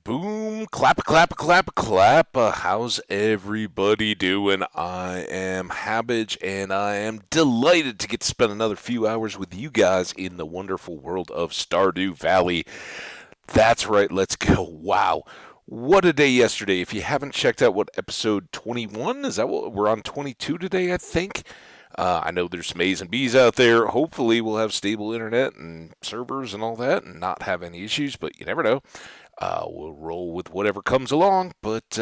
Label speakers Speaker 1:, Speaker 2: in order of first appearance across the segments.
Speaker 1: Boom, clap, clap, clap, clap. How's everybody doing? I am Habbage, and I am delighted to get to spend another few hours with you guys in the wonderful world of Stardew Valley. That's right, let's go. Wow. What a day yesterday. If you haven't checked out what episode 21, is that what we're on 22 today, I think? I know there's some A's and B's out there. Hopefully, we'll have stable internet and servers and all that and not have any issues, but you never know. We'll roll with whatever comes along. But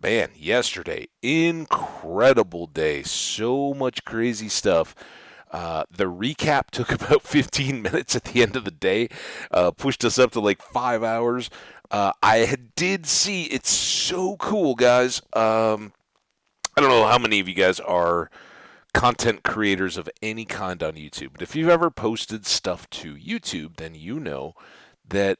Speaker 1: man, yesterday, incredible day. So much crazy stuff. The recap took about 15 minutes at the end of the day, pushed us up to like 5 hours. Did see it's so cool, guys. I don't know how many of you guys are content creators of any kind on YouTube, but if you've ever posted stuff to YouTube, then you know that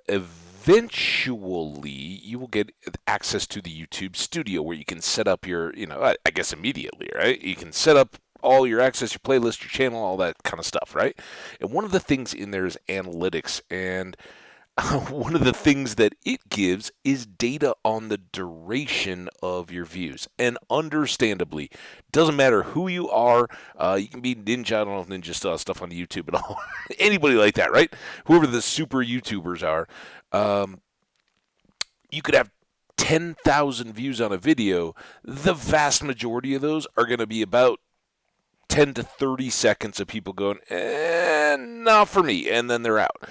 Speaker 1: eventually you will get access to the YouTube studio where you can set up your, I guess immediately, right? You can set up all your access, your playlist, your channel, all that kind of stuff, right? And one of the things in there is analytics, and one of the things that it gives is data on the duration of your views. And understandably, doesn't matter who you are, you can be Ninja, I don't know if Ninja still has stuff on YouTube at all, anybody like that, right? Whoever the super YouTubers are, you could have 10,000 views on a video. The vast majority of those are going to be about 10 to 30 seconds of people going, not for me, and then they're out.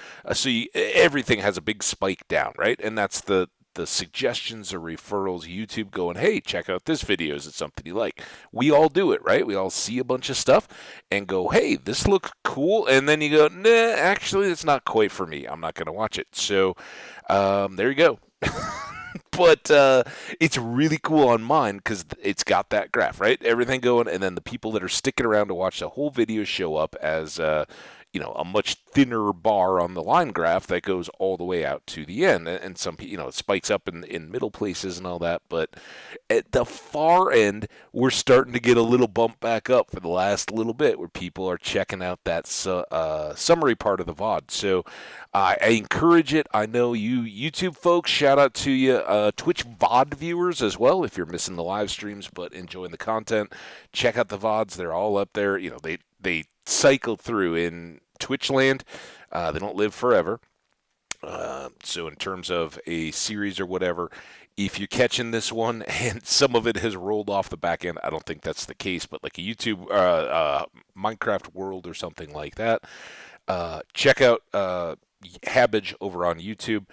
Speaker 1: Everything has a big spike down, right? And that's the suggestions or referrals, YouTube going, hey, check out this video. Is it something you like? We all do it, right? We all see a bunch of stuff and go, hey, this looks cool. And then you go, nah, actually, it's not quite for me. I'm not going to watch it. So there you go. But it's really cool on mine because it's got that graph, right? Everything going, and then the people that are sticking around to watch the whole video show up as a much thinner bar on the line graph that goes all the way out to the end. And some, it spikes up in middle places and all that. But at the far end, we're starting to get a little bump back up for the last little bit where people are checking out that summary part of the VOD. So I encourage it. I know you YouTube folks, shout out to you. Twitch VOD viewers as well, if you're missing the live streams but enjoying the content, check out the VODs. They're all up there. They cycle through in Twitch land. They don't live forever. So in terms of a series or whatever, if you're catching this one and some of it has rolled off the back end, I don't think that's the case, but like a YouTube Minecraft World or something like that, check out Habbage over on YouTube,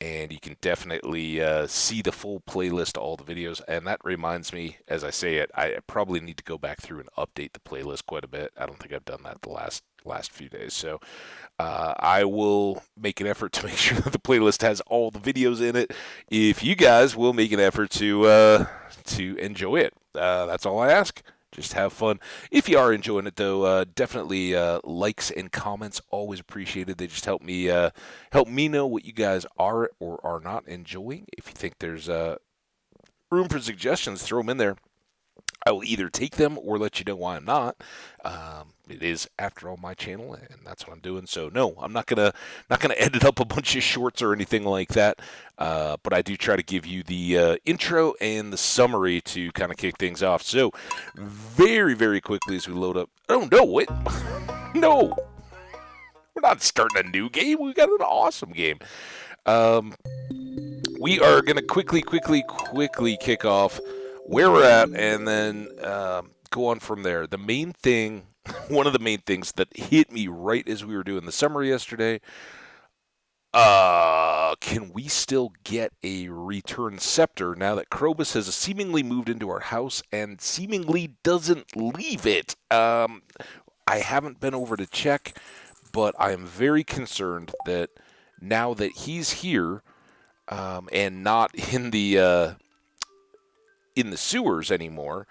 Speaker 1: and you can definitely see the full playlist, all the videos. And that reminds me, as I say it, I probably need to go back through and update the playlist quite a bit. I don't think I've done that the last few days. So I will make an effort to make sure that the playlist has all the videos in it. If you guys will make an effort to enjoy it, that's all I ask. Just have fun. If you are enjoying it, though, definitely likes and comments always appreciated. They just help me know what you guys are or are not enjoying. If you think there's room for suggestions, throw them in there. I will either take them or let you know why I'm not. It is, after all, my channel, and that's what I'm doing. So no, I'm not gonna edit up a bunch of shorts or anything like that. But I do try to give you the intro and the summary to kind of kick things off. So very, very quickly as we load up. Oh no, wait, no, we're not starting a new game. We got an awesome game. We are gonna quickly kick off where we're at, and then go on from there. The main thing, one of the main things that hit me right as we were doing the summary yesterday, can we still get a return scepter now that Krobus has seemingly moved into our house and seemingly doesn't leave it? I haven't been over to check, but I am very concerned that now that he's here and not in the sewers anymore,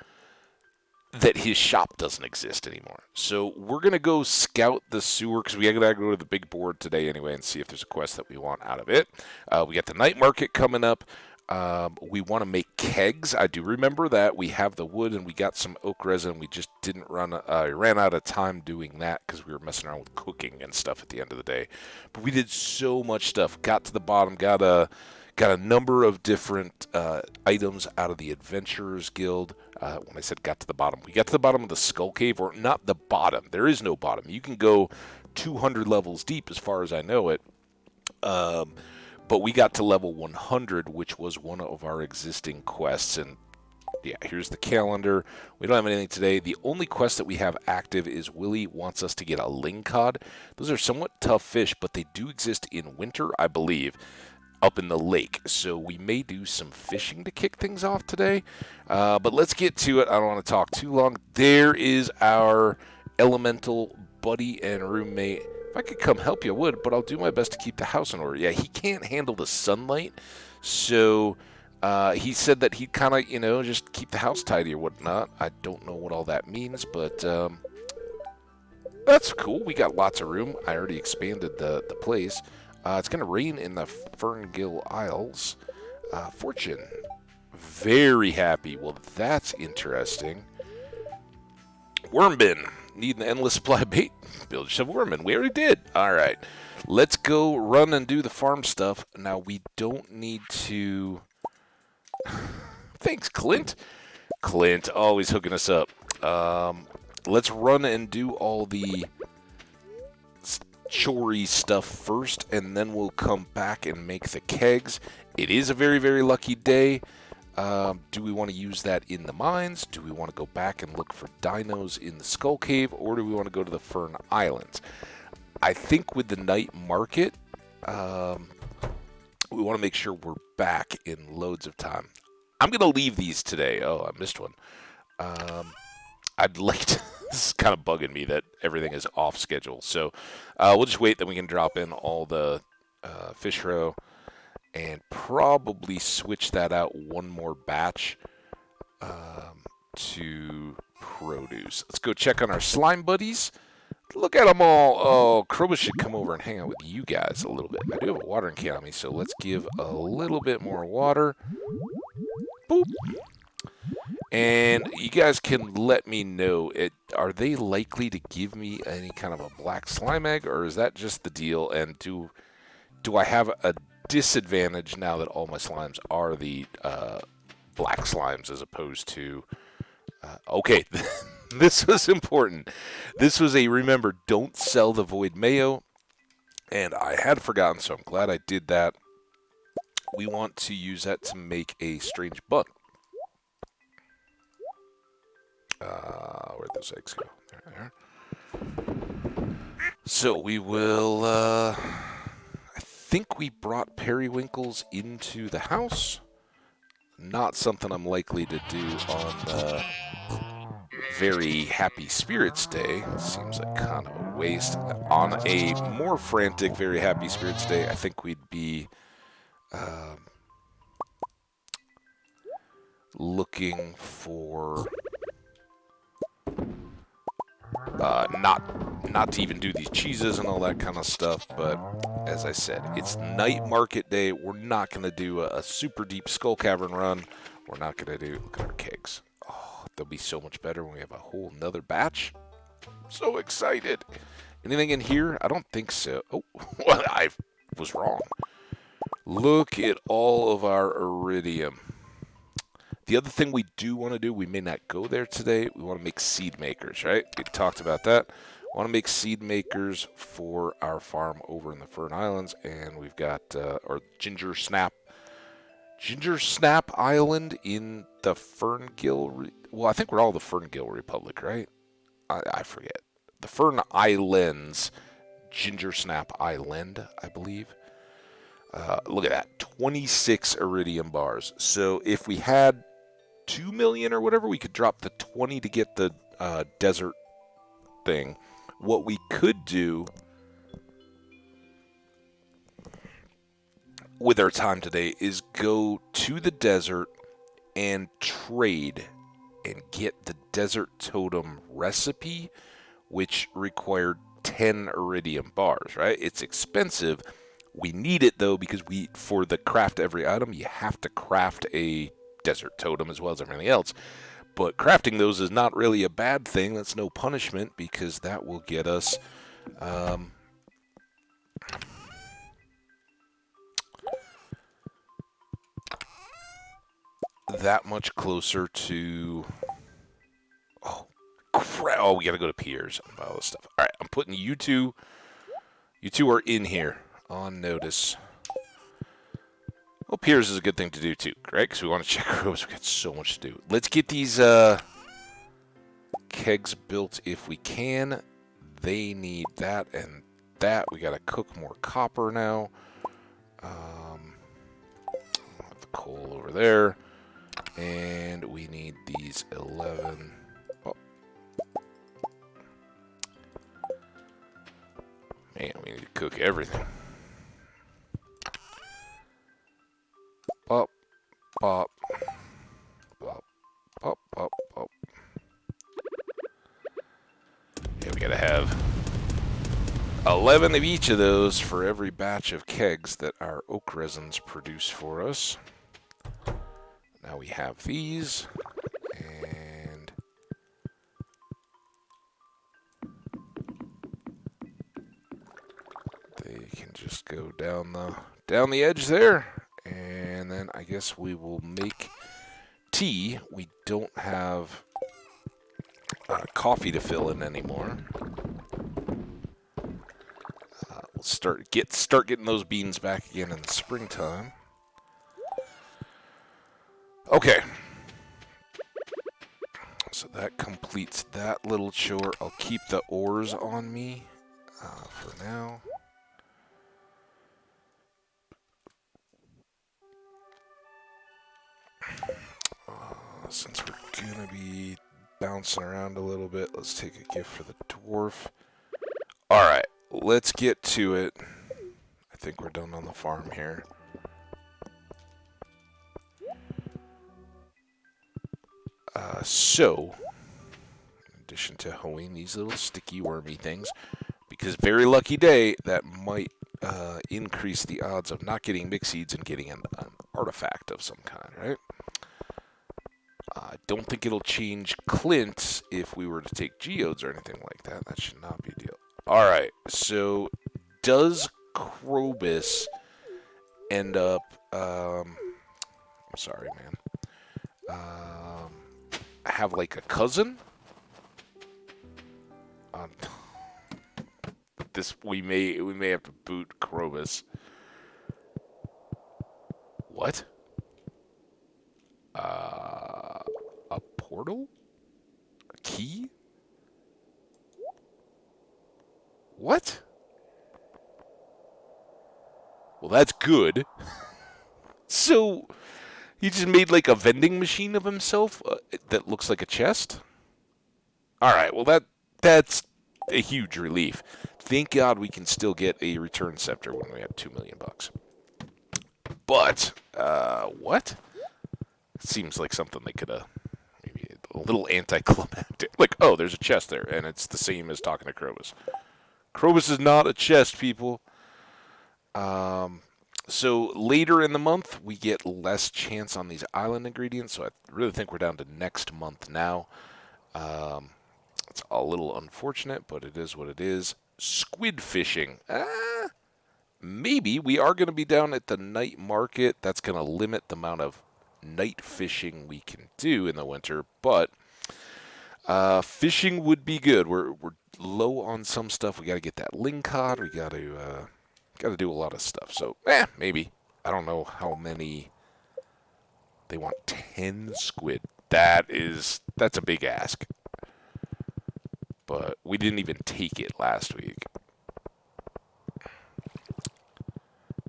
Speaker 1: that his shop doesn't exist anymore. So we're going to go scout the sewer because we got to go to the big board today anyway and see if there's a quest that we want out of it. We got the night market coming up. We want to make kegs. I do remember that. We have the wood and we got some oak resin. We just didn't ran out of time doing that because we were messing around with cooking and stuff at the end of the day. But we did so much stuff. Got to the bottom. Got a number of different items out of the Adventurers Guild. When I said got to the bottom, we got to the bottom of the Skull Cave, or not the bottom. There is no bottom. You can go 200 levels deep as far as I know it. But we got to level 100, which was one of our existing quests. And yeah, here's the calendar. We don't have anything today. The only quest that we have active is Willie wants us to get a Lingcod. Those are somewhat tough fish, but they do exist in winter, I believe, up in the lake. So we may do some fishing to kick things off today. But let's get to it. I don't want to talk too long. There is our elemental buddy and roommate. If I could come help you, I would, but I'll do my best to keep the house in order. Yeah, he can't handle the sunlight, so he said that he'd kind of, just keep the house tidy or whatnot. I don't know what all that means, but that's cool. We got lots of room. I already expanded the place. It's going to rain in the Ferngill Isles. Fortune, very happy. Well, that's interesting. Worm bin. Need an endless supply of bait? Build yourself a worm bin. We already did. All right. Let's go run and do the farm stuff. Now, we don't need to... Thanks, Clint. Clint, always hooking us up. Let's run and do all the chory stuff first, and then we'll come back and make the kegs. It is a very, very lucky day. Do we want to use that in the mines? Do we want to go back and look for dinos in the Skull Cave? Or do we want to go to the Fern Islands? I think with the night market, we want to make sure we're back in loads of time. I'm going to leave these today. Oh, I missed one. I'd like to... This is kind of bugging me that everything is off schedule. So we'll just wait, then we can drop in all the fish roe. And probably switch that out one more batch to produce. Let's go check on our slime buddies. Look at them all. Oh, Krobus should come over and hang out with you guys a little bit. I do have a watering can on me, so let's give a little bit more water. Boop. And you guys can let me know, are they likely to give me any kind of a black slime egg, or is that just the deal? And do I have a disadvantage now that all my slimes are the black slimes as opposed to okay, this was important. This was remember, don't sell the void mayo, and I had forgotten, so I'm glad I did that. We want to use that to make a strange bun. Where'd those eggs go? There they are. So we will I think we brought periwinkles into the house. Not something I'm likely to do on Very Happy Spirits Day. Seems like kind of a waste. On a more frantic Very Happy Spirits Day, I think we'd be looking for not to even do these cheeses and all that kind of stuff, but as I said, it's night market day. We're not going to do a super deep skull cavern run. We're not going to do, look at our kegs. Oh, they'll be so much better when we have a whole nother batch. I'm so excited. Anything in here? I don't think so. Oh, well, I was wrong. Look at all of our iridium. The other thing we do want to do, we may not go there today, we want to make seed makers, right? We talked about that. We want to make seed makers for our farm over in the Fern Islands, and we've got our Ginger Snap Island in the Ferngill. Well, I think we're all the Ferngill Republic, right? I forget. The Fern Islands, Ginger Snap Island, I believe. Look at that, 26 iridium bars. So if we had 2 million or whatever, we could drop the 20 to get the desert thing. What we could do with our time today is go to the desert and trade and get the desert totem recipe, which required 10 iridium bars, right? It's expensive. We need it, though, because for the craft every item, you have to craft a desert totem as well as everything else. But crafting those is not really a bad thing. That's no punishment, because that will get us... that much closer to... Oh, crap. Oh, we got to go to Piers and buy all this stuff. All right, I'm putting you two... You two are in here on notice. Well, Piers is a good thing to do, too, right? Because we want to check rows. We've got so much to do. Let's get these kegs built if we can. They need that and that. We got to cook more copper now. Have the coal over there. And we need these 11... Oh. Man, we need to cook everything. Pop, pop, pop, pop, pop, pop. Yeah, we gotta have 11 of each of those for every batch of kegs that our oak resins produce for us. Now we have these, and they can just go down the edge there. And then I guess we will make tea. We don't have coffee to fill in anymore. We'll start getting those beans back again in the springtime. Okay. So that completes that little chore. I'll keep the ores on me for now. Since we're going to be bouncing around a little bit, let's take a gift for the dwarf. Alright, let's get to it. I think we're done on the farm here. So, in addition to hoeing these little sticky wormy things, because very lucky day, that might increase the odds of not getting mixed seeds and getting an artifact of some kind, right? I don't think it'll change Clint if we were to take geodes or anything like that. That should not be a deal. Alright, so does Krobus end up... I'm sorry, man. Have like a cousin? This we may have to boot Krobus. What? A portal? A key? What? Well, that's good. So, he just made like a vending machine of himself that looks like a chest? Alright, well that's a huge relief. Thank God we can still get a return scepter when we have $2 million bucks. But, what? Seems like something they could have, maybe a little anticlimactic. Like, oh, there's a chest there, and it's the same as talking to Krobus. Krobus is not a chest, people. So later in the month, we get less chance on these island ingredients, so I really think we're down to next month now. It's a little unfortunate, but it is what it is. Squid fishing. Maybe. We are going to be down at the night market. That's going to limit the amount of night fishing we can do in the winter, but fishing would be good. We're low on some stuff. We got to get that Lingcod. We got to do a lot of stuff. So, maybe. I don't know how many. They want 10 squid. That's a big ask. But we didn't even take it last week.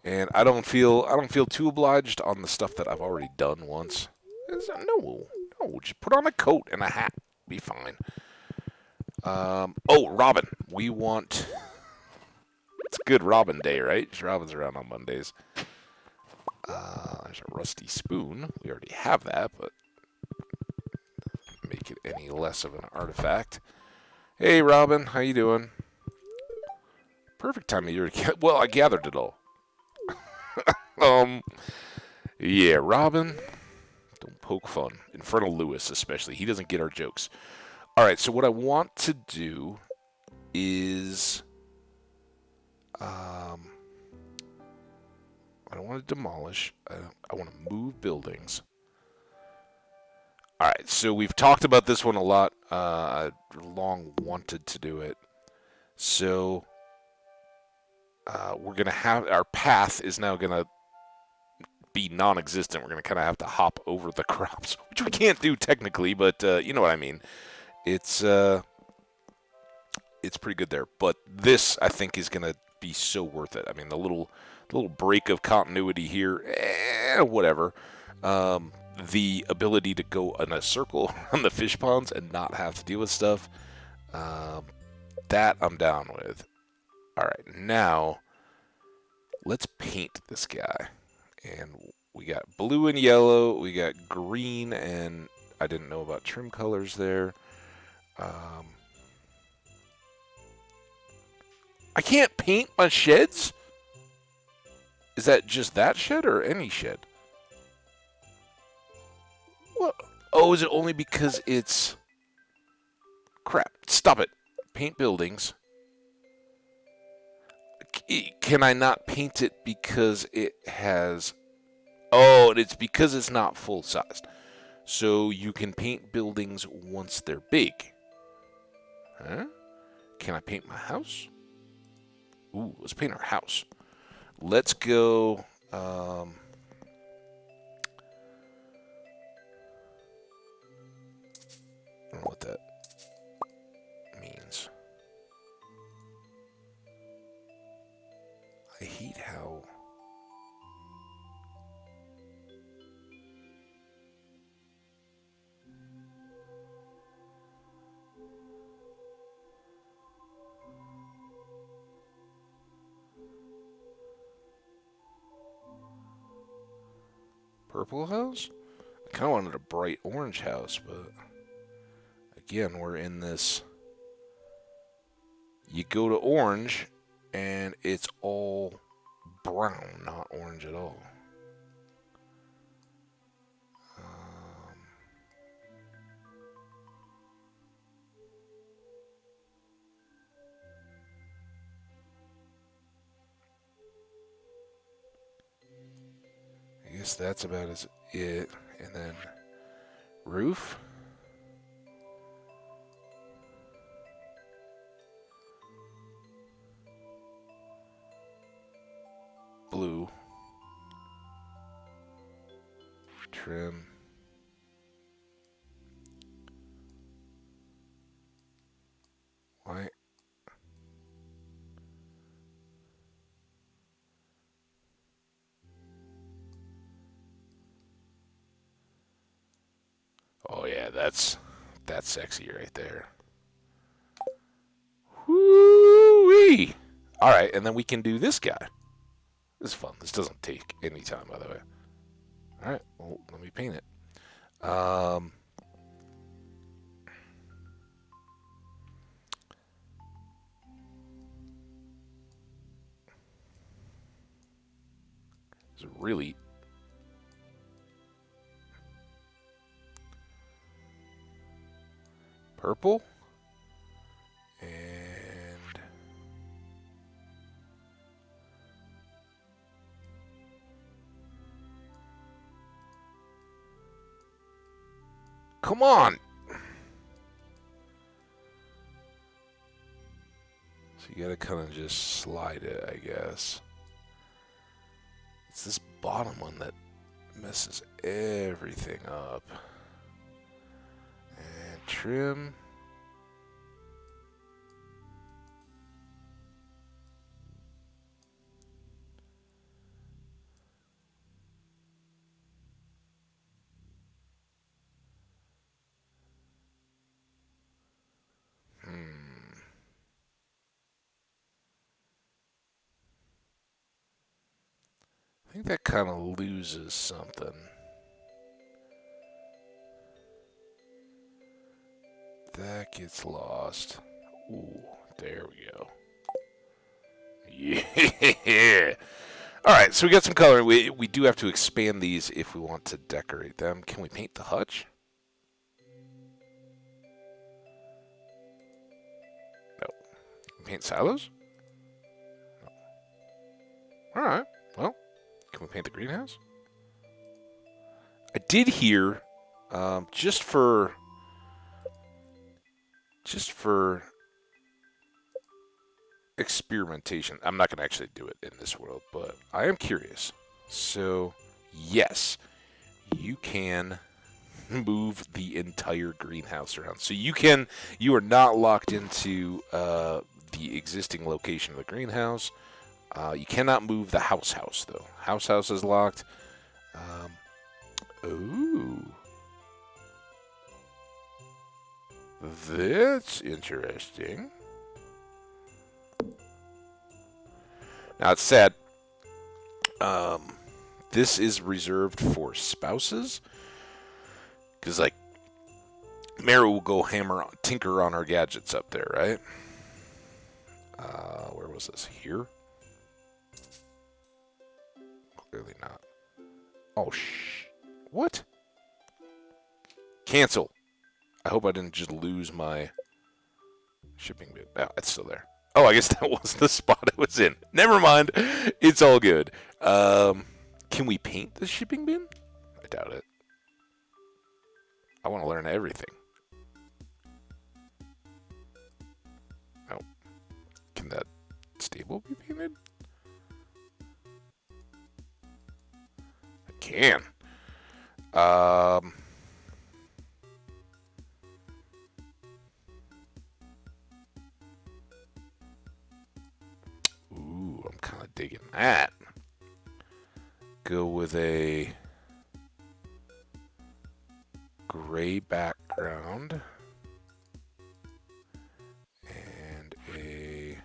Speaker 1: And I don't feel too obliged on the stuff that I've already done once. No, just put on a coat and a hat. Be fine. Oh, Robin. We want... It's good Robin Day, right? Robin's around on Mondays. There's a rusty spoon. We already have that, but... make it any less of an artifact. Hey, Robin. How you doing? Perfect time of year to... Well, I gathered it all. um, yeah, Robin, don't poke fun. In front of Lewis, especially. He doesn't get our jokes. Alright, so what I want to do is... I don't want to demolish. I want to move buildings. Alright, so we've talked about this one a lot. I long wanted to do it. So, we're going to have... Our path is now going to be non-existent. We're going to kind of have to hop over the crops, which we can't do technically, but you know what I mean. It's pretty good there. But this, I think, is going to be so worth it. I mean, the little break of continuity here, whatever. The ability to go in a circle around the fish ponds and not have to deal with stuff, that I'm down with. All right, now let's paint this guy. And we got blue and yellow, we got green, and I didn't know about trim colors there. I can't paint my sheds? Is that just that shed or any shed? What? Oh, is it only because it's... Crap. Stop it. Paint buildings. Can I not paint it because it has... Oh, it's because it's not full-sized. So you can paint buildings once they're big. Huh? Can I paint my house? Ooh, let's paint our house. Let's go... I don't know what that means. I hate how... Purple house? I kind of wanted a bright orange house, but... Again, we're in this... You go to orange, and it's all brown, not orange at all. I guess that's about it. And then roof. Blue. Trim. White. Oh yeah, that's sexy right there. Whoo-wee! Alright, and then we can do this guy. This is fun. This doesn't take any time, by the way. Alright, well, let me paint it. It's really... Purple. And... Come on! So you gotta kind of just slide it, I guess. It's this bottom one that messes everything up. And trim. I think that kind of loses something. That gets lost. Ooh, there we go. Yeah. All right, so we got some coloring. We do have to expand these if we want to decorate them. Can we paint the hutch? No. Can we paint silos? No. All right. Well, can we paint the greenhouse? I did hear, just for experimentation. I'm not going to actually do it in this world, but I am curious. So, yes, you can move the entire greenhouse around. So you are not locked into the existing location of the greenhouse. You cannot move the house though. House is locked. Ooh. That's interesting. Now it's sad. This is reserved for spouses. Because, like, Mara will go tinker on her gadgets up there, right? Where was this? Here? Clearly not. Oh, what? Cancel. I hope I didn't just lose my shipping bit. No, it's still there. Oh, I guess that was the spot it was in. Never mind. It's all good. Can we paint the shipping bin? I doubt it. I want to learn everything. Oh. Can that stable be painted? I can. Ooh, I'm kind of digging that. Go with a gray background and a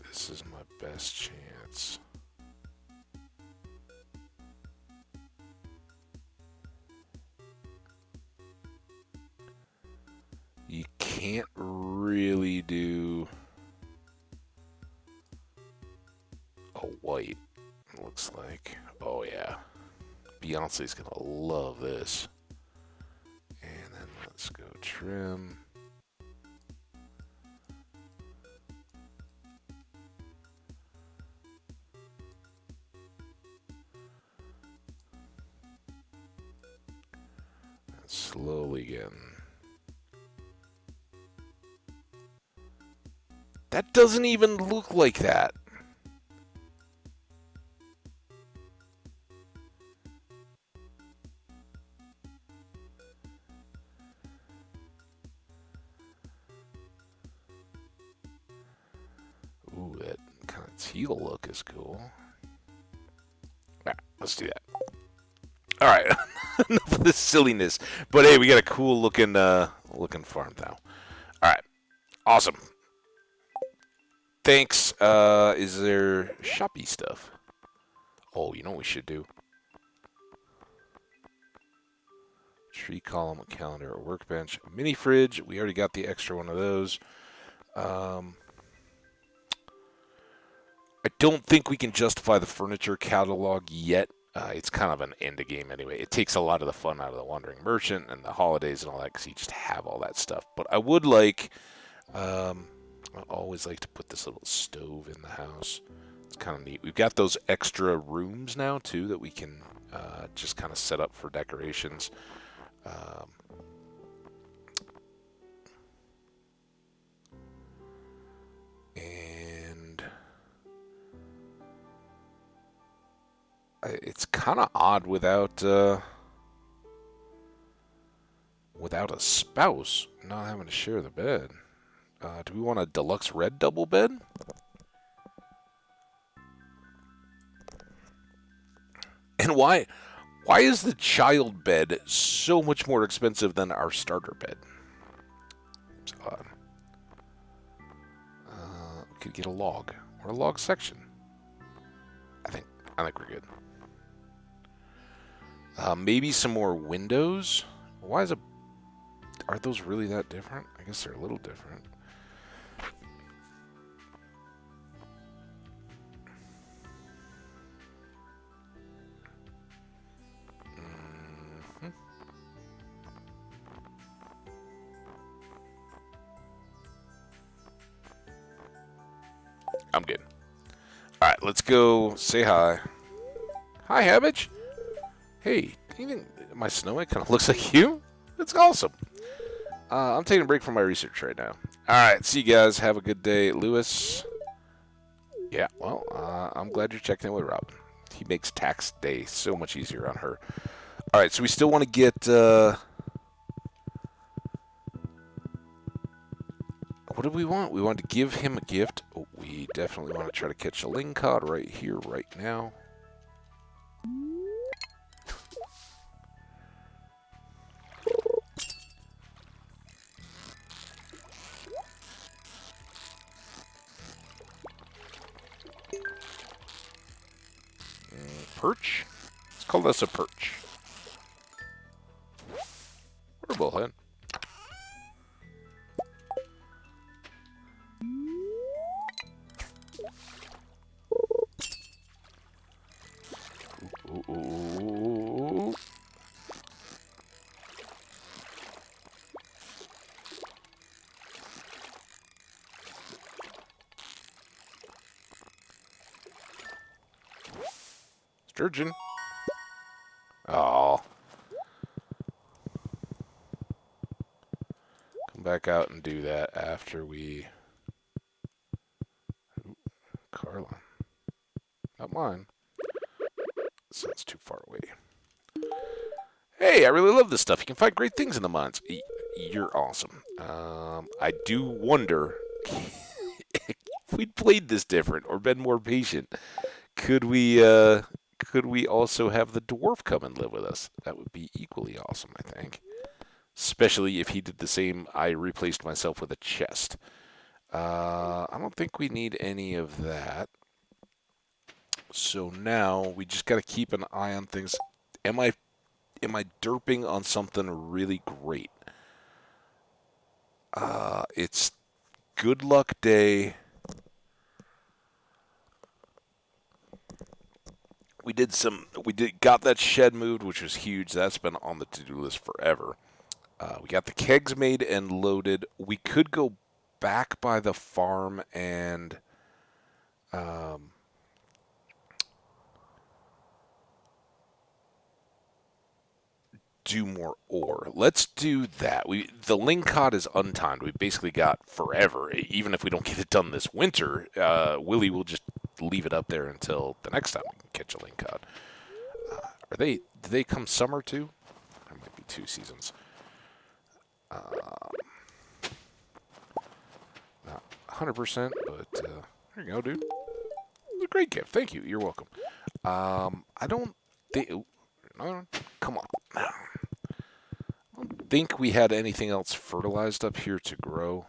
Speaker 1: this is my best chance. You can't really do a white, it looks like. Oh yeah. Beyonce's gonna love this. And then let's go trim. And slowly again. That doesn't even look like that. Ooh, that kind of teal look is cool. Alright, let's do that. Alright, enough of this silliness. But hey, we got a cool looking farm now. Alright, awesome. Thanks. Is there shoppy stuff? Oh, you know what we should do? Tree column, a calendar, a workbench, a mini fridge. We already got the extra one of those. I don't think we can justify the furniture catalog yet. It's kind of an end of game anyway. It takes a lot of the fun out of the Wandering Merchant and the holidays and all that because you just have all that stuff. But I would like... I always like to put this little stove in the house. It's kind of neat. We've got those extra rooms now, too, that we can just kind of set up for decorations. And it's kind of odd without a spouse not having to share the bed. Do we want a deluxe red double bed? And why is the child bed so much more expensive than our starter bed? It's odd. We could get a log or a log section. I think we're good. Maybe some more windows. Why is it? Are those really that different? I guess they're a little different. Mhm. I'm good. All right, let's go say hi. Hi, Habbage. Hey, do you think my snowman kind of looks like you? That's awesome. I'm taking a break from my research right now. All right, see you guys. Have a good day, Lewis. Yeah, well, I'm glad you're checking in with Robin. He makes tax day so much easier on her. All right, so we still want to get. What do we want? We want to give him a gift. Oh, we definitely want to try to catch a Lingcod right here, right now. Perch? Let's call this a perch. Or a bullhead. Ooh. Sturgeon. Oh. Come back out and do that after we... Ooh, Carlin. Not mine. Sounds too far away. Hey, I really love this stuff. You can find great things in the mines. You're awesome. I do wonder if we'd played this different or been more patient. Could we also have the dwarf come and live with us? That would be equally awesome, I think. Especially if he did the same. I replaced myself with a chest. I don't think we need any of that. So now we just got to keep an eye on things. Am I derping on something really great? It's good luck day. Got that shed moved, which was huge. That's been on the to-do list forever. We got the kegs made and loaded. We could go back by the farm and do more ore. Let's do that. The Lingcod is untimed. We basically got forever. Even if we don't get it done this winter, Willie will just leave it up there until the next time we can catch a Lingcod. Do they come summer too? There might be 2 seasons. Not 100%, but there you go, dude. It's a great gift. Thank you. You're welcome. I don't think. No, come on. I don't think we had anything else fertilized up here to grow.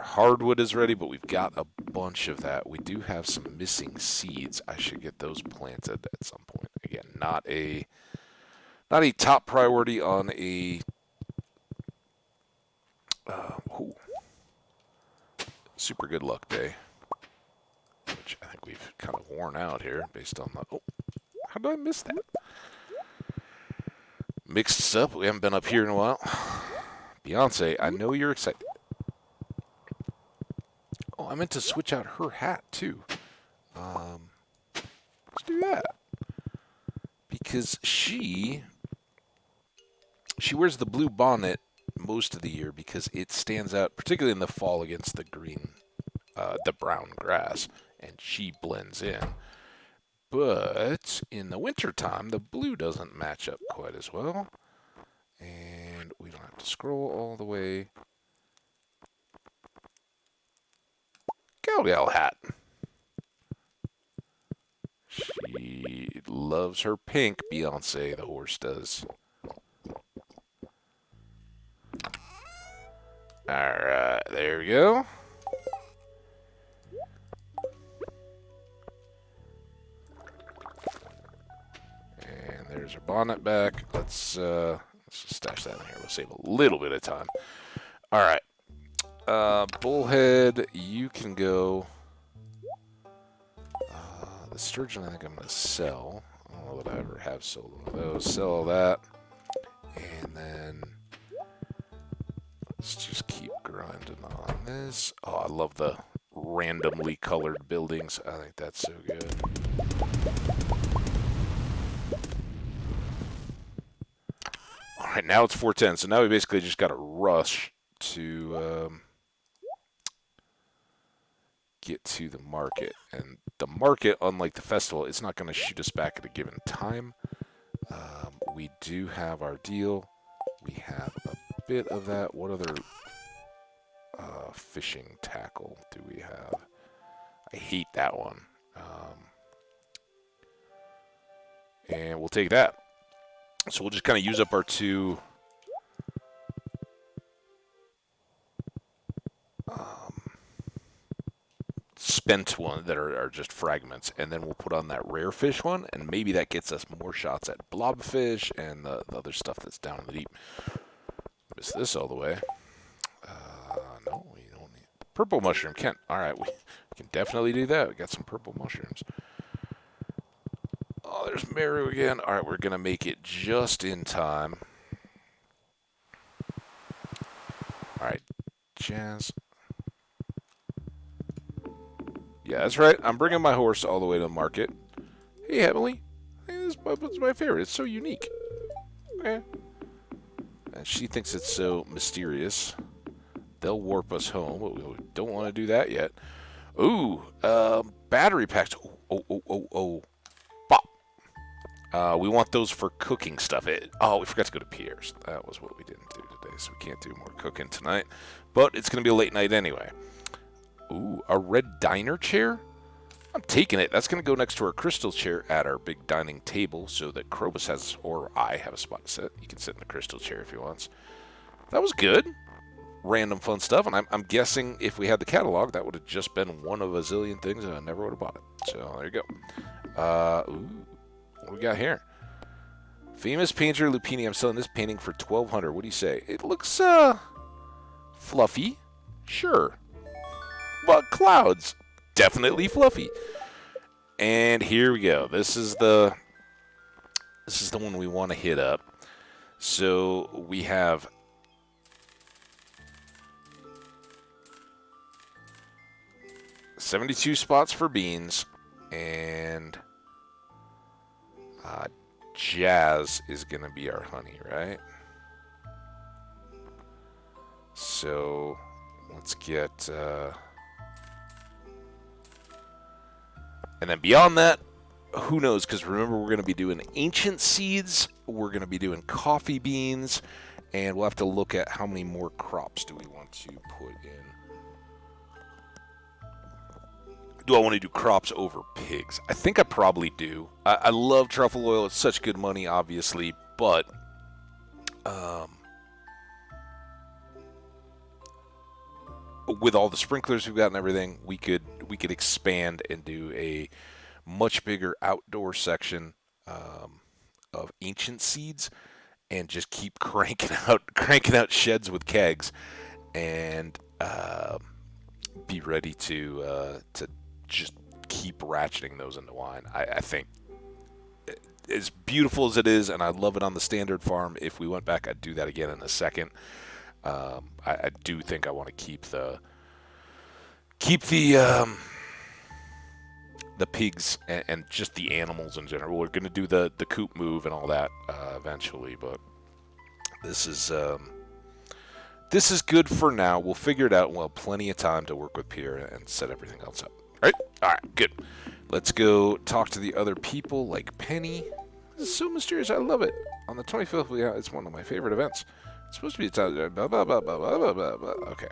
Speaker 1: Hardwood is ready, but we've got a bunch of that. We do have some missing seeds. I should get those planted at some point. Again, not a top priority on a super good luck day, which I think we've kind of worn out here based on the... Oh, how did I miss that? Mixed us up. We haven't been up here in a while. Beyonce, I know you're excited. Oh, I meant to switch out her hat, too. Let's do that. Because she wears the blue bonnet most of the year because it stands out, particularly in the fall against the green, the brown grass, and she blends in. But in the wintertime, the blue doesn't match up quite as well. And we don't have to scroll all the way. Gal hat. She loves her pink, Beyonce, the horse does. Alright, there we go. There's our bonnet back. Let's just stash that in here. We'll save a little bit of time. All right. Bullhead, you can go. The sturgeon, I think I'm going to sell. I don't know that I ever have sold one of those. Sell all that. And then let's just keep grinding on this. Oh, I love the randomly colored buildings. I think that's so good. All right, now it's 4:10, so now we basically just got to rush to get to the market. And the market, unlike the festival, it's not going to shoot us back at a given time. We do have our deal. We have a bit of that. What other fishing tackle do we have? I hate that one. And we'll take that. So we'll just kind of use up our two spent one that are just fragments, and then we'll put on that rare fish one, and maybe that gets us more shots at blobfish and the other stuff that's down in the deep. Miss this all the way. No, we don't need purple mushroom. Kent. All right, we can definitely do that. We got some purple mushrooms. Oh, there's Meru again. All right, we're gonna make it just in time. All right, Jazz. Yeah, that's right. I'm bringing my horse all the way to the market. Hey, Emily. Hey, this is my favorite. It's so unique. Okay. And she thinks it's so mysterious. They'll warp us home, but we don't want to do that yet. Ooh, battery packs. Oh. Bop. We want those for cooking stuff. We forgot to go to Pierre's. That was what we didn't do today, so we can't do more cooking tonight. But it's going to be a late night anyway. Ooh, a red diner chair? I'm taking it. That's going to go next to our crystal chair at our big dining table so that Krobus has, or I have a spot to sit. You can sit in the crystal chair if he wants. That was good. Random fun stuff, and I'm guessing if we had the catalog, that would have just been one of a zillion things, and I never would have bought it. So there you go. Ooh, what do we got here? Famous painter Lupini. I'm selling this painting for $1,200. What do you say? It looks fluffy. Sure. But clouds, definitely fluffy. And here we go. This is the one we want to hit up. So we have 72 spots for beans, and Jazz is gonna be our honey, right? So let's get. And then beyond that, who knows? Because remember, we're going to be doing ancient seeds. We're going to be doing coffee beans. And we'll have to look at how many more crops do we want to put in. Do I want to do crops over pigs? I think I probably do. I love truffle oil. It's such good money, obviously. But with all the sprinklers we've got and everything, we could expand and do a much bigger outdoor section of ancient seeds, and just keep cranking out sheds with kegs, and be ready to just keep ratcheting those into wine. I think, as beautiful as it is, and I love it on the standard farm, if we went back, I'd do that again in a second. I do think I want to keep the pigs and just the animals in general. We're going to do the coop move and all that eventually, but this is good for now. We'll figure it out. We'll have plenty of time to work with Pierre and set everything else up. All right, good. Let's go talk to the other people, like Penny. This is so mysterious. I love it. On the 25th, it's one of my favorite events. It's supposed to be blah, blah, blah, blah, blah, blah, blah. Okay.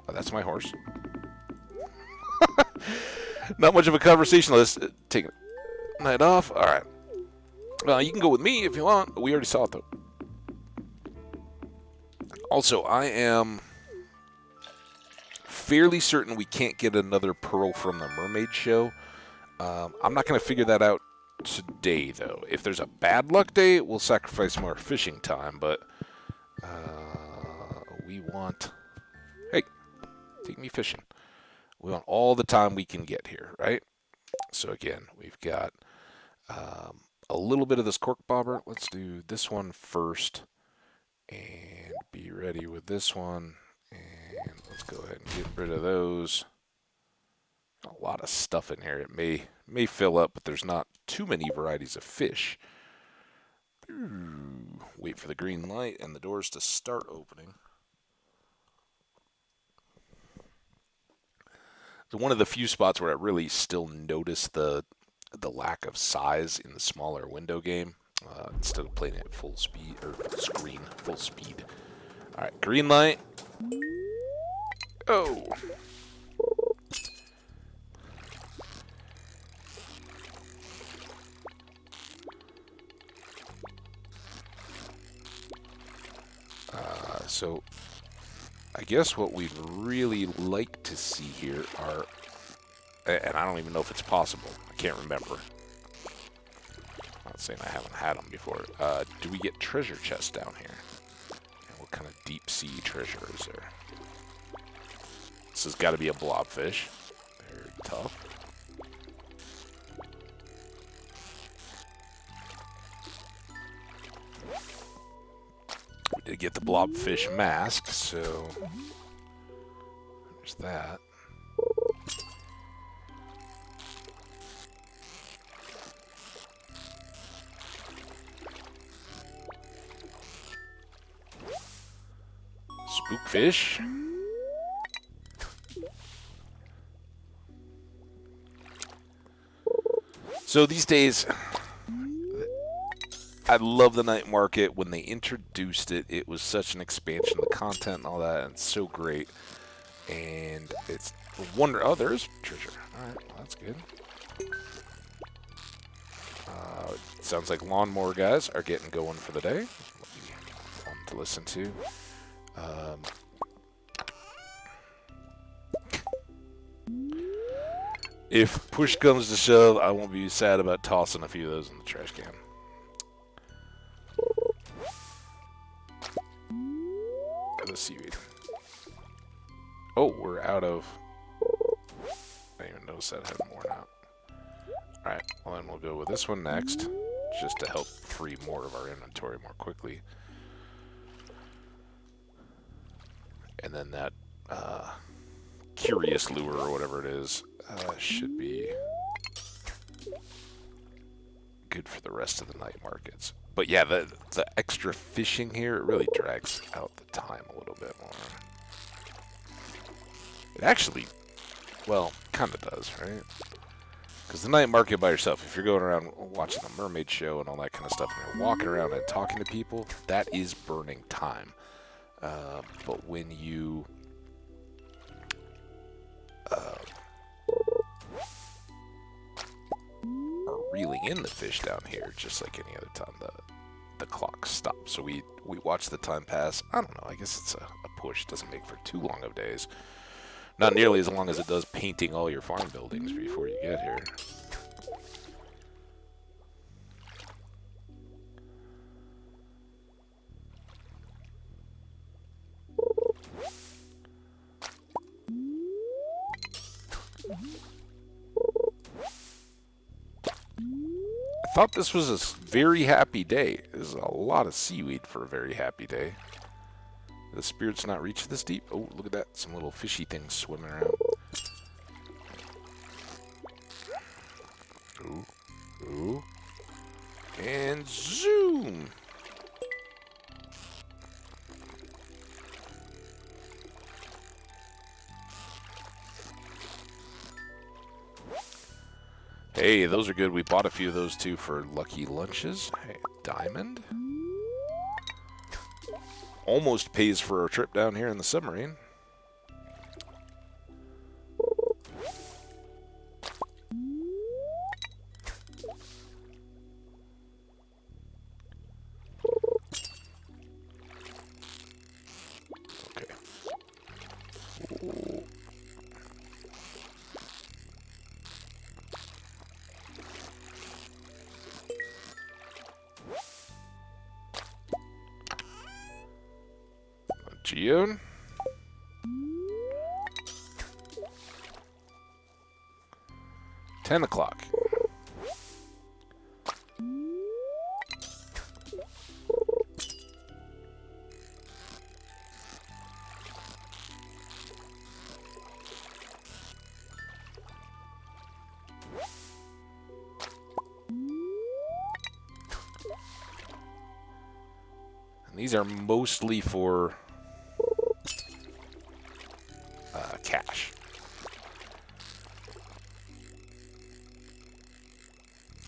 Speaker 1: Oh, that's my horse. Not much of a conversationalist. Taking a night off. All right. You can go with me if you want. We already saw it, though. Also, I am fairly certain we can't get another pearl from the mermaid show. I'm not going to figure that out today, though. If there's a bad luck day, we'll sacrifice more fishing time, but we want... Hey, take me fishing. We want all the time we can get here, right? So again, we've got a little bit of this cork bobber. Let's do this one first and be ready with this one. And let's go ahead and get rid of those. A lot of stuff in here. It may fill up, but there's not too many varieties of fish. Ooh, wait for the green light and the doors to start opening. So one of the few spots where I really still notice the lack of size in the smaller window game, instead of playing it full speed, or screen, full speed. Alright, green light. Oh! So, I guess what we'd really like to see here are, and I don't even know if it's possible, I can't remember. I'm not saying I haven't had them before. Do we get treasure chests down here? And what kind of deep sea treasure is there? This has got to be a blobfish. Very tough. We did get the Blobfish Mask, so there's that. Spookfish. So these days, I love the night market. When they introduced it, it was such an expansion, the content and all that, and it's so great. And it's a wonder. Oh, there's treasure. All right, well, that's good. Sounds like lawnmower guys are getting going for the day. It'll be fun to listen to. If push comes to shove, I won't be sad about tossing a few of those in the trash can. The seaweed. Oh, we're out of... I didn't even notice that it had worn out. Alright, well then we'll go with this one next, just to help free more of our inventory more quickly. And then that curious lure or whatever it is should be good for the rest of the night markets. But yeah, the extra fishing here, it really drags out the time a little bit more. It actually, well, kind of does, right? Because the night market by yourself, if you're going around watching a mermaid show and all that kind of stuff, and you're walking around and talking to people, that is burning time. But when you are reeling in the fish down here, just like any other time, the clock stops. So we watch the time pass. I don't know. I guess it's a push. Doesn't make for too long of days. Not nearly as long as it does painting all your farm buildings before you get here. I thought this was a very happy day. There's a lot of seaweed for a very happy day. The spirit's not reach this deep. Oh, look at that. Some little fishy things swimming around. Ooh. Ooh. And zoom! Hey, those are good. We bought a few of those too for lucky lunches. Hey, diamond. Almost pays for our trip down here in the submarine. Okay. Ooh. Geode. $10. And these are mostly for cash.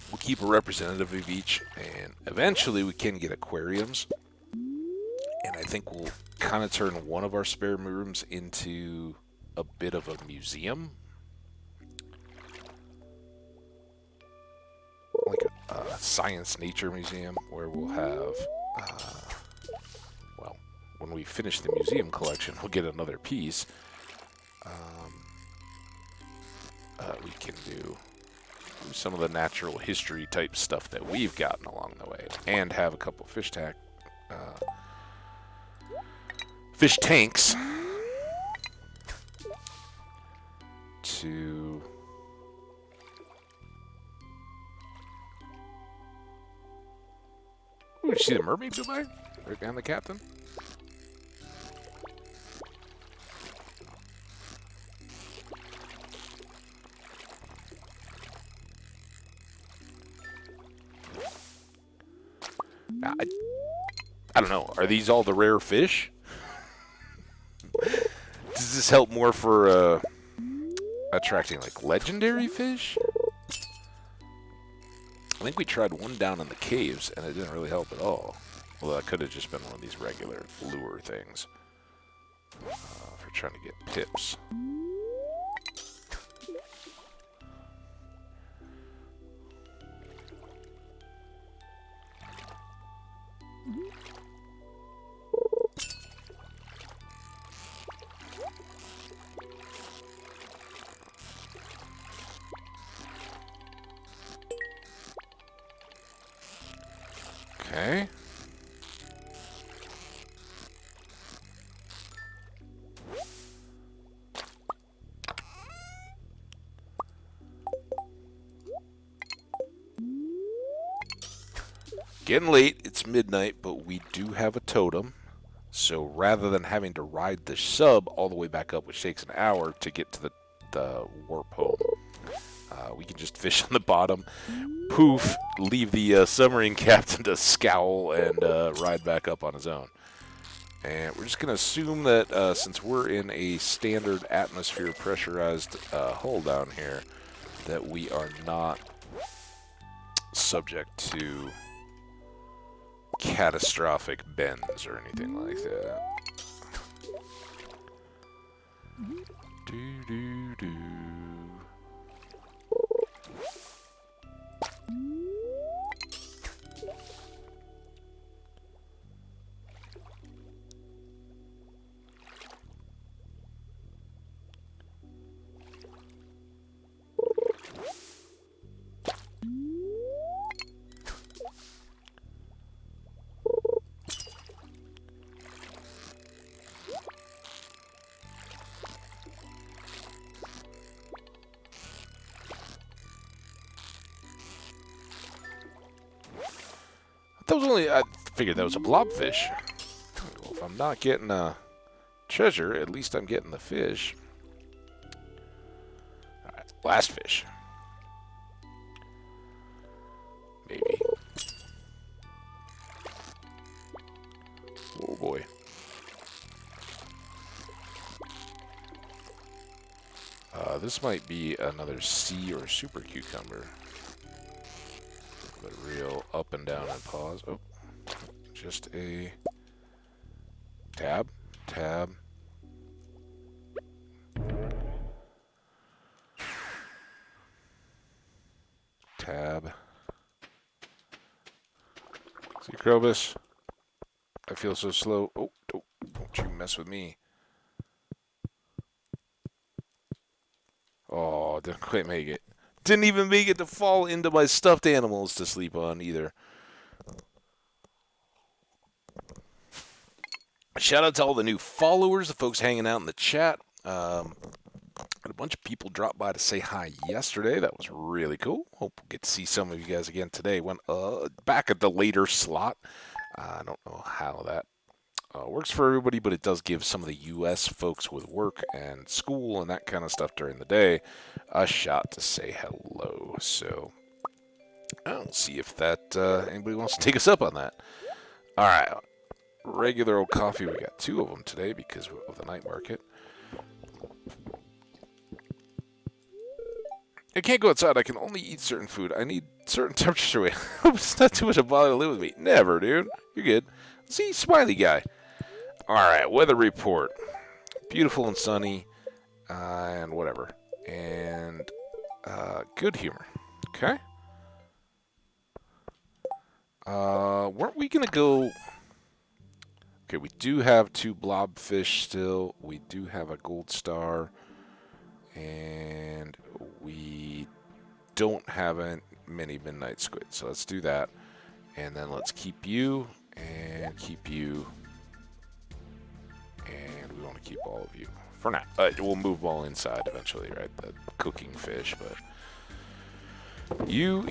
Speaker 1: We'll keep a representative of each, and eventually we can get aquariums. And I think we'll kind of turn one of our spare rooms into a bit of a museum. Like a science nature museum where we'll have, well, when we finish the museum collection, we'll get another piece. We can do some of the natural history type stuff that we've gotten along the way, and have a couple fish tanks to ooh, did you see the mermaid go by? Right behind the captain? I don't know. Are these all the rare fish? Does this help more for attracting like legendary fish? I think we tried one down in the caves and it didn't really help at all. Well, that could have just been one of these regular lure things. If we're trying to get pips. Okay. Getting late, it's midnight, but we do have a totem. So rather than having to ride the sub all the way back up, which takes an hour to get to the warp home, we can just fish on the bottom, poof, leave the submarine captain to scowl and ride back up on his own. And we're just going to assume that since we're in a standard atmosphere pressurized hull down here, that we are not subject to catastrophic bends or anything like that. Do. That was only, I figured that was a blobfish. Well, if I'm not getting a treasure, at least I'm getting the fish. Alright, last fish. Maybe. Oh boy. This might be another sea or super cucumber. But real up and down and pause. Oh, just a tab. Tab. See, Krobus? I feel so slow. Oh, don't you mess with me. Oh, didn't quite make it. Didn't even make it to fall into my stuffed animals to sleep on either. Shout out to all the new followers, the folks hanging out in the chat. Had a bunch of people drop by to say hi yesterday. That was really cool. Hope we'll get to see some of you guys again today. When back at the later slot. I don't know how that works for everybody, but it does give some of the U.S. folks with work and school and that kind of stuff during the day a shot to say hello. So I'll see if that anybody wants to take us up on that. All right, regular old coffee. We got 2 of them today because of the night market. I can't go outside. I can only eat certain food. I need certain temperature. It's not too much of a bother to live with me. Never, dude. You're good. See, smiley guy. All right, weather report. Beautiful and sunny, and whatever. And good humor. Okay. Weren't we gonna go? Okay, we do have 2 blobfish still. We do have a gold star, and we don't have many midnight squid. So let's do that, and then let's keep you and keep you. And we want to keep all of you for now. We'll move them all inside eventually, right? The cooking fish, but you,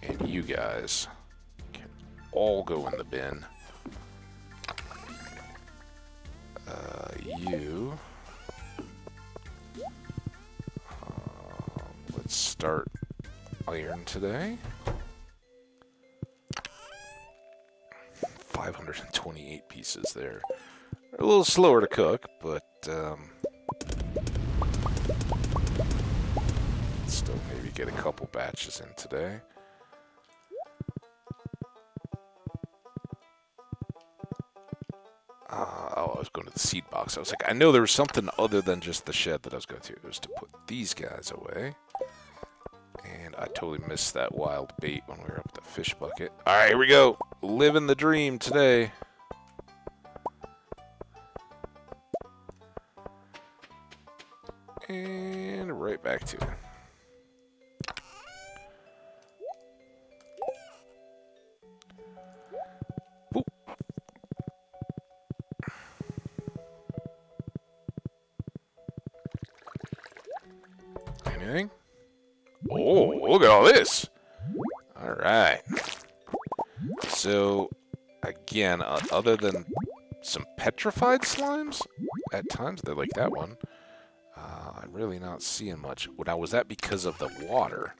Speaker 1: and you guys can all go in the bin. Let's start iron today. 528 pieces there. They're a little slower to cook, but still maybe get a couple batches in today. Oh, I was going to the seed box. I was like, I know there was something other than just the shed that I was going to. It was to put these guys away. And I totally missed that wild bait when we were up at the fish bucket. All right, here we go. Living the dream today. And right back to it. Boop. Anything? Oh, look at all this. All right. So, again, other than some petrified slimes, at times they're like that one. I'm really not seeing much. Now, was that because of the water?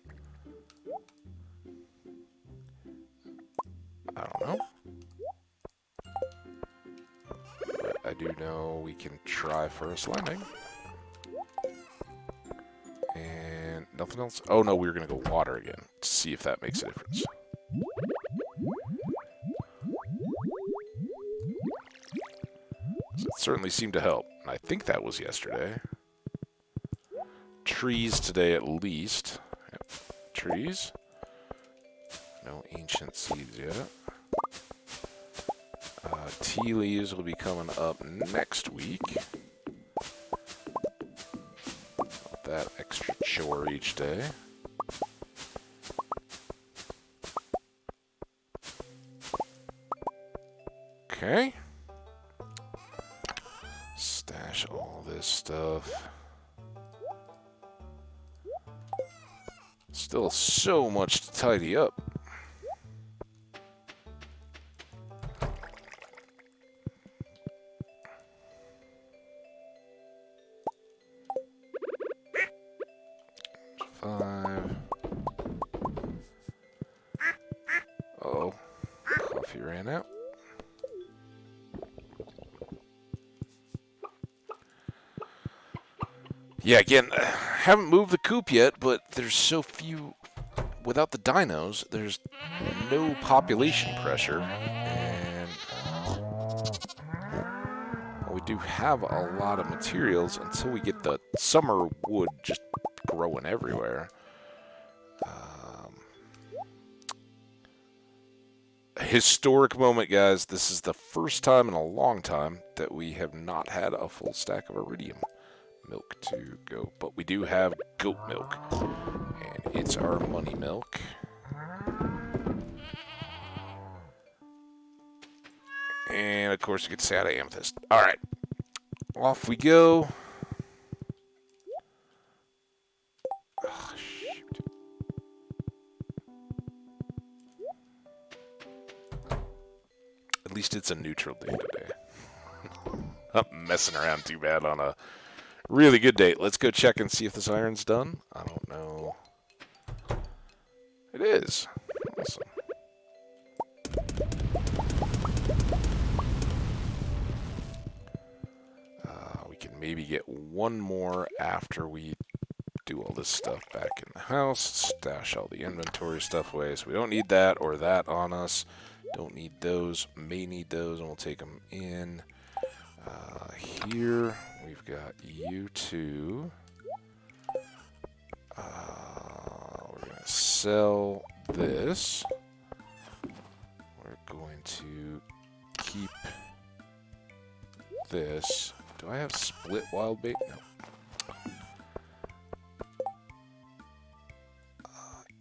Speaker 1: I don't know. But I do know we can try for a sliming. And nothing else? Oh, no, we were going to go water again to see if that makes a difference. So it certainly seemed to help. And I think that was yesterday. Trees today at least. Yep. Trees. No ancient seeds yet. Tea leaves will be coming up next week. That extra chore each day. Okay. Stash all this stuff. Still so much to tidy up. Uh-oh. Coffee ran out. Yeah, again, haven't moved the coop yet, but there's so few. Without the dinos, there's no population pressure, and we do have a lot of materials until we get the summer wood just growing everywhere. A historic moment, guys. This is the first time in a long time that we have not had a full stack of iridium milk to go, but we do have goat milk, and it's our money milk. And, of course, you get to say out of amethyst. All right. Off we go. Oh, shoot. At least it's a neutral day today. Not messing around too bad on a really good day. Let's go check and see if this iron's done. I don't know. It is. Awesome. We can maybe get one more after we do all this stuff back in the house. Stash all the inventory stuff away. So we don't need that or that on us. Don't need those. May need those, and we'll take them in. Here we've got you two. We're going to sell this. We're going to keep this. Do I have split wild bait? No.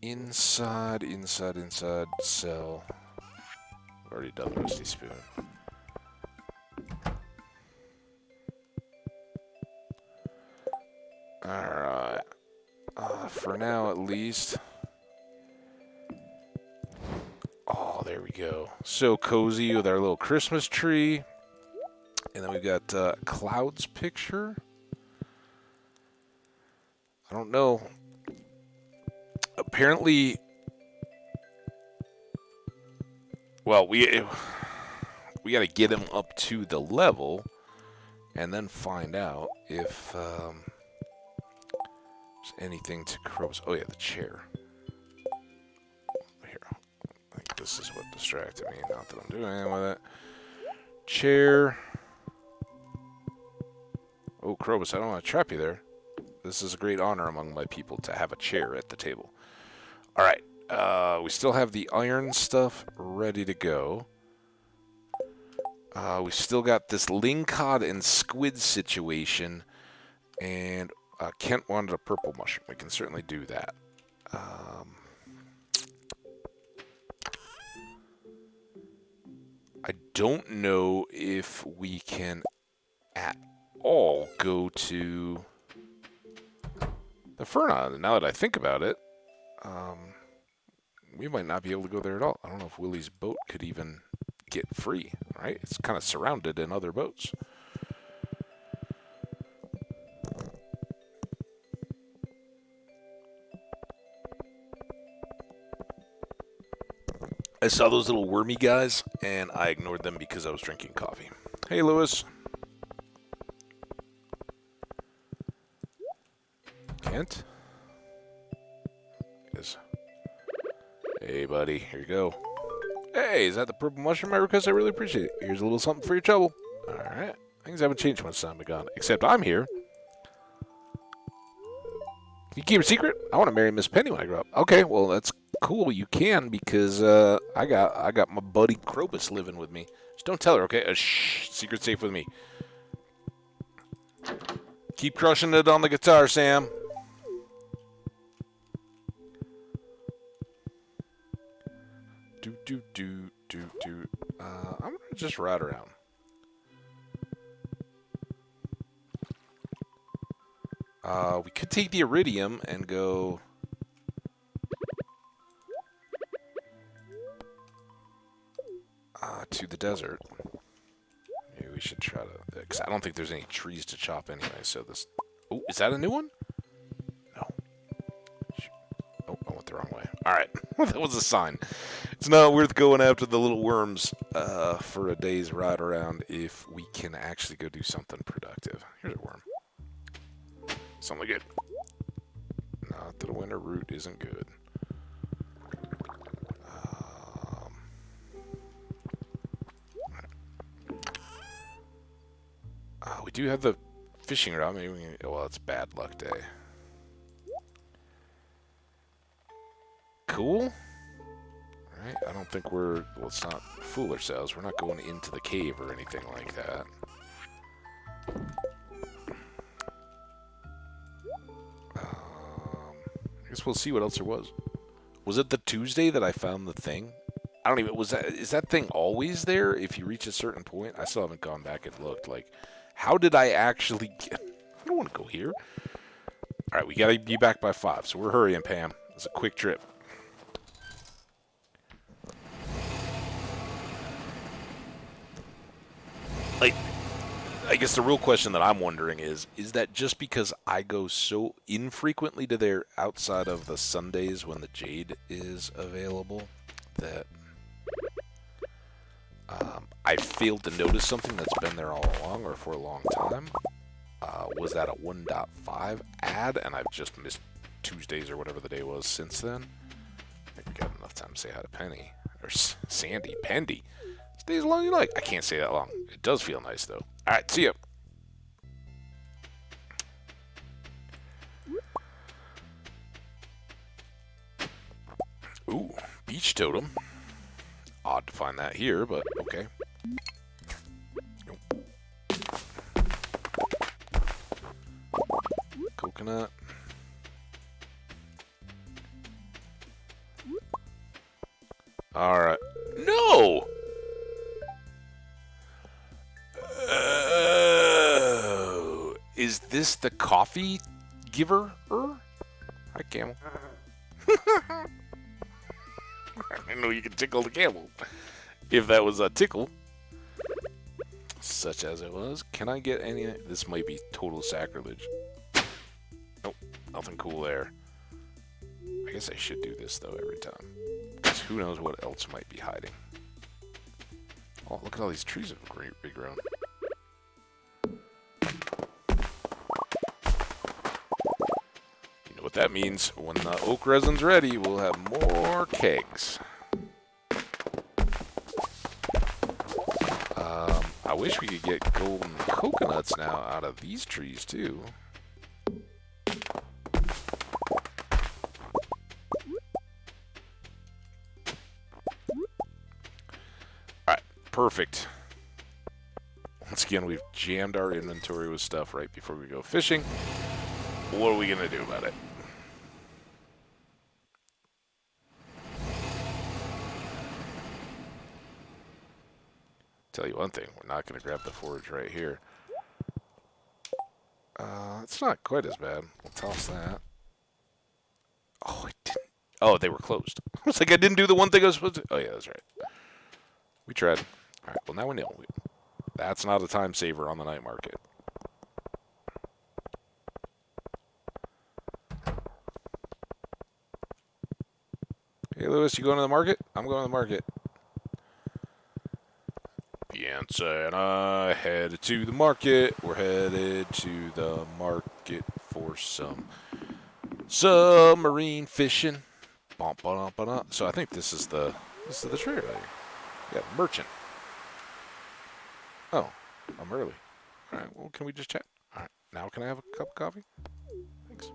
Speaker 1: Inside, sell. I've already done Rusty Spoon. Alright. For now, at least. Oh, there we go. So cozy with our little Christmas tree. And then we've got Cloud's picture. I don't know. Apparently, well, we got to get him up to the level and then find out if there's anything to crows. Oh, yeah, the chair. Here. I think this is what distracted me. Not that I'm doing anything with it. Chair. Oh, Krobus, I don't want to trap you there. This is a great honor among my people to have a chair at the table. All right. We still have the iron stuff ready to go. We still got this Lingcod and squid situation. And Kent wanted a purple mushroom. We can certainly do that. I don't know if we can at all go to the Fernon. Now that I think about it, we might not be able to go there at all. I don't know if Willie's boat could even get free, right? It's kind of surrounded in other boats. I saw those little wormy guys, and I ignored them because I was drinking coffee. Hey, Lewis. Kent? Yes. Hey, buddy. Here you go. Hey, is that the purple mushroom I request? I really appreciate it. Here's a little something for your trouble. All right. Things haven't changed much since I'm gone, except I'm here. Can you keep a secret? I want to marry Miss Penny when I grow up. Okay, well, that's cool. You can, because I got my buddy Krobus living with me. Just don't tell her, okay? Shh. Secret safe with me. Keep crushing it on the guitar, Sam. I'm going to just ride around. We could take the iridium and go... to the desert. Maybe we should try to... Because I don't think there's any trees to chop anyway, so this... Oh, is that a new one? No. Shoot. Oh, I went the wrong way. Alright. That was a sign. It's not worth going after the little worms for a day's ride around if we can actually go do something productive. Here's a worm. Something good. Not that a winter root isn't good. We do have the fishing rod. Maybe we can, well, it's bad luck day. Cool. Right? I don't think we're... Well, let's not fool ourselves. We're not going into the cave or anything like that. I guess we'll see what else there was. Was it the Tuesday that I found the thing? I don't even, is that thing always there if you reach a certain point? I still haven't gone back and looked. Like, how did I actually get, I don't want to go here. All right, we got to be back by 5, so we're hurrying, Pam. It's a quick trip. Like, I guess the real question that I'm wondering is that just because I go so infrequently to there outside of the Sundays when the Jade is available that I failed to notice something that's been there all along or for a long time? Was that a 1.5 ad and I've just missed Tuesdays or whatever the day was since then? I think we got enough time to say hi to Penny. Or Sandy. Pendy. Stay as long as you like. I can't say that long. It does feel nice, though. All right, see ya. Ooh, beach totem. Odd to find that here, but okay. Nope. Coconut. All right. No! Is this the coffee giver? Hi, camel. I know you can tickle the camel. If that was a tickle, such as it was. Can I get any? This might be total sacrilege. Nope, nothing cool there. I guess I should do this, though, every time. Because who knows what else might be hiding. Oh, look at all these trees that have regrown. You know what that means. When the oak resin's ready, we'll have more kegs. I wish we could get golden coconuts now out of these trees, too. Alright, perfect. Once again, we've jammed our inventory with stuff right before we go fishing. What are we going to do about it? Tell you one thing, we're not going to grab the forage right here. It's not quite as bad. We'll toss that. Oh, I didn't. Oh, they were closed. I was like, I didn't do the one thing I was supposed to. Oh, yeah, that's right. We tried. All right, well, now we know. That's not a time saver on the night market. Hey, Lewis, you going to the market? I'm going to the market. Beyonce and I headed to the market. We're headed to the market for some submarine fishing. So I think this is the trader. Yeah, merchant. Oh, I'm early. All right, well, can we just chat? All right, now can I have a cup of coffee? Thanks.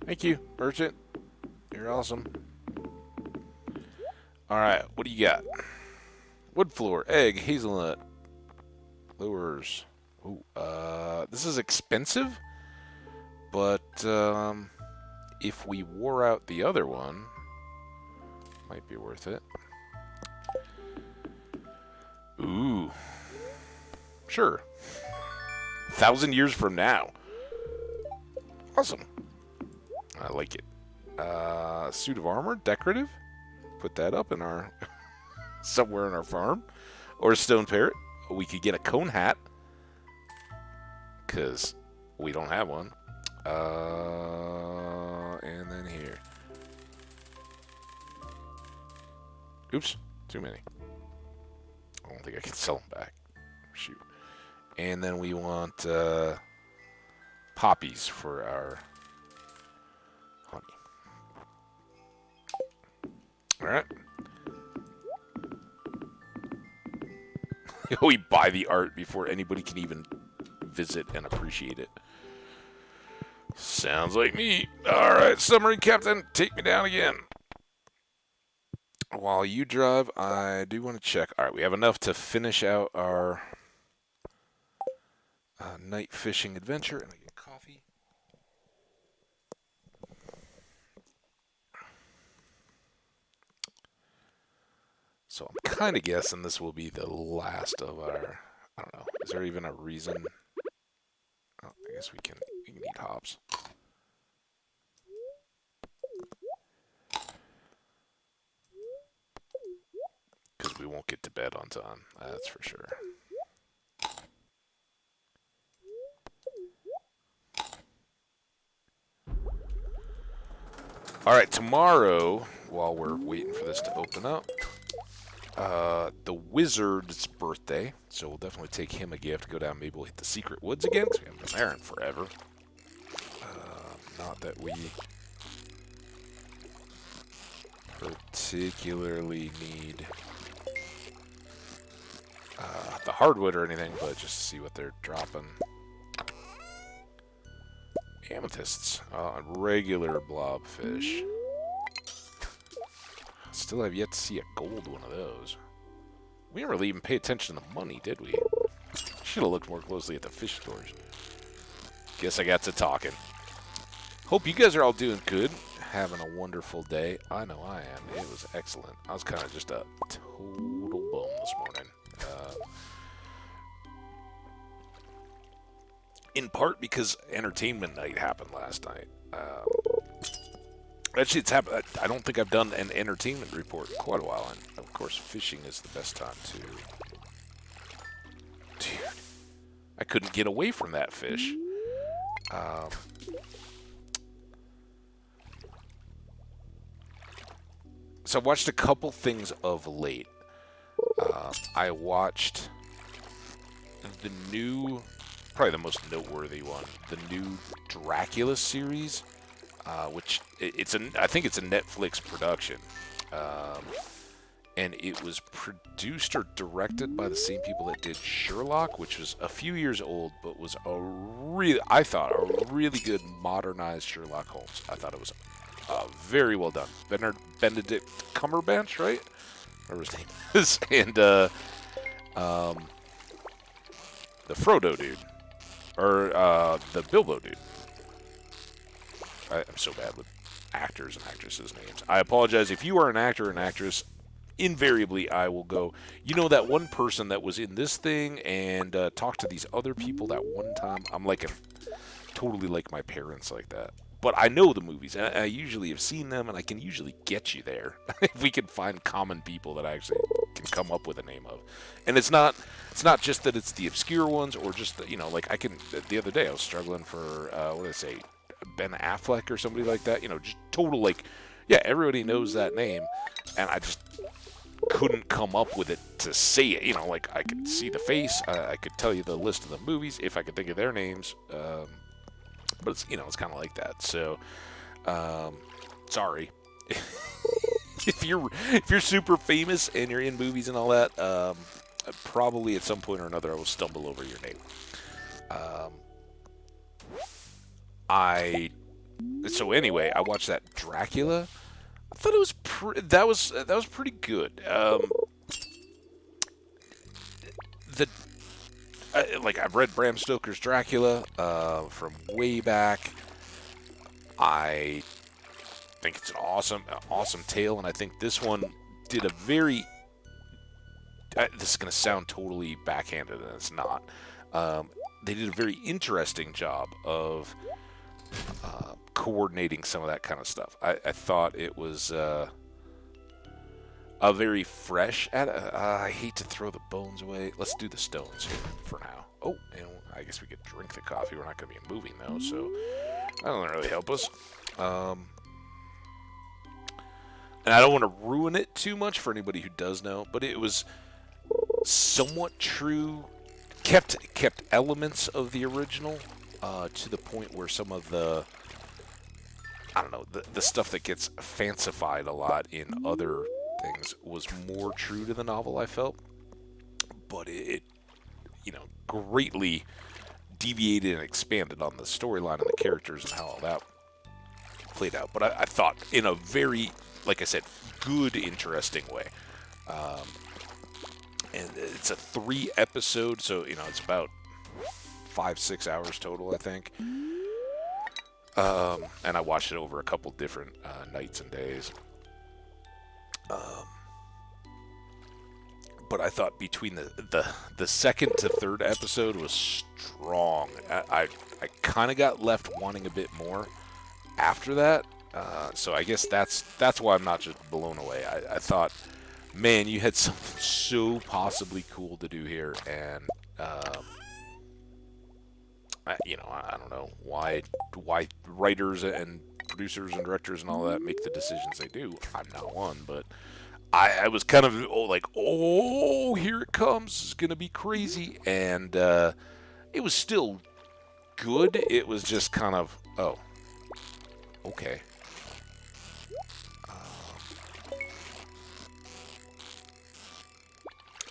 Speaker 1: Thank you, merchant. You're awesome. All right, what do you got? Wood floor, egg, hazelnut, lures. Ooh, this is expensive, but if we wore out the other one, might be worth it. Ooh, sure. 1,000 years from now. Awesome. I like it. Suit of armor, decorative. Put that up in our somewhere in our farm, or a stone parrot. We could get a cone hat because we don't have one. And then here. Oops, too many. I don't think I can sell them back. Shoot. And then we want poppies for our honey. All right. We buy the art before anybody can even visit and appreciate it. Sounds like me. All right, submarine captain, take me down again. While you drive, I do want to check. All right, we have enough to finish out our night fishing adventure. And I get coffee. kind of guessing this will be the last of our... I don't know. Is there even a reason? Oh, I guess we can eat hops. Because we won't get to bed on time. That's for sure. Alright, tomorrow, while we're waiting for this to open up, the wizard's birthday, so we'll definitely take him a gift, go down, maybe we'll hit the secret woods again, because we haven't been there in forever. Not that we particularly need the hardwood or anything, but just to see what they're dropping. Amethysts, regular blobfish. Still have yet to see a gold one of those. We didn't really even pay attention to the money, did we? Should have looked more closely at the fish stores. Guess I got to talking. Hope you guys are all doing good. Having a wonderful day. I know I am. It was excellent. I was kind of just a total bum this morning. In part because entertainment night happened last night. Actually, it's happened. I don't think I've done an entertainment report in quite a while, and of course, fishing is the best time to. Dude, I couldn't get away from that fish. So I watched a couple things of late. I watched the new, probably the most noteworthy one, the new Dracula series. Which I think it's a Netflix production, and it was produced or directed by the same people that did Sherlock, which was a few years old, but was I thought a really good modernized Sherlock Holmes. I thought it was very well done. Benedict Cumberbatch, right? Whatever his name is, and the Frodo dude, or the Bilbo dude. I'm so bad with actors and actresses' names. I apologize. If you are an actor or an actress, invariably I will go, you know that one person that was in this thing and talked to these other people that one time. I'm like totally like my parents like that. But I know the movies, and I usually have seen them, and I can usually get you there if we can find common people that I actually can come up with a name of. And it's not just that it's the obscure ones, or just the, like I can. The other day I was struggling for what did I say? Ben Affleck or somebody like that, just total yeah, everybody knows that name, and I just couldn't come up with it to say it. I could see the face, I could tell you the list of the movies if I could think of their names, but it's it's kind of like that. So, sorry if you're super famous and you're in movies and all that. Probably at some point or another I will stumble over your name. So anyway, I watched that Dracula. I thought it was that was pretty good. I've read Bram Stoker's Dracula from way back. I think it's an awesome tale, and I think this one did a very. This is going to sound totally backhanded, and it's not. They did a very interesting job of coordinating some of that kind of stuff. I thought it was a very fresh. I hate to throw the bones away. Let's do the stones here for now. Oh, and I guess we could drink the coffee. We're not going to be moving though, so that doesn't really help us. And I don't want to ruin it too much for anybody who does know, but it was somewhat true. Kept elements of the original. To the point where some of the stuff that gets fancified a lot in other things was more true to the novel, I felt. But it greatly deviated and expanded on the storyline and the characters and how all that played out. But I thought in a very, like I said, good, interesting way. And it's a 3-episode, so, it's about 5-6 hours total, I think. And I watched it over a couple different nights and days. but I thought between the second to third episode was strong. I kind of got left wanting a bit more after that. So I guess that's why I'm not just blown away. I thought, man, you had something so possibly cool to do here, and I don't know why writers and producers and directors and all that make the decisions they do. I'm not one, but I was kind of here it comes, it's gonna be crazy, and it was still good. It was just kind of, oh, okay.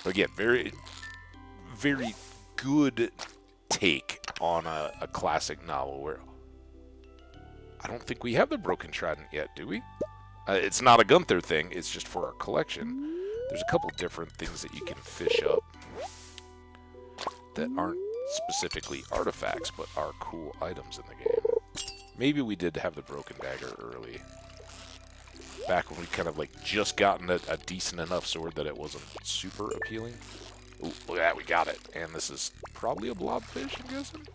Speaker 1: Again, very, very good take on a classic novel where I don't think we have the Broken Trident yet, do we? It's not a Gunther thing, it's just for our collection. There's a couple different things that you can fish up that aren't specifically artifacts, but are cool items in the game. Maybe we did have the Broken Dagger early. Back when we kind of just gotten a decent enough sword that it wasn't super appealing. Ooh, look at that, we got it. And this is probably a blobfish, I'm guessing?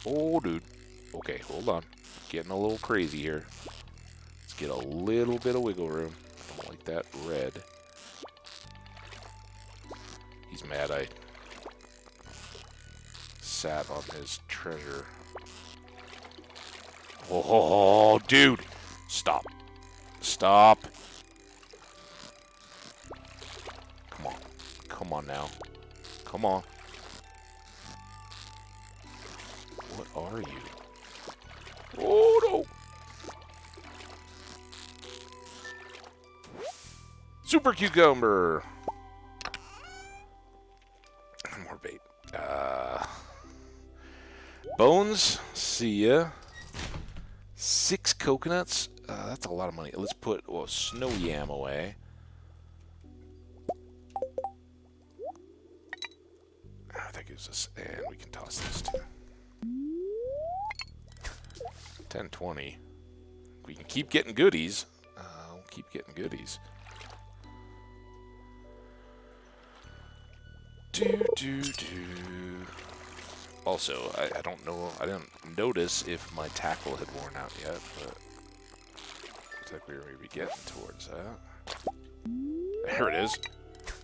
Speaker 1: Oh, dude. Okay, hold on. Getting a little crazy here. Let's get a little bit of wiggle room. I don't like that red. He's mad I sat on his treasure. Oh, dude. Stop. Stop. Come on. Come on now. Come on. What are you? Oh, no. Super cucumber. More bait. Bones. See ya. 6 coconuts. That's a lot of money. Let's put snow yam away. That gives us, and we can toss this too. 10-20. We can keep getting goodies. We'll keep getting goodies. Do. Also, I don't know. I didn't notice if my tackle had worn out yet, but looks like we were maybe getting towards that. There it is.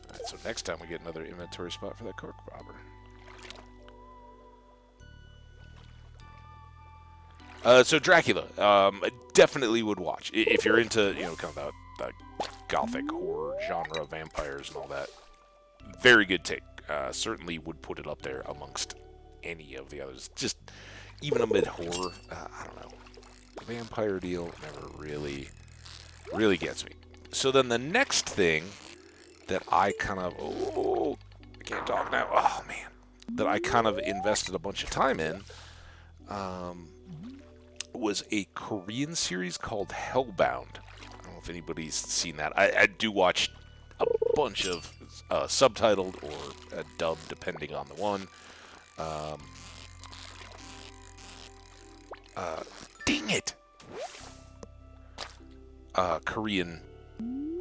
Speaker 1: Alright, so next time we get another inventory spot for that cork robber. So Dracula, definitely would watch if you're into kind of the gothic horror genre, vampires and all that. Very good take. Certainly would put it up there amongst any of the others. Just even amid horror, I don't know. The vampire deal never really gets me. So then the next thing that I kind of I can't talk now. Oh man, that I kind of invested a bunch of time in. Was a Korean series called Hellbound. I don't know if anybody's seen that. I do watch a bunch of subtitled or dubbed, depending on the one. Dang it! Korean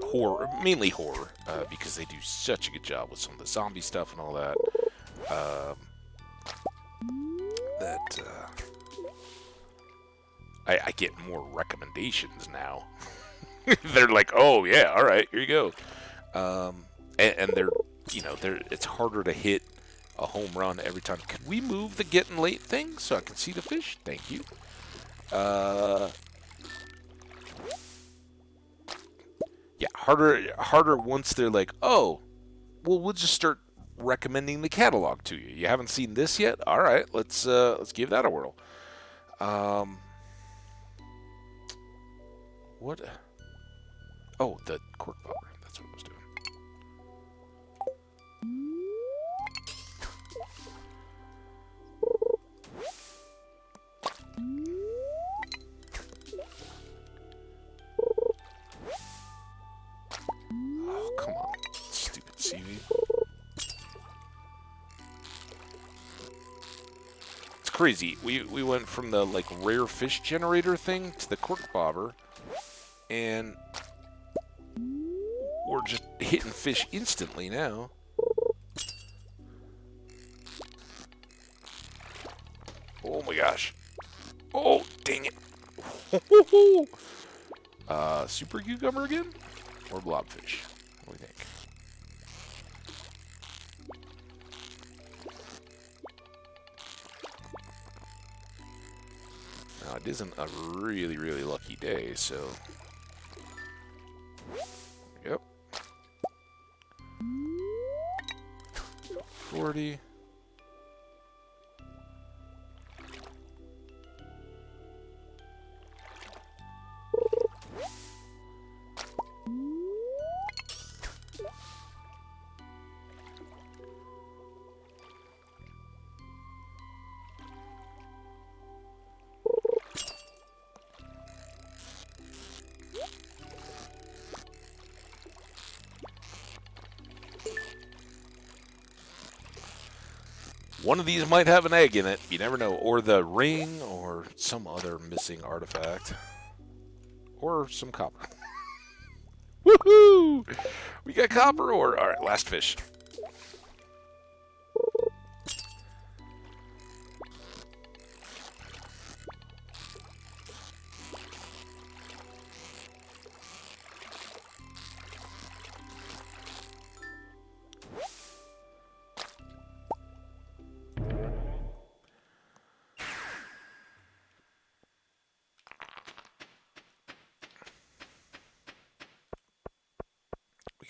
Speaker 1: horror, mainly horror, because they do such a good job with some of the zombie stuff and all that. I get more recommendations now. They're like, oh yeah, all right, here you go. And they're, it's harder to hit a home run every time. Could we move the getting late thing so I can see the fish? Thank you. Yeah, harder once they're like, oh, well, we'll just start recommending the catalog to you. You haven't seen this yet? All right, let's give that a whirl. What? Oh, the cork popper. That's what I was doing. Oh, come on. Stupid seaweed. It's crazy. We went from the, rare fish generator thing to the cork bobber. And we're just hitting fish instantly now. Oh my gosh. Oh, dang it. Super cucumber again? Or blobfish? What do you think? Now, it isn't a really, really lucky day, so... Yep. 40. One of these might have an egg in it. You never know. Or the ring, or some other missing artifact. Or some copper. Woohoo! We got copper ore. Alright, last fish.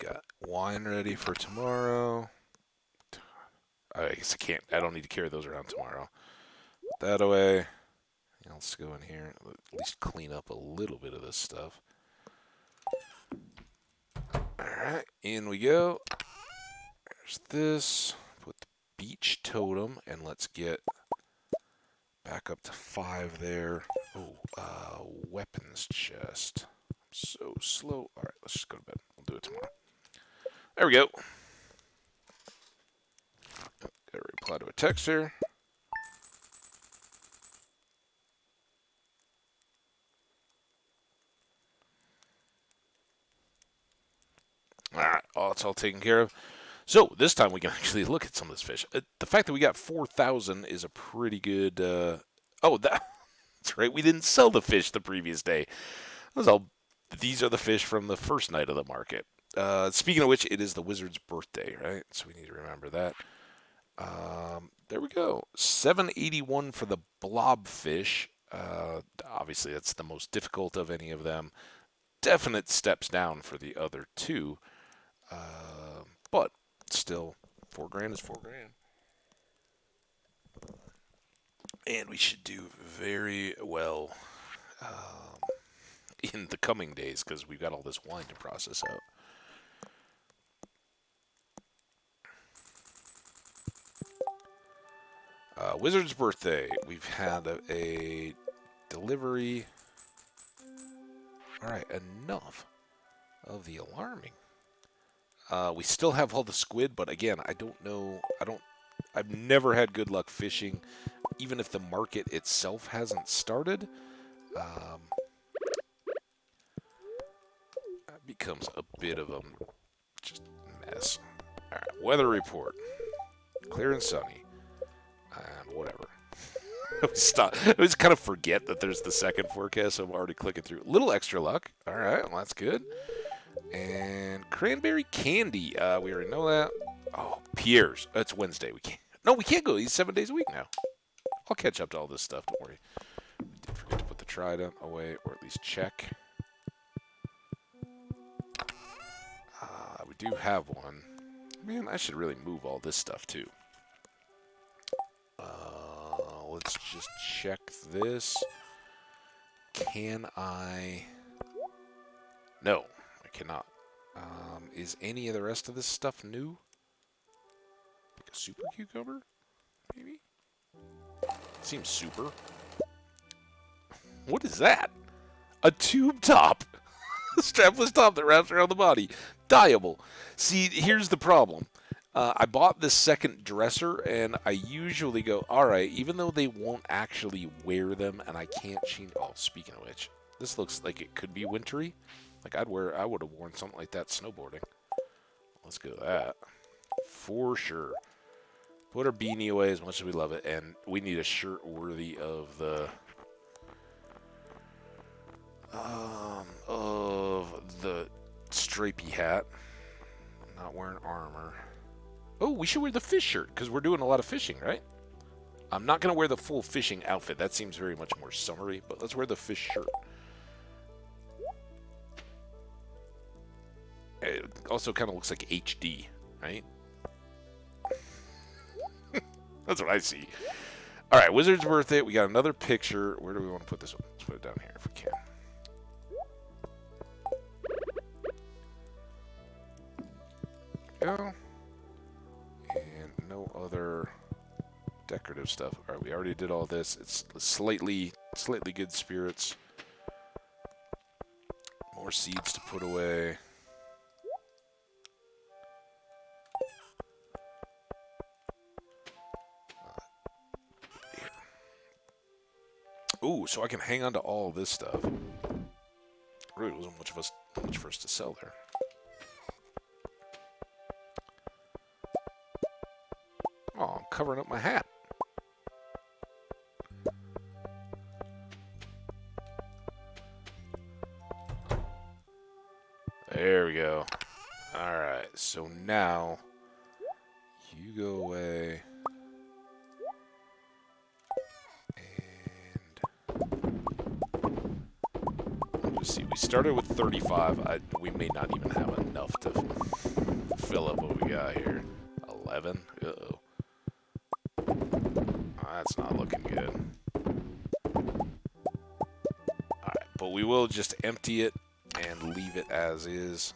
Speaker 1: Got wine ready for tomorrow. I guess I don't need to carry those around tomorrow. Put that away. Let's go in here and at least clean up a little bit of this stuff. Alright, in we go. There's this. Put the beach totem, and let's get back up to 5 there. Oh, weapons chest. I'm so slow. Alright, let's just go to bed. We'll do it tomorrow. There we go. Gotta reply to a text here. Alright, it's all taken care of. So, this time we can actually look at some of this fish. The fact that we got 4,000 is a pretty good... that's right, we didn't sell the fish the previous day. These are the fish from the first night of the market. Speaking of which, it is the wizard's birthday, right? So we need to remember that. There we go. 781 for the blobfish. Obviously, that's the most difficult of any of them. Definite steps down for the other two. But still, $4,000 is $4,000. And we should do very well in the coming days because we've got all this wine to process out. Wizard's birthday. We've had a delivery. Alright, enough of the alarming. We still have all the squid, but again, I don't know. I've never had good luck fishing, even if the market itself hasn't started. That becomes a bit of a just mess. Alright, weather report. Clear and sunny. And whatever. I always kind of forget that there's the second forecast, so I'm already clicking through. A little extra luck. Alright, well, that's good. And cranberry candy. We already know that. Oh, Pierre's. It's Wednesday. We can't go. He's 7 days a week now. I'll catch up to all this stuff. Don't worry. Did forget to put the trident away, or at least check. We do have one. Man, I should really move all this stuff too. Let's just check this. Can I? No, I cannot. Is any of the rest of this stuff new? Like a super cucumber? Maybe? Seems super. What is that? A tube top. A strapless top that wraps around the body. Dyeable. See, here's the problem. I bought this second dresser, and I usually go, alright, even though they won't actually wear them, and I can't change... Oh, speaking of which, This looks like it could be wintry. Like I would have worn something like that snowboarding. Let's go with that. For sure. Put our beanie away as much as we love it, and we need a shirt worthy of the stripey hat. Not wearing armor. Oh, we should wear the fish shirt because we're doing a lot of fishing, right? I'm not gonna wear the full fishing outfit. That seems very much more summery, but let's wear the fish shirt. It also kind of looks like HD, right? That's what I see. All right, Wizard's birthday. We got another picture. Where do we want to put this one? Let's put it down here if we can. Go. And no other decorative stuff. All right, we already did all this. It's slightly good spirits. More seeds to put away. Ooh, so I can hang on to all this stuff. Really wasn't much for us to sell there. Oh, I'm covering up my hat. There we go. Alright, so now you go away. Let's see, we started with 35. We may not even have enough to fill up what we got here. 11? Uh-oh. That's not looking good. Alright, but we will just empty it and leave it as is.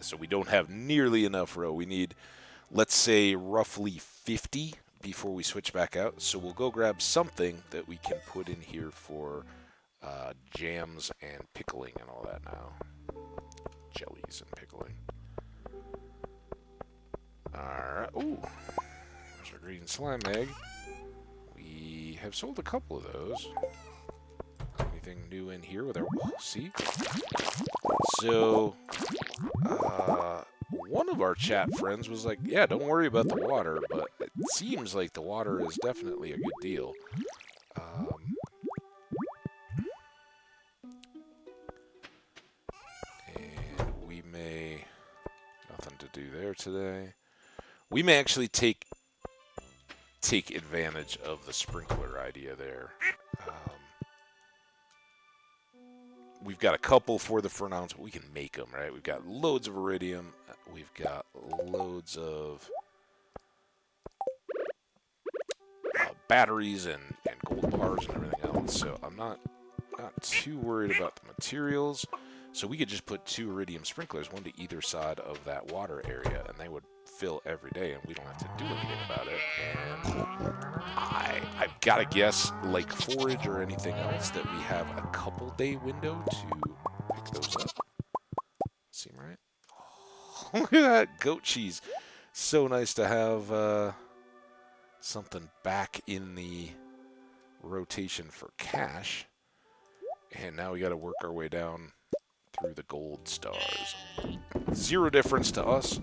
Speaker 1: So we don't have nearly enough row. We need, let's say, roughly 50 before we switch back out. So we'll go grab something that we can put in here for jams and pickling and all that now. Jellies and pickling. Alright. Ooh. There's our green slime egg. We have sold a couple of those. Anything new in here with our... See? So... one of our chat friends was like, yeah, don't worry about the water, but it seems like the water is definitely a good deal. And we may... Nothing to do there today. We may actually take advantage of the sprinkler idea there. We've got a couple for the Fernowns, but we can make them, right? We've got loads of iridium. We've got loads of batteries and gold bars and everything else. So I'm not too worried about the materials. So we could just put 2 iridium sprinklers, one to either side of that water area, and they would fill every day, and we don't have to do anything about it. And I've got to guess, like forage or anything else, that we have a couple day window to pick those up. Seem right? Oh, look at that goat cheese. So nice to have something back in the rotation for cash. And now we got to work our way down through the gold stars. 0 difference to us.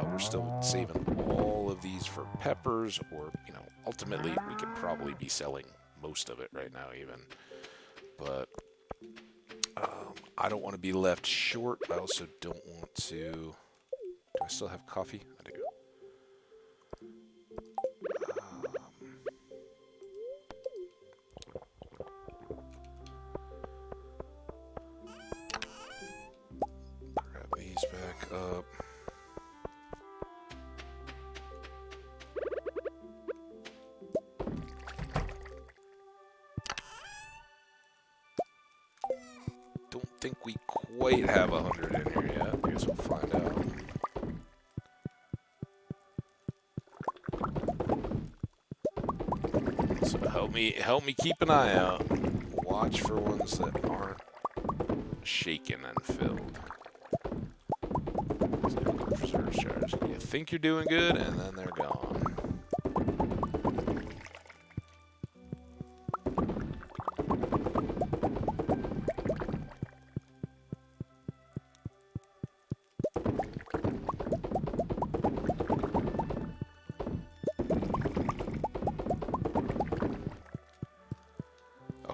Speaker 1: We're still saving all of these for peppers, or, you know, ultimately we could probably be selling most of it right now even. But I don't want to be left short. I also don't want to... Do I still have coffee? I do. Grab these back up. Don't think we quite have 100 in here yet. I guess we'll find out. So help me keep an eye out. Watch for ones that aren't shaken and filled. Preserve jars. You think you're doing good, and then they're gone.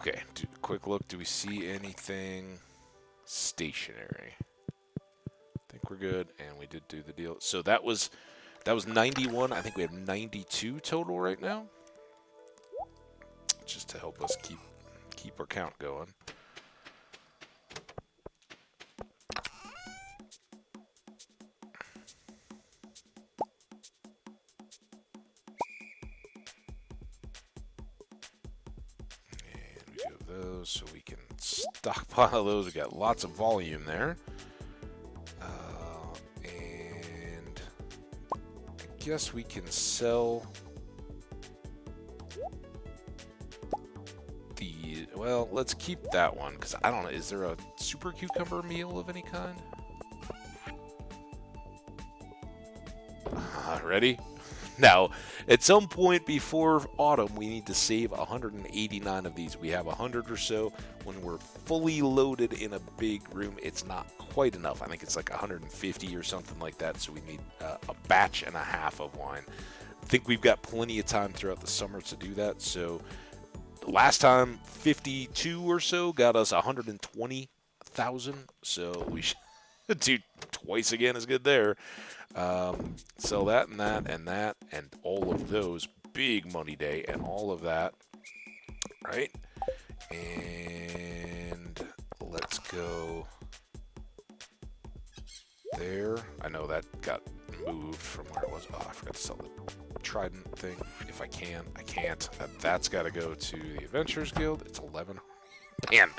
Speaker 1: Okay, quick look. Do we see anything stationary? I think we're good, and we did do the deal. So that was 91. I think we have 92 total right now, just to help us keep our count going. Those, so we can stockpile those. We got lots of volume there, and I guess we can sell the. Well, let's keep that one because I don't know. Is there a super cucumber meal of any kind? Ready? Now, at some point before autumn, we need to save 189 of these. We have 100 or so. When we're fully loaded in a big room, it's not quite enough. I think it's like 150 or something like that, so we need a batch and a half of wine. I think we've got plenty of time throughout the summer to do that. So last time, 52 or so got us 120,000, so we should do twice again is good there. Sell that and that and that and all of those. Big money day and all of that. Right? And let's go there. I know that got moved from where it was. Oh, I forgot to sell the trident thing. If I can. I can't. That's got to go to the Adventurers Guild. It's 11. Man,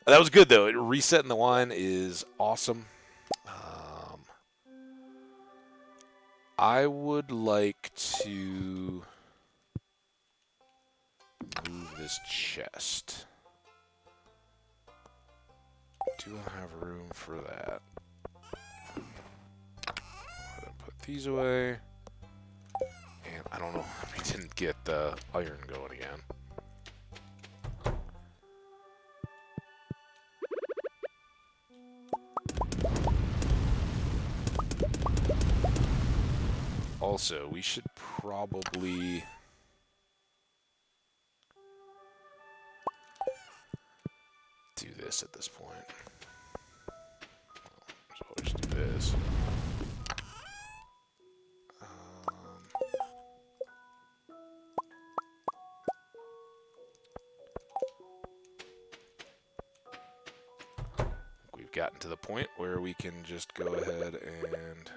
Speaker 1: that was good, though. Resetting the wine is awesome. I would like to move this chest. Do I have room for that? I'm gonna put these away. And I don't know if we didn't get the iron going again. Also, we should probably do this at this point. So I'll just do this. We've gotten to the point where we can just go ahead and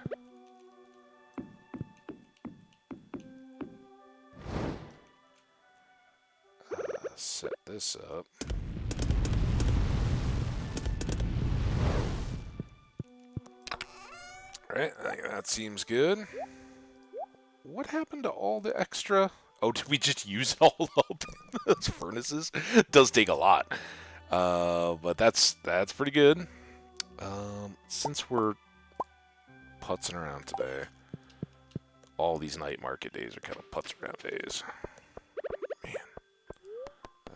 Speaker 1: set this up. Alright, I think that seems good. What happened to all the extra? Oh, did we just use it all up? Those furnaces? It does take a lot. But that's pretty good. Since we're putzing around today, all these night market days are kind of putz around days. Man,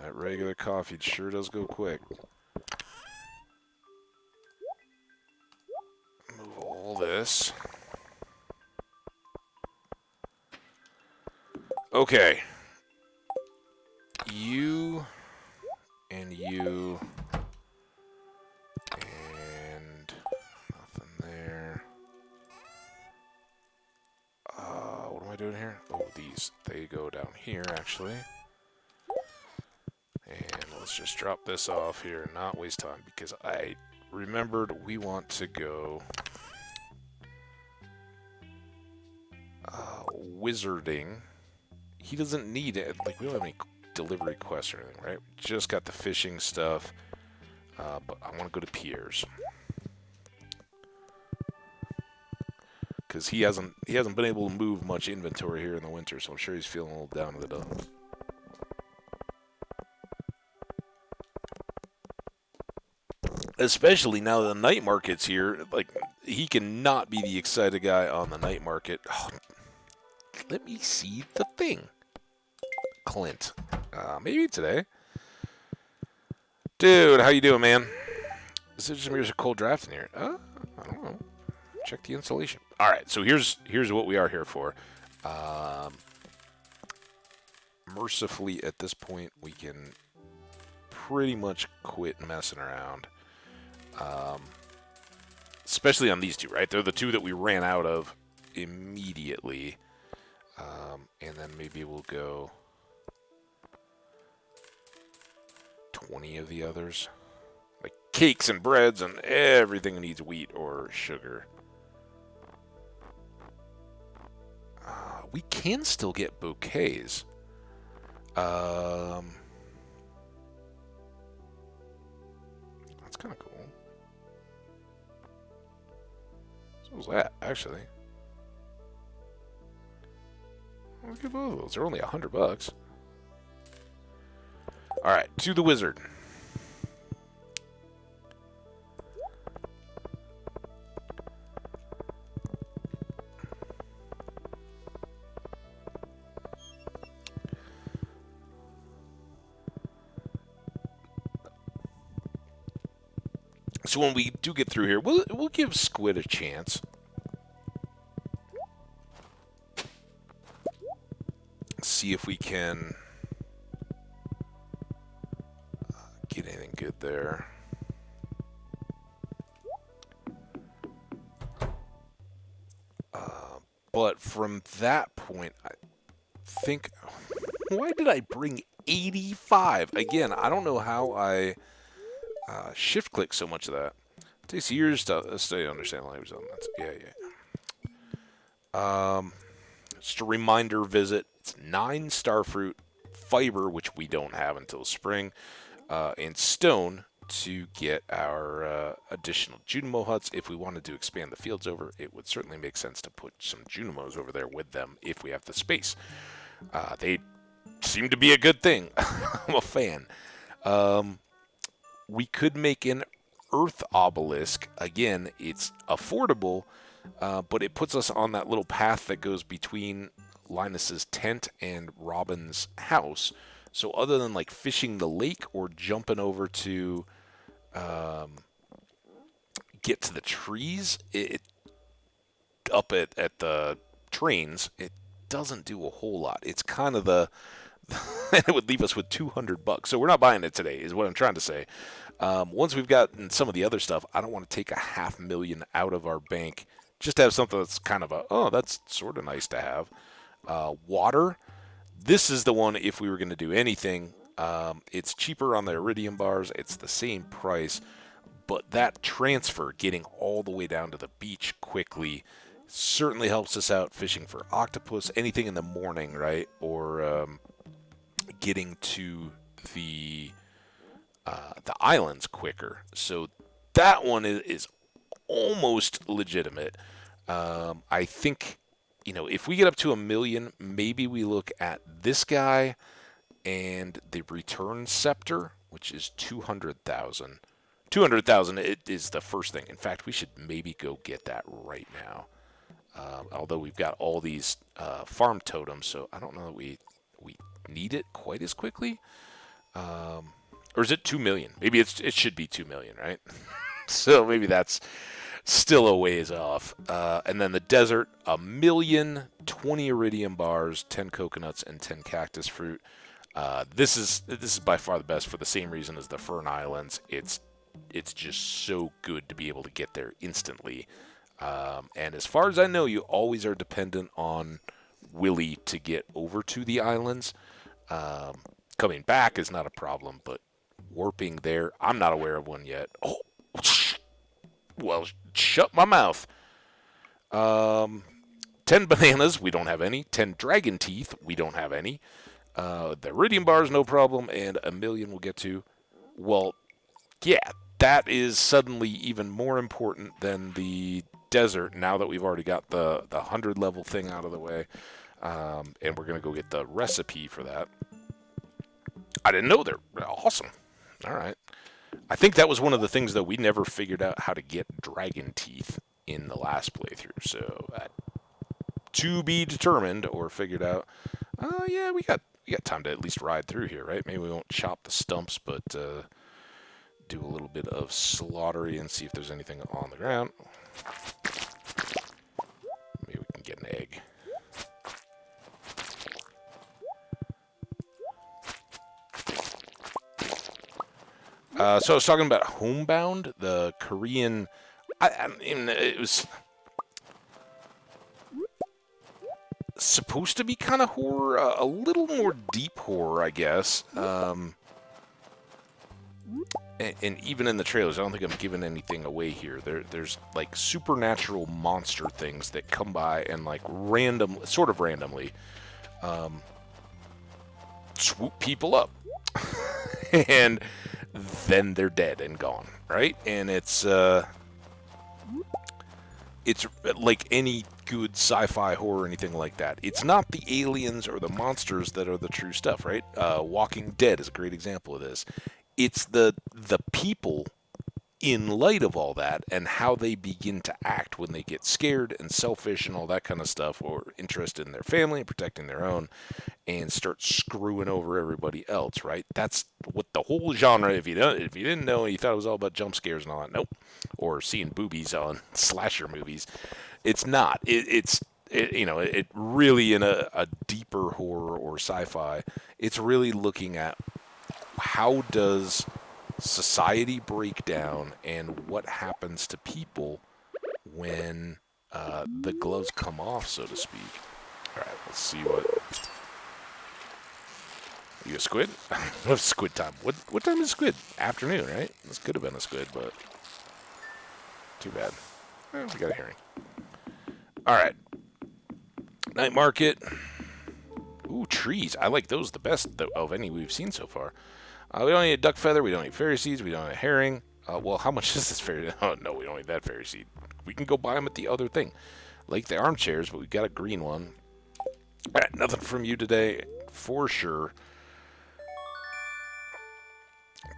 Speaker 1: that regular coffee sure does go quick. Move all this. Okay. You and you and nothing there. What am I doing here? Oh, these. They go down here, actually. And let's just drop this off here and not waste time because I remembered we want to go wizarding. He doesn't need it. Like, we don't have any delivery quests or anything, right? We just got the fishing stuff. But I want to go to Pierre's. Because he hasn't been able to move much inventory here in the winter, so I'm sure he's feeling a little down in the dumps. Especially now that the night market's here, like, he cannot be the excited guy on the night market. Oh, let me see the thing. Clint. Maybe today. Dude, how you doing, man? Is it just there's a cold draft in here? I don't know. Check the insulation. All right, so here's what we are here for. Mercifully, at this point, we can pretty much quit messing around. Especially on these two, right? They're the two that we ran out of immediately. And then maybe we'll go 20 of the others. Like cakes and breads and everything needs wheat or sugar. We can still get bouquets. That's kind of cool. So was that, actually. Look at both of those. They're only $100. Alright, to the wizard. So when we do get through here, we'll give Squid a chance. See if we can get anything good there. But from that point, I think... Why did I bring 85? Again, I don't know how I shift-click so much of that. It takes years to study to understand language elements. Yeah. Just a reminder visit. It's 9 starfruit, fiber, which we don't have until spring, and stone to get our additional Junimo huts. If we wanted to expand the fields over, it would certainly make sense to put some Junimos over there with them if we have the space. They seem to be a good thing. I'm a fan. We could make an earth obelisk. Again, it's affordable, but it puts us on that little path that goes between Linus's tent and Robin's house. So other than like fishing the lake or jumping over to get to the trees, up at the trains, it doesn't do a whole lot. It's kind of the it would leave us with $200. So we're not buying it today, is what I'm trying to say. Once we've gotten some of the other stuff, I don't want to take $500,000 out of our bank just to have something that's kind of that's sort of nice to have. Water. This is the one, if we were going to do anything, it's cheaper on the iridium bars. It's the same price, but that transfer, getting all the way down to the beach quickly, certainly helps us out fishing for octopus, anything in the morning, right? Or getting to the islands quicker. So that one is almost legitimate. I think, if we get up to 1 million, maybe we look at this guy and the return scepter, which is 200,000. 200,000 is the first thing. In fact, we should maybe go get that right now. Although we've got all these farm totems, so I don't know that we need it quite as quickly. Or is it 2 million? Maybe it should be 2 million, right? So maybe that's still a ways off. And then the desert, 1 million, 20 iridium bars, 10 coconuts, and 10 cactus fruit. This is by far the best for the same reason as the Fern Islands. It's just so good to be able to get there instantly. And as far as I know, you always are dependent on Willy to get over to the islands. Coming back is not a problem, but warping there, I'm not aware of one yet. Oh, well, shut my mouth. 10 bananas, we don't have any. 10 dragon teeth, we don't have any. The iridium bars, no problem, and 1 million we'll get to. Well, yeah, that is suddenly even more important than the desert now that we've already got the 100 level thing out of the way. And we're going to go get the recipe for that. I didn't know they're awesome. All right. I think that was one of the things, though, we never figured out how to get dragon teeth in the last playthrough. So, to be determined or figured out. Yeah, we got time to at least ride through here, right? Maybe we won't chop the stumps, but do a little bit of slaughtery and see if there's anything on the ground. Maybe we can get an egg. So I was talking about Homebound, the Korean. It was supposed to be kind of horror, a little more deep horror, I guess. And even in the trailers, I don't think I'm giving anything away here. There's like supernatural monster things that come by and like sort of randomly, swoop people up, and then they're dead and gone, right? And it's like any good sci-fi horror or anything like that. It's not the aliens or the monsters that are the true stuff, right? Walking Dead is a great example of this. It's the people in light of all that and how they begin to act when they get scared and selfish and all that kind of stuff, or interested in their family and protecting their own, and start screwing over everybody else, right? That's what the whole genre, if you didn't know, you thought it was all about jump scares and all that, nope. Or seeing boobies on slasher movies. It's not. It really, in a deeper horror or sci-fi, it's really looking at how does society break down and what happens to people when the gloves come off, so to speak. All right, let's see what. You a squid? What's squid time? What time is squid? Afternoon, right? This could have been a squid, but too bad. Well, we got a herring. All right. Night market. Ooh, trees. I like those the best of any we've seen so far. We don't need a duck feather. We don't need fairy seeds. We don't need a herring. Well, how much is this fairy? Oh, no, we don't need that fairy seed. We can go buy them at the other thing. Like the armchairs, but we got a green one. All right, nothing from you today, for sure.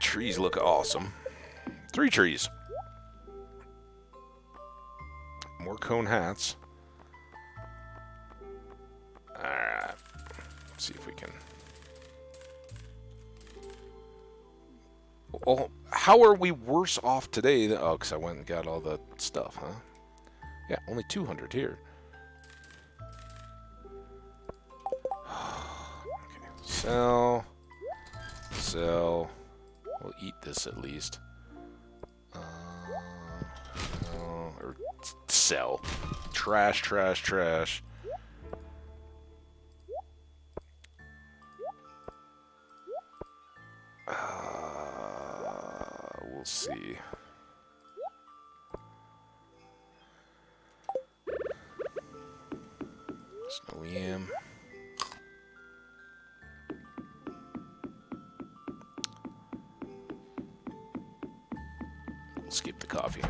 Speaker 1: Trees look awesome. 3 trees. More cone hats. Alright. Let's see if we can. Well, how are we worse off today? Oh, because I went and got all the stuff, huh? Yeah, only 200 here. Okay. Sell. Sell. We'll eat this at least. Or sell. Trash, trash, trash. We'll see. Snowy yam. We'll skip the coffee.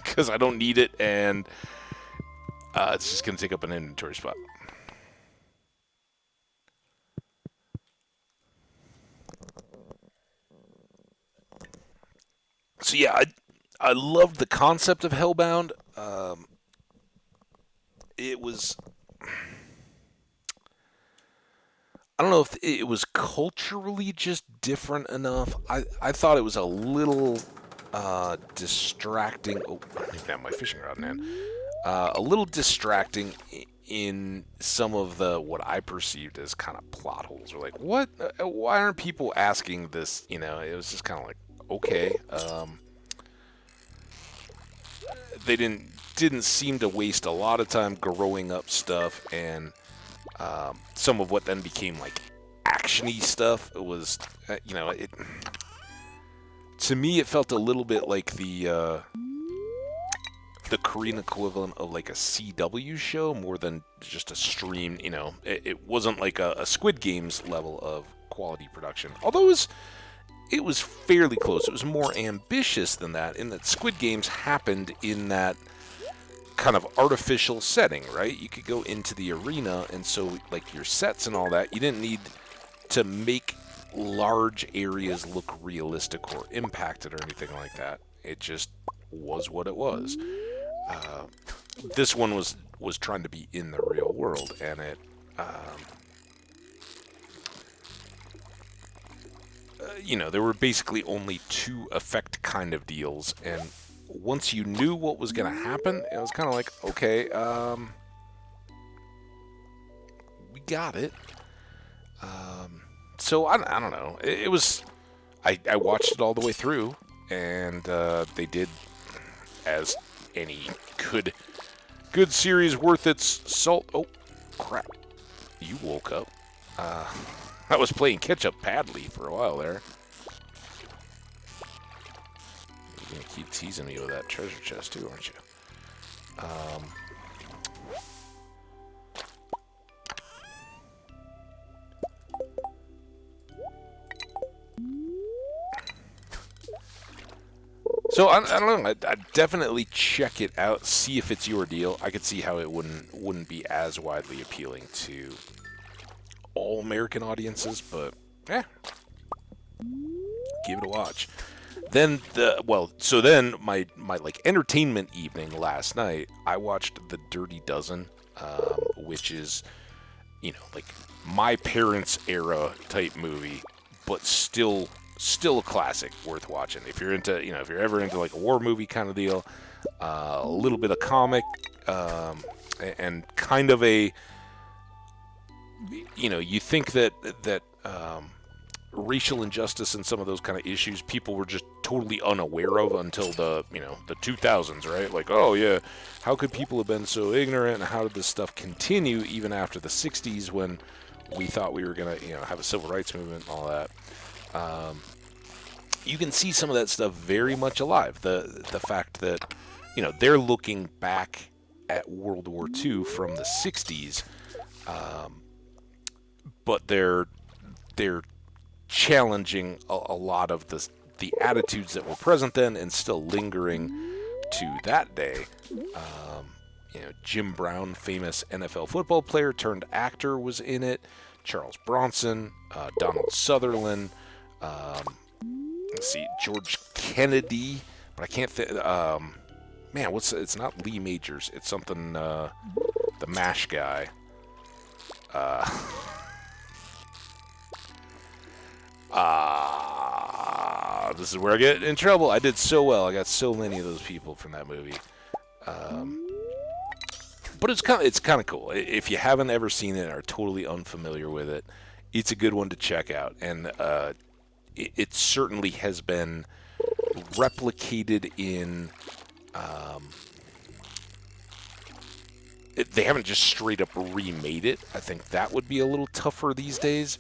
Speaker 1: Because I don't need it, and it's just going to take up an inventory spot. So yeah, I loved the concept of Hellbound. It was... I don't know if it was culturally just different enough. I thought it was a little distracting. Oh, I don't even have my fishing rod in hand. A little distracting in some of the what I perceived as kind of plot holes. Or like, what? Why aren't people asking this? You know, it was just kind of like, okay. They didn't seem to waste a lot of time growing up stuff, and some of what then became like actiony stuff. It was, to me, it felt a little bit like the Korean equivalent of like a CW show more than just a stream. You know, it wasn't like a Squid Games level of quality production, although it was fairly close. It was more ambitious than that, in that Squid Games happened in that kind of artificial setting, right? You could go into the arena, and so like your sets and all that, you didn't need to make large areas look realistic or impacted or anything like that. It just was what it was. This one was trying to be in the real world, and it there were basically only 2 effect kind of deals, and once you knew what was going to happen, it was kind of like, okay, we got it. So I don't know. It was I watched it all the way through, and they did as any good series worth its salt. Oh, crap! You woke up. I was playing catch-up badly for a while there. You're gonna keep teasing me with that treasure chest too, aren't you? So I don't know. I'd definitely check it out, see if it's your deal. I could see how it wouldn't be as widely appealing to all American audiences, but give it a watch. Then then my like entertainment evening last night, I watched The Dirty Dozen, which is like my parents' era type movie, but still a classic worth watching. If you're into, if you're ever into like a war movie kind of deal, a little bit of comic, and kind of a, you think that racial injustice and some of those kind of issues people were just totally unaware of until the 2000s, right? Like, oh yeah, how could people have been so ignorant, and how did this stuff continue even after the 60s when we thought we were going to have a civil rights movement and all that. You can see some of that stuff very much alive. The fact that they're looking back at World War II from the 60s, but they're challenging a lot of the attitudes that were present then and still lingering to that day. Jim Brown, famous NFL football player turned actor, was in it. Charles Bronson, Donald Sutherland, let's see, George Kennedy, but I can't think. It's not Lee Majors. It's something. The MASH guy. This is where I get in trouble. I did so well. I got so many of those people from that movie. But it's kind of cool. If you haven't ever seen it and are totally unfamiliar with it, it's a good one to check out. And it certainly has been replicated in. They haven't just straight up remade it. I think that would be a little tougher these days.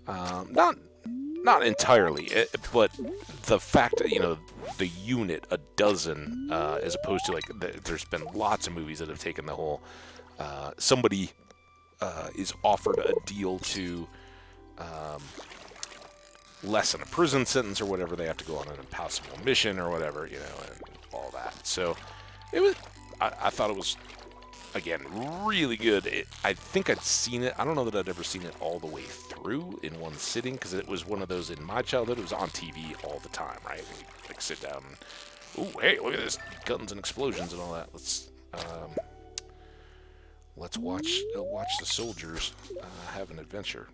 Speaker 1: Not entirely, but the fact that the unit, a dozen, as opposed to there's been lots of movies that have taken the whole. Somebody is offered a deal to lessen a prison sentence or whatever. They have to go on an impossible mission or whatever, and all that. So it was. I thought it was. Again, really good. I think I'd seen it. I don't know that I'd ever seen it all the way through in one sitting, because it was one of those in my childhood. It was on TV all the time, right? And you'd sit down and, ooh, hey, look at this, guns and explosions and all that. Let's watch the soldiers have an adventure.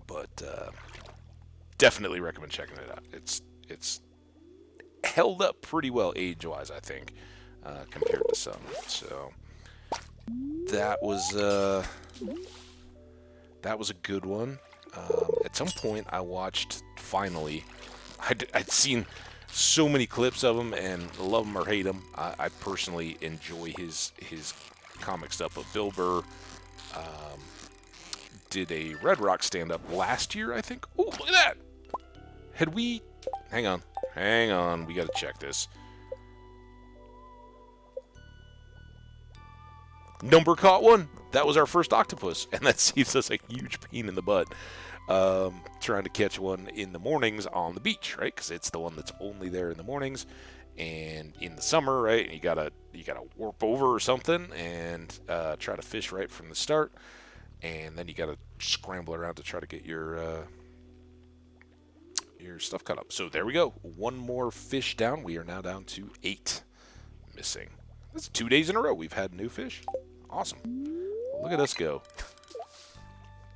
Speaker 1: But definitely recommend checking it out. It's held up pretty well age-wise, I think, compared to some. So. That was a good one. At some point, I watched, finally, I'd seen so many clips of him, and love him or hate him, I personally enjoy his comic stuff. But Bill Burr did a Red Rock stand-up last year, I think. Oh, look at that! Hang on, we gotta check this. Number caught one. That was our first octopus, and that saves us a huge pain in the butt trying to catch one in the mornings on the beach, right? Because it's the one that's only there in the mornings, and in the summer, right? And you gotta warp over or something and try to fish right from the start, and then you gotta scramble around to try to get your stuff caught up. So there we go. One more fish down. We are now down to 8 missing. That's 2 days in a row we've had new fish. Awesome. Look at us go.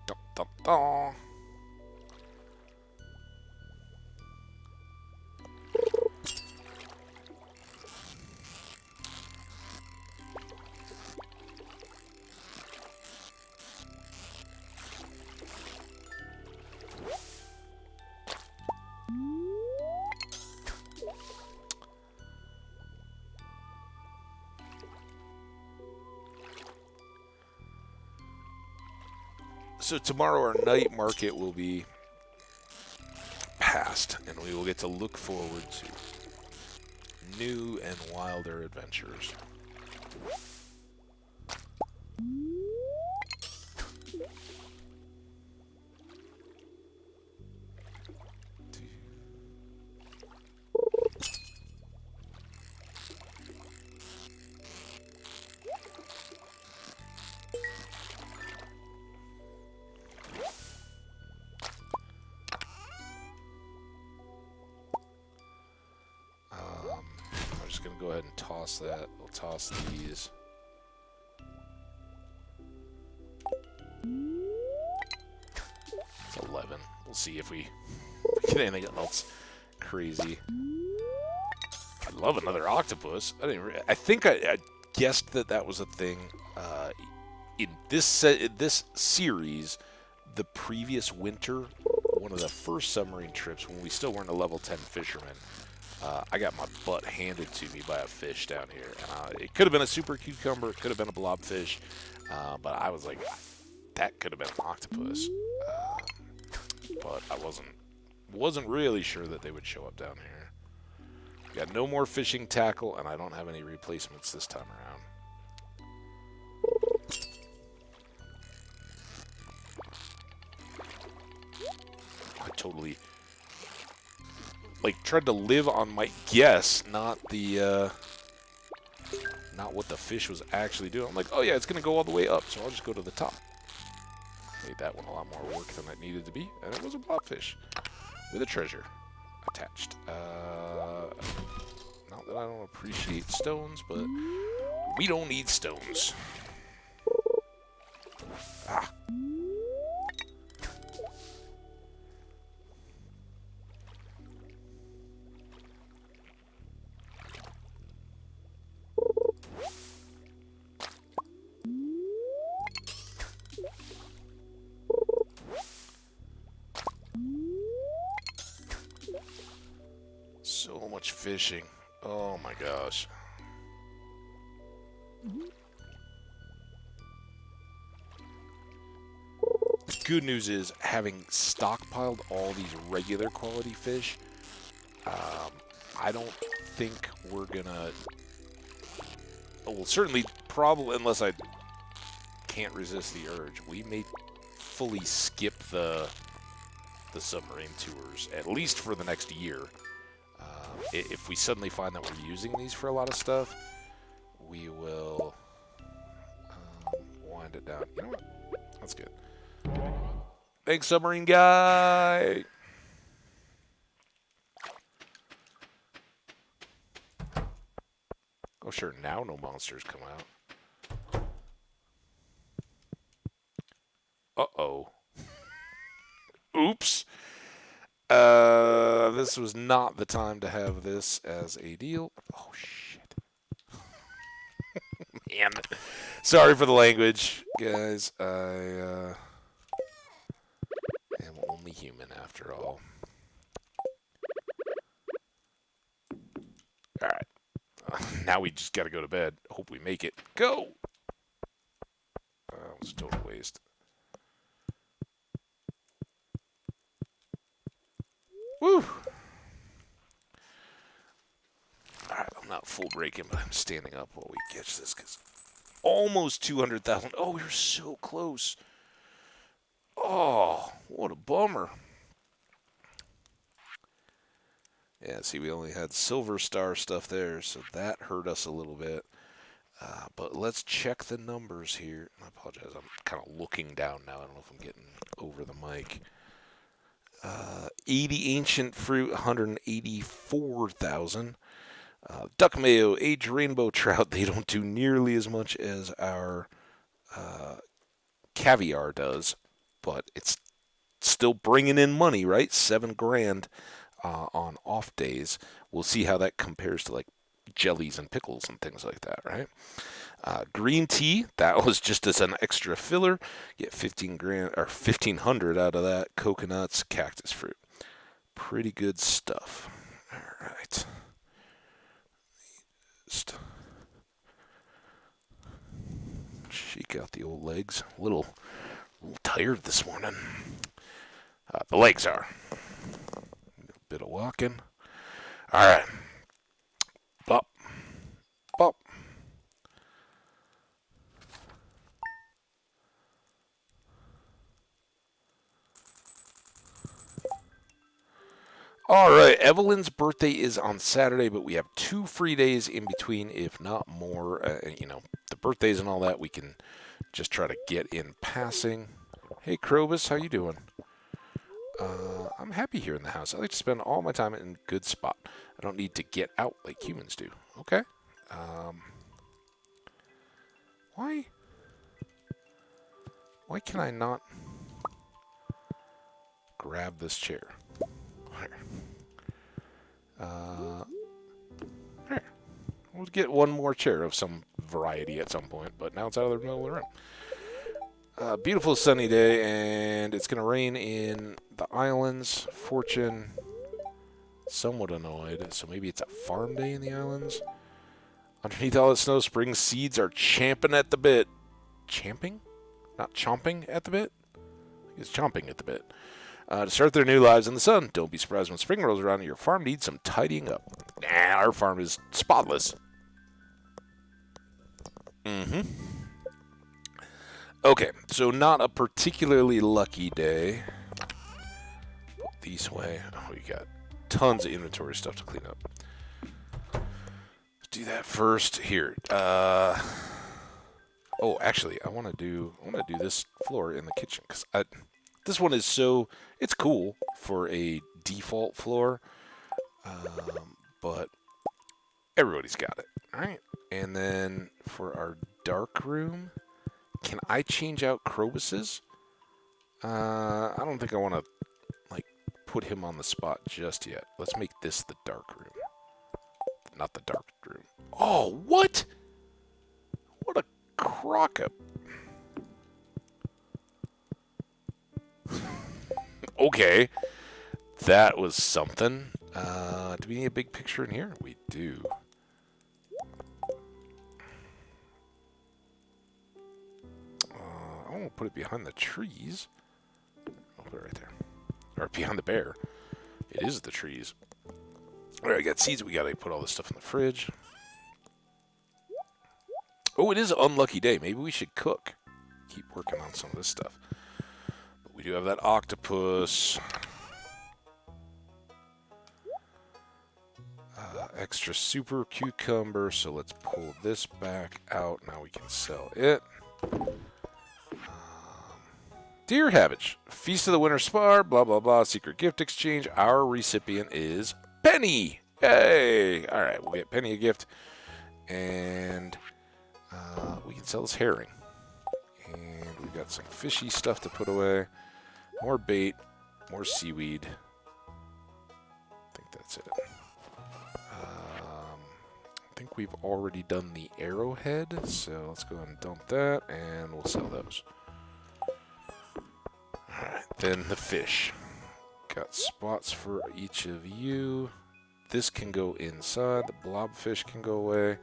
Speaker 1: Dun, dun, dun. So tomorrow our night market will be past, and we will get to look forward to new and wilder adventures. I'm just going to go ahead and toss that. We'll toss these. It's 11. We'll see if we get anything else crazy. I love another octopus. I think I guessed that was a thing in this series. The previous winter, one of the first submarine trips when we still weren't a level 10 fisherman, I got my butt handed to me by a fish down here. It could have been a super cucumber, it could have been a blobfish, but I was like, that could have been an octopus. But I wasn't really sure that they would show up down here. Got no more fishing tackle, and I don't have any replacements this time around. I totally tried to live on my guess, not what the fish was actually doing. I'm like, oh yeah, it's gonna go all the way up, so I'll just go to the top. Made that one a lot more work than it needed to be, and it was a blobfish with a treasure attached. Not that I don't appreciate stones, but we don't need stones. Ah. So much fishing. Oh my gosh. The good news is, having stockpiled all these regular quality fish, I don't think we're gonna... well, certainly, probably, unless I can't resist the urge, we may fully skip the submarine tours, at least for the next year. If we suddenly find that we're using these for a lot of stuff, we will wind it down. You know what? That's good. Thanks, submarine guy! Oh, sure, now no monsters come out. Uh-oh. Oops. This was not the time to have this as a deal. Oh, shit. Man. Sorry for the language, guys. I am only human after all. Alright. Now we just gotta go to bed. Hope we make it. Go! That was a total waste. Woo! Alright, I'm not full breaking, but I'm standing up while we catch this, because almost 200,000. Oh, we were so close. Oh, what a bummer. Yeah, see, we only had silver star stuff there, so that hurt us a little bit. But let's check the numbers here. I apologize, I'm kind of looking down now. I don't know if I'm getting over the mic. 80 ancient fruit, 184,000. Duck mayo, aged rainbow trout, they don't do nearly as much as our caviar does, but it's still bringing in money, right? $7,000 on off days. We'll see how that compares to like jellies and pickles and things like that, right? Green tea, that was just as an extra filler. Get $15,000 or $1,500 out of that. Coconuts, cactus fruit, pretty good stuff. All right. Just shake out the old legs. Little A little tired this morning. The legs are. A bit of walking. All right. Bop. Bop. All right, Evelyn's birthday is on Saturday, but we have 2 free days in between, if not more. The birthdays and all that, we can just try to get in passing. Hey, Krobus, how you doing? I'm happy here in the house. I like to spend all my time in a good spot. I don't need to get out like humans do. Okay. Why can I not grab this chair? Here. We'll get one more chair of some variety at some point, but now it's out of the middle of the room. Beautiful sunny day, and it's going to rain in the islands. Fortune, somewhat annoyed, so maybe it's a farm day in the islands. Underneath all the snow, spring seeds are champing at the bit. Champing? Not chomping at the bit? I think it's chomping at the bit. To start their new lives in the sun. Don't be surprised when spring rolls around and your farm needs some tidying up. Nah, our farm is spotless. Okay, so not a particularly lucky day. This way. Oh, we got tons of inventory stuff to clean up. Let's do that first. Here. Oh, actually, I want to do this floor in the kitchen because this one is it's cool for a default floor, but everybody's got it, all right? And then for our dark room, can I change out Krobus's? I don't think I want to put him on the spot just yet. Let's make this the dark room, not the dark room. Oh, what? What a crock up. Okay, that was something. Do we need a big picture in here? We do. I won't put it behind the trees. I'll put it right there. Or behind the bear. It is the trees. Alright, I got seeds. We gotta put all this stuff in the fridge. Oh, it is an unlucky day. Maybe we should cook. Keep working on some of this stuff. But we do have that octopus. Extra super cucumber. So let's pull this back out. Now we can sell it. Dear Havage, Feast of the Winter Spar, blah, blah, blah, secret gift exchange. Our recipient is Penny. Yay! All right, we'll get Penny a gift. And we can sell this herring. And we've got some fishy stuff to put away. More bait, more seaweed. I think that's it. I think we've already done the arrowhead. So let's go ahead and dump that, and we'll sell those. Alright, then the fish. Got spots for each of you. This can go inside. The blobfish can go away.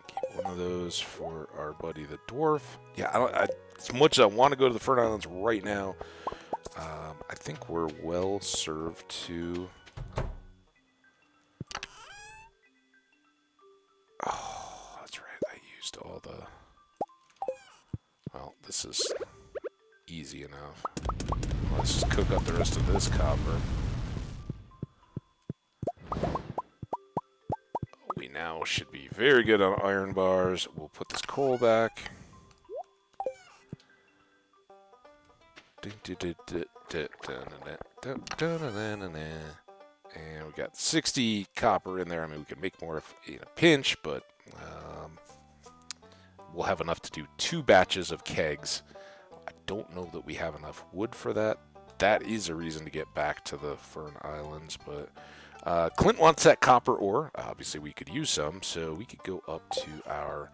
Speaker 1: Keep one of those for our buddy the dwarf. Yeah, as much as I want to go to the Fern Islands right now, I think we're well served to... Oh, that's right. I used all the... Well, this is easy enough. Let's just cook up the rest of this copper. We now should be very good on iron bars. We'll put this coal back. And we got 60 copper in there. I mean, we can make more in a pinch, but we'll have enough to do 2 batches of kegs. I don't know that we have enough wood for that. That is a reason to get back to the Fern Islands, but Clint wants that copper ore. Obviously, we could use some, so we could go up to our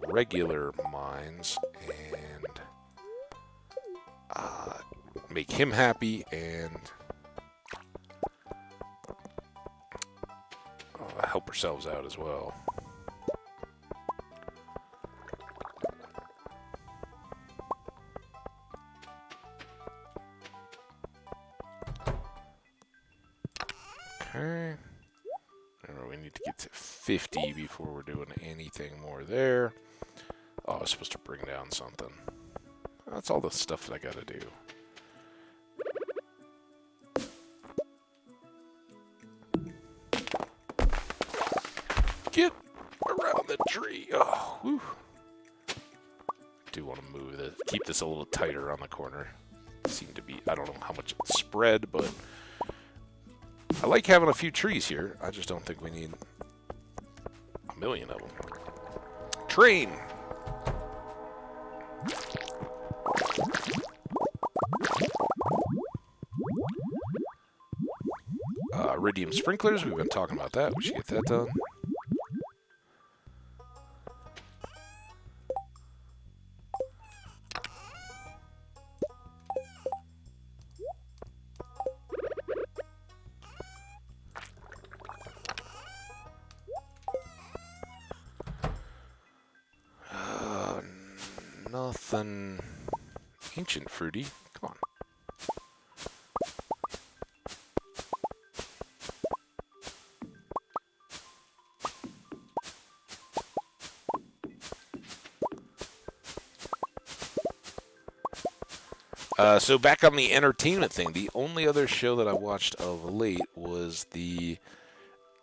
Speaker 1: regular mines and make him happy and help ourselves out as well. 50 before we're doing anything more there. Oh, I was supposed to bring down something. That's all the stuff that I gotta do. Get around the tree. Oh, whew. Do want to move this. Keep this a little tighter on the corner. Seem to be, I don't know how much it's spread, but I like having a few trees here. I just don't think we need a million of them. Train! Iridium sprinklers, we've been talking about that. We should get that done. Nothing ancient fruity. Come on. So back on the entertainment thing, the only other show that I watched of late was the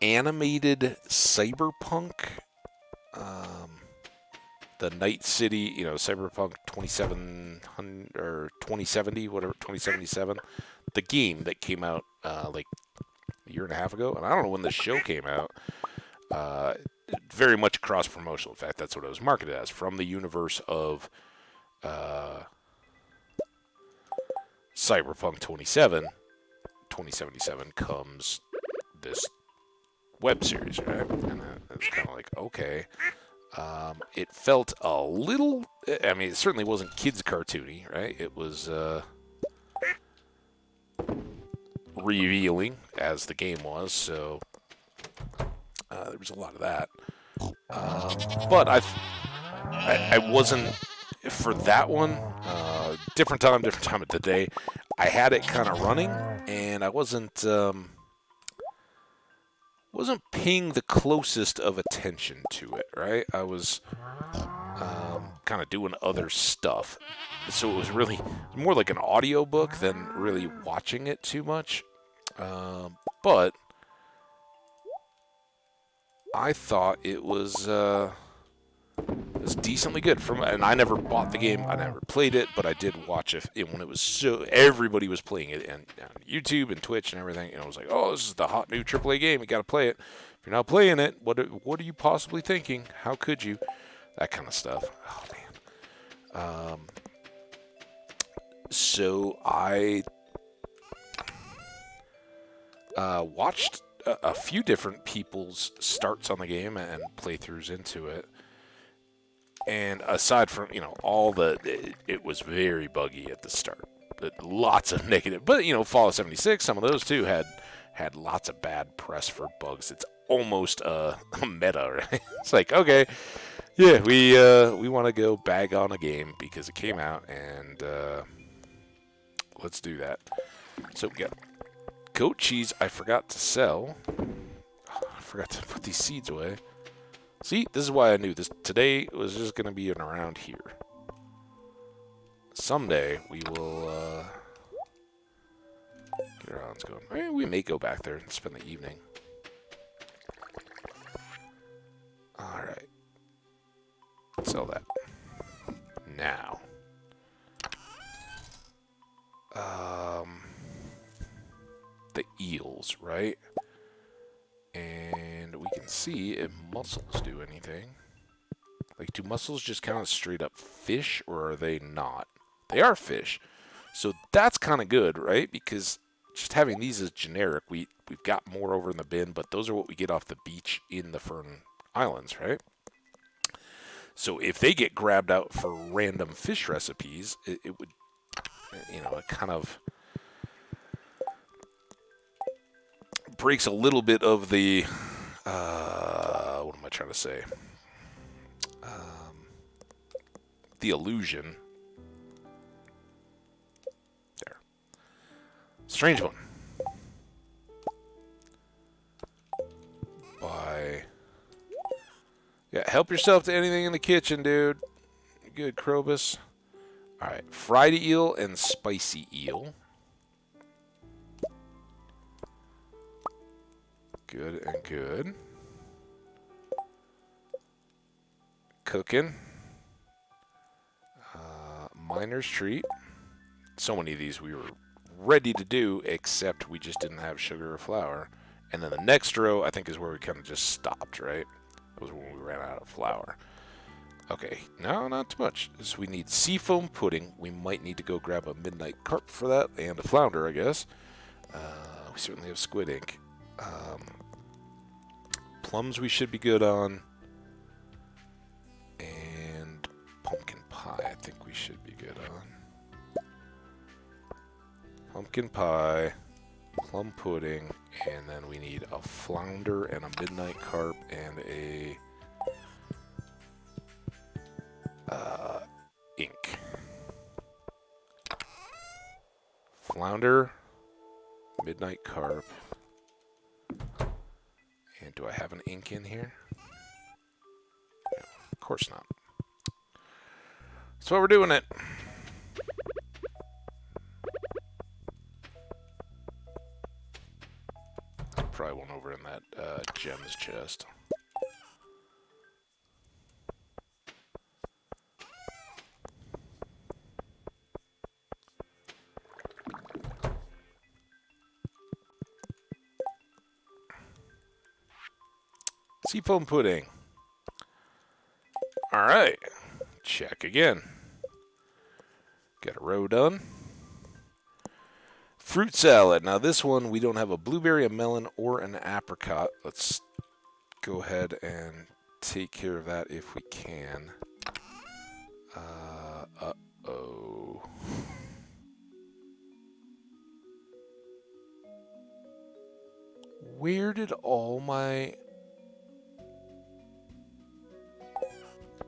Speaker 1: animated Cyberpunk, the Night City, Cyberpunk 2700 or 2070, whatever, 2077, the game that came out like a year and a half ago, and I don't know when the show came out. Very much cross-promotional. In fact, that's what it was marketed as, from the universe of Cyberpunk 2077 comes this web series, right? And it's kind of like, okay. It felt a little, I mean, it certainly wasn't kids cartoony, right? It was revealing, as the game was, so there was a lot of that. But I wasn't, for that one, different time of the day, I had it kind of running, and I wasn't paying the closest of attention to it, right? I was kind of doing other stuff. So it was really more like an audiobook than really watching it too much. But I thought it was decently good. And I never bought the game, I never played it, but I did watch it when it was everybody was playing it on YouTube and Twitch and everything. And I was like, oh, this is the hot new AAA game. You got to play it. If you're not playing it, what are you possibly thinking? How could you? That kind of stuff. Oh man. So I watched a few different people's starts on the game and playthroughs into it. And aside from, it was very buggy at the start. Lots of negative. But, Fallout 76, some of those too had lots of bad press for bugs. It's almost a meta, right? It's like, okay, yeah, we want to go bag on a game because it came out, and let's do that. So we got goat cheese I forgot to sell. I forgot to put these seeds away. See, this is why I knew this. Today was just going to be around here. Someday we will get our islands going. I mean, we may go back there and spend the evening. Alright. Sell that. Now. The eels, right? And we can see if mussels do anything. Like, do mussels just count as straight up fish, or are they not? They are fish. So that's kind of good, right? Because just having these as generic, we've got more over in the bin, but those are what we get off the beach in the Fern Islands, right? So if they get grabbed out for random fish recipes, it would, it kind of breaks a little bit of the, what am I trying to say? The illusion. There. Strange one. By Yeah, help yourself to anything in the kitchen, dude. Good, Krobus. Alright, fried eel and spicy eel. Good and good. Cooking. Miner's treat. So many of these we were ready to do, except we just didn't have sugar or flour. And then the next row, I think, is where we kind of just stopped, right? That was when we ran out of flour. Okay, no, not too much. So we need seafoam pudding. We might need to go grab a midnight carp for that, and a flounder, I guess. We certainly have squid ink. Plums we should be good on. And pumpkin pie I think we should be good on. Pumpkin pie, plum pudding, and then we need a flounder and a midnight carp and a ink. Flounder, midnight carp, and do I have an ink in here? No, of course not. That's why we're doing it. Probably one over in that gems chest. Seafoam pudding. Alright. Check again. Got a row done. Fruit salad. Now this one, we don't have a blueberry, a melon, or an apricot. Let's go ahead and take care of that if we can. Uh-oh. Where did all my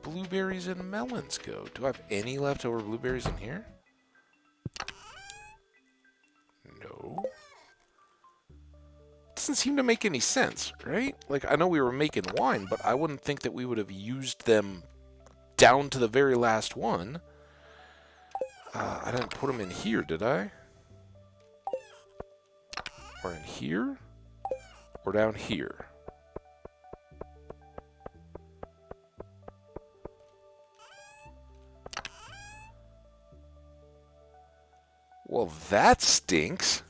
Speaker 1: blueberries and melons go? Do I have any leftover blueberries in here? No. Doesn't seem to make any sense, right? Like, I know we were making wine, but I wouldn't think that we would have used them down to the very last one. I didn't put them in here, did I? Or in here? Or down here? Well, that stinks.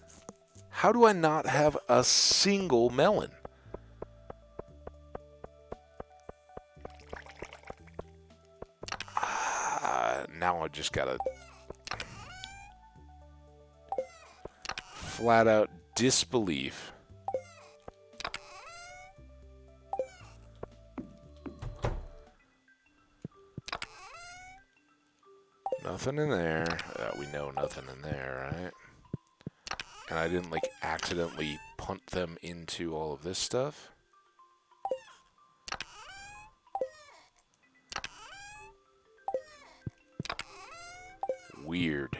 Speaker 1: How do I not have a single melon? Now I just gotta flat out disbelief. Nothing in there. We know nothing in there, right? And I didn't, like, accidentally punt them into all of this stuff. Weird.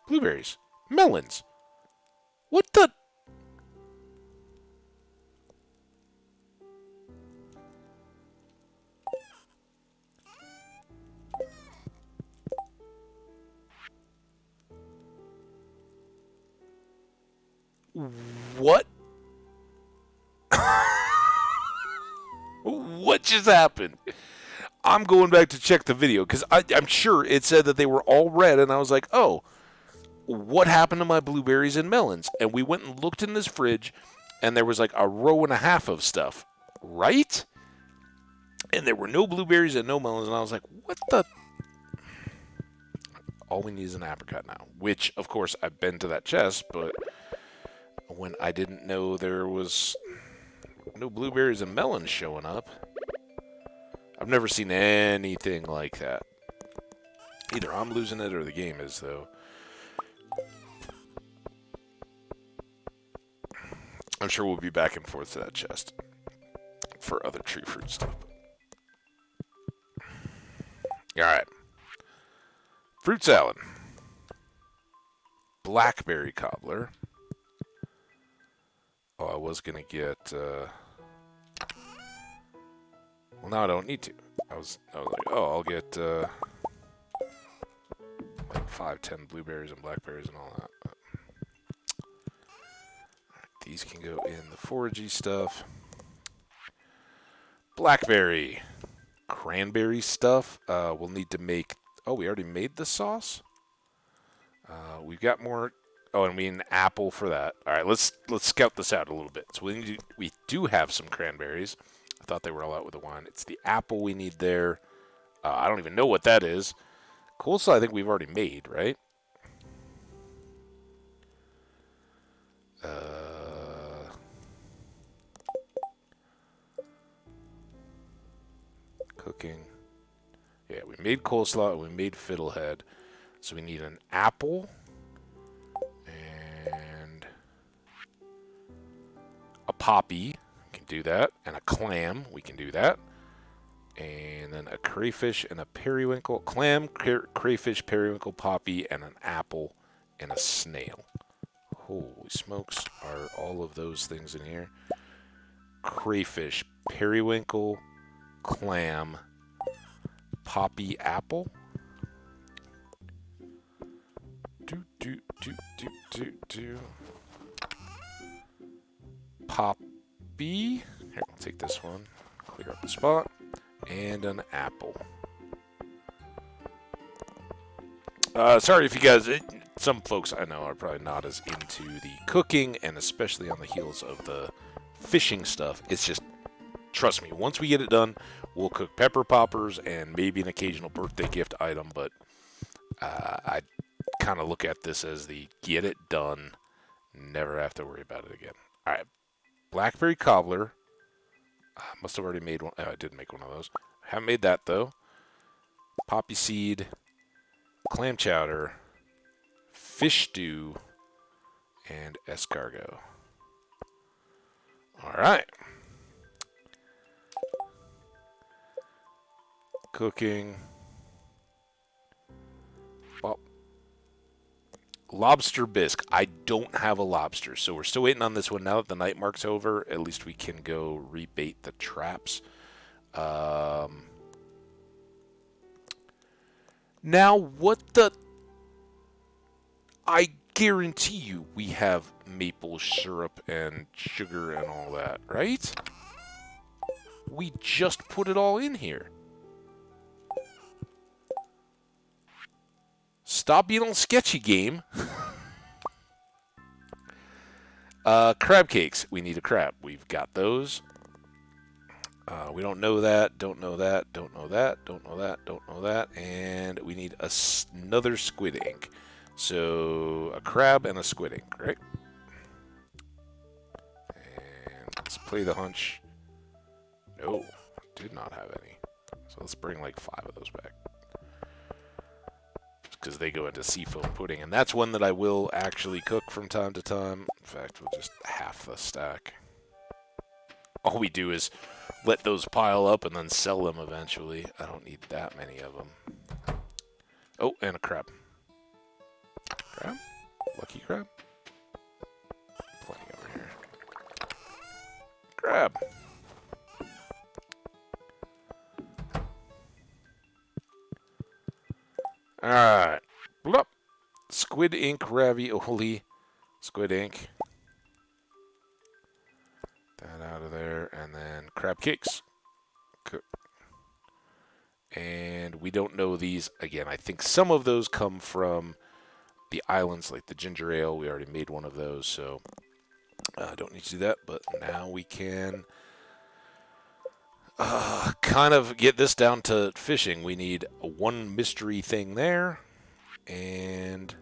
Speaker 1: Blueberries. Melons. What the... What? What just happened? I'm going back to check the video because I'm sure it said that they were all red, and I was like, oh, what happened to my blueberries and melons? And we went and looked in this fridge, and there was like a row and a half of stuff, right? And there were no blueberries and no melons, and I was like, what the... All we need is an apricot now, which, of course, I've been to that chest, but when I didn't know there was no blueberries and melons showing up, I've never seen anything like that. Either I'm losing it or the game is, though. I'm sure we'll be back and forth to that chest for other tree fruit stuff. Alright. Fruit salad. Blackberry cobbler. I was going to get... Well, now I don't need to. I was like, oh, I'll get like 5, 10 blueberries and blackberries and all that. These can go in the foragey stuff. Blackberry. Cranberry stuff. We'll need to make... Oh, we already made the sauce? We've got more... Oh, and we need an apple for that. All right, let's scout this out a little bit. So we do have some cranberries. I thought they were all out with the wine. It's the apple we need there. I don't even know what that is. Coleslaw I think we've already made, right? Cooking. Yeah, we made coleslaw and we made fiddlehead. So we need an apple and a poppy. We can do that. And a clam. We can do that. And then a crayfish and a periwinkle. Clam, crayfish, periwinkle, poppy, and an apple and a snail. Holy smokes. Are all of those things in here? Crayfish, periwinkle, clam, poppy, apple. Poppy. Here, I'll take this one. Clear up the spot. And an apple. Sorry if you guys... Some folks I know are probably not as into the cooking, and especially on the heels of the fishing stuff. It's just... Trust me, once we get it done, we'll cook pepper poppers and maybe an occasional birthday gift item, but I kind of look at this as the get it done, never have to worry about it again. All right, Blackberry Cobbler. Must have already made one. Oh, I did make one of those. Haven't made that, though. Poppy seed, clam chowder, fish stew, and escargot. All right. Cooking. Well, lobster bisque. I don't have a lobster, so we're still waiting on this one. Now that the night mark's over, at least we can go rebait the traps. Now, what the... I guarantee you we have maple syrup and sugar and all that, right? We just put it all in here. Stop being all sketchy, game. Crab cakes. We need a crab. We've got those. We don't know that. Don't know that. Don't know that. Don't know that. Don't know that. And we need another squid ink. So a crab and a squid ink, right? And let's play the hunch. No, did not have any. So let's bring like 5 of those back. Because they go into seafoam pudding, and that's one that I will actually cook from time to time. In fact, we'll just half the stack. All we do is let those pile up and then sell them eventually. I don't need that many of them. Oh, and a crab. Crab? Lucky crab? Plenty over here. Crab. Alright. Blup. Squid ink ravioli. Squid ink. That out of there. And then crab cakes. Cook. And we don't know these. Again, I think some of those come from the islands, like the ginger ale. We already made one of those, so I don't need to do that. But now we can... kind of get this down to fishing. We need one mystery thing there, and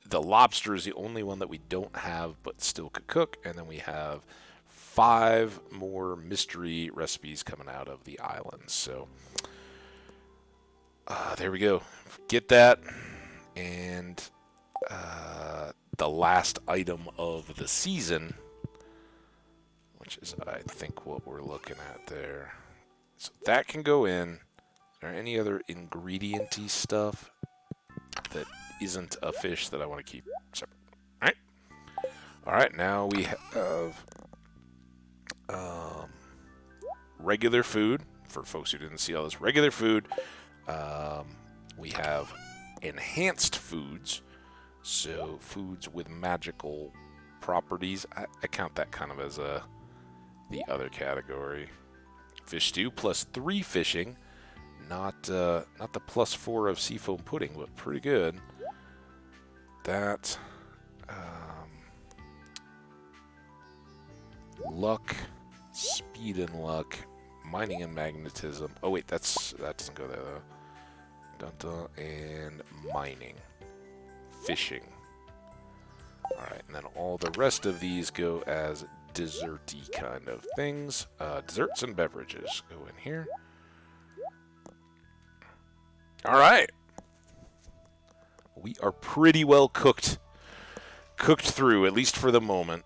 Speaker 1: the lobster is the only one that we don't have but still could cook, and then we have 5 more mystery recipes coming out of the islands. So there we go. Get that, and the last item of the season, which is, I think, what we're looking at there. So that can go in. Is there any other ingredient-y stuff that isn't a fish that I want to keep separate? All right. All right, now we have regular food. For folks who didn't see all this, regular food. We have enhanced foods. So foods with magical properties. I count that kind of as the other category. Fish stew +3 fishing. Not the +4 of seafoam pudding, but pretty good. That luck, speed and luck, mining and magnetism. Oh wait, that doesn't go there though. Dun-dun, and mining, fishing. All right, and then all the rest of these go as desserty kind of things. Desserts and beverages go in here. All right. We are pretty well cooked through, at least for the moment.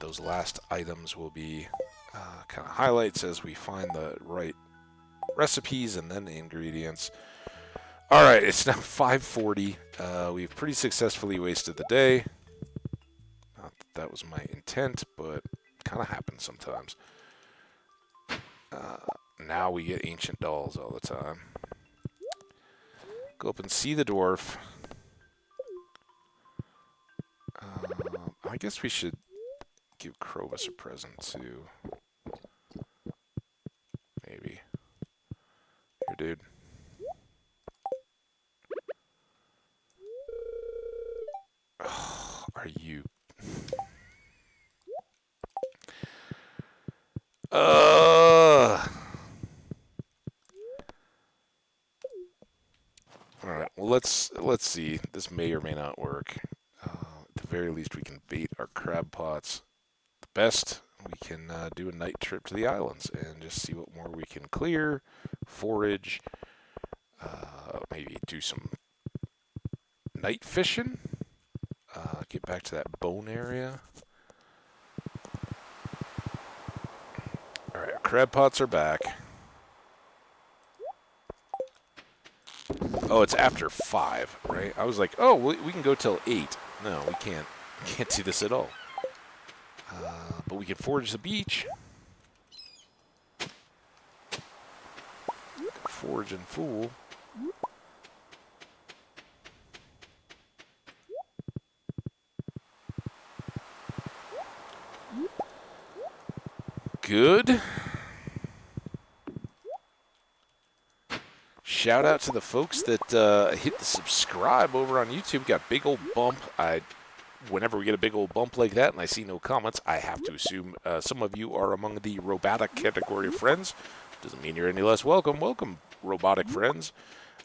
Speaker 1: Those last items will be kind of highlights as we find the right recipes and then the ingredients. All right, it's now 5:40. We've pretty successfully wasted the day. Not that was my intent, but kind of happens sometimes. Now we get ancient dolls all the time. Go up and see the dwarf. I guess we should give Krobus a present too. Maybe. Here, dude. Oh, are you... Alright, well let's see. This may or may not work. At the very least we can bait our crab pots. The best, we can do a night trip to the islands and just see what more we can clear, forage, maybe do some night fishing, get back to that bone area. Alright, crab pots are back. Oh, it's after 5, right? I was like, oh, we can go till 8. No, we can't. We can't do this at all. But we can forage the beach. Forage and fool. Good. Shout out to the folks that hit the subscribe over on YouTube. Got a big old bump. Whenever we get a big old bump like that and I see no comments, I have to assume some of you are among the robotic category of friends. Doesn't mean you're any less welcome. Welcome, robotic friends.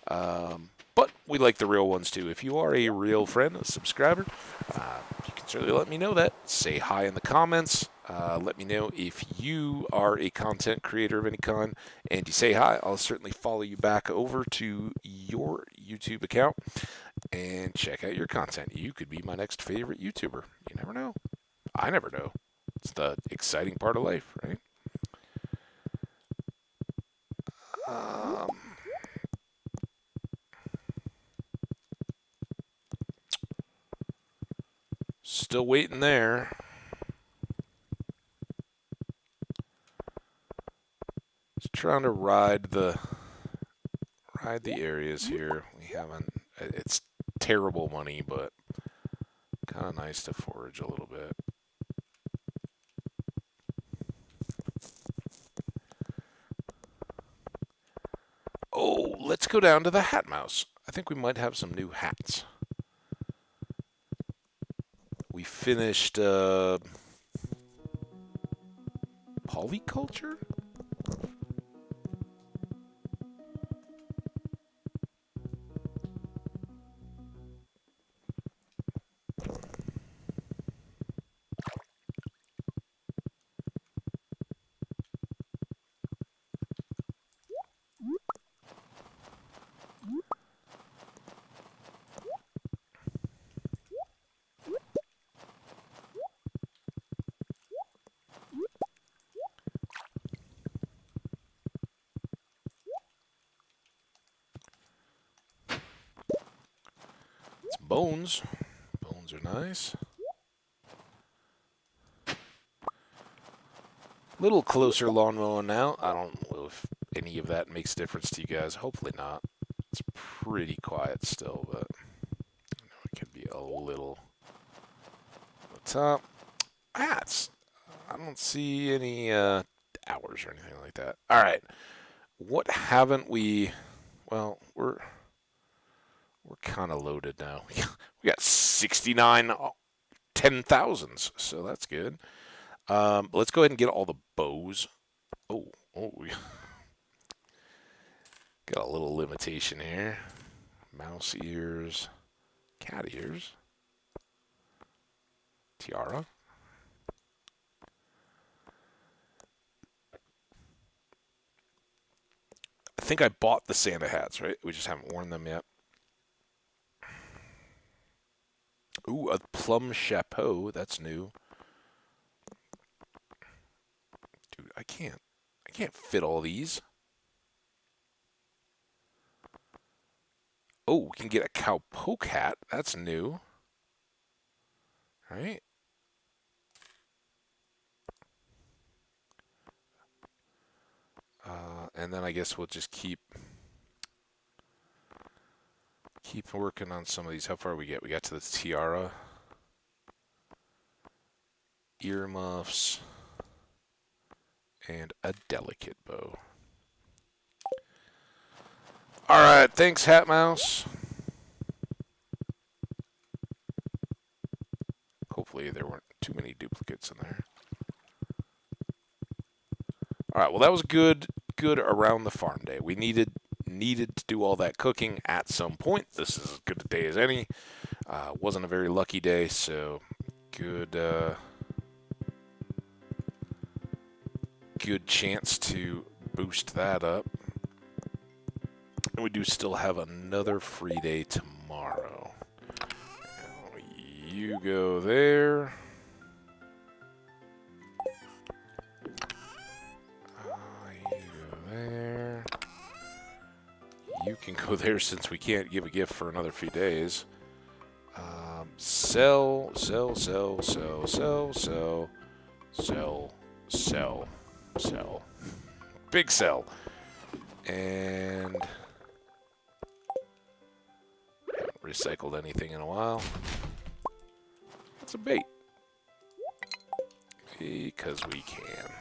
Speaker 1: But we like the real ones too. If you are a real friend, a subscriber, you can certainly let me know that. Say hi in the comments. Let me know if you are a content creator of any kind and you say hi. I'll certainly follow you back over to your YouTube account and check out your content. You could be my next favorite YouTuber. You never know. I never know. It's the exciting part of life, right? Still waiting there. Just trying to ride the areas here. We haven't. It's terrible money, but kind of nice to forage a little bit. Oh, let's go down to the Hat Mouse. I think we might have some new hats. We finished polyculture? Bones. Bones are nice. Little closer lawn mowing now. I don't know if any of that makes a difference to you guys. Hopefully not. It's pretty quiet still, but it could be a little. The top. Hats. I don't see any hours or anything like that. All right. What haven't we? Well, we're kind of loaded now. We got 69 10,000s, so that's good. Let's go ahead and get all the bows. We got a little limitation here. Mouse ears, cat ears, tiara. I think I bought the Santa hats, right? We just haven't worn them yet. Ooh, a plum chapeau. That's new. Dude, I can't fit all these. Oh, we can get a cowpoke hat. That's new. All right. And then I guess we'll just keep working on some of these. How far we get? We got to the tiara, earmuffs, and a delicate bow. All right, thanks, Hat Mouse. Hopefully there weren't too many duplicates in there. All right, well that was good around the farm day. We needed to do all that cooking at some point. This is as good a day as any. Wasn't a very lucky day, so good chance to boost that up. And we do still have another free day tomorrow. You go there. You go there. You can go there since we can't give a gift for another few days. Sell. Big sell. And haven't recycled anything in a while. It's a bait. Because we can.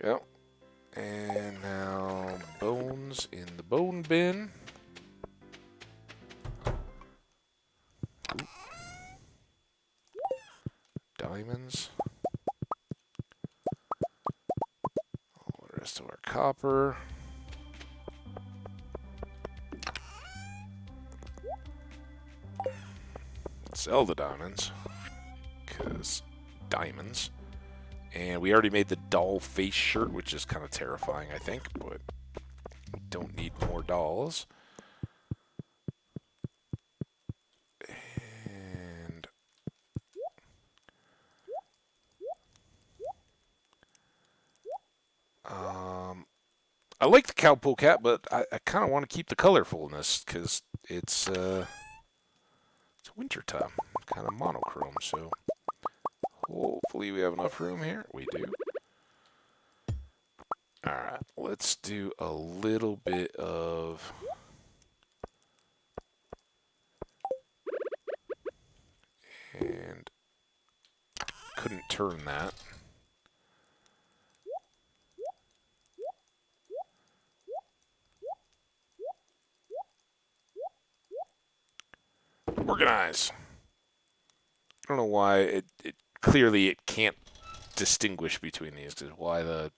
Speaker 1: Yep. And now bones in the bone bin. Ooh. Diamonds. All the rest of our copper. Sell the diamonds. Because diamonds. And we already made the doll face shirt, which is kind of terrifying, I think, but we don't need more dolls. And I like the cowpoke hat, but I kind of want to keep the colorfulness because it's wintertime, kind of monochrome, so hopefully we have enough room here. We do. Alright, let's do a little bit of and couldn't turn that. Organize. I don't know why it clearly it can't distinguish between these. Because why the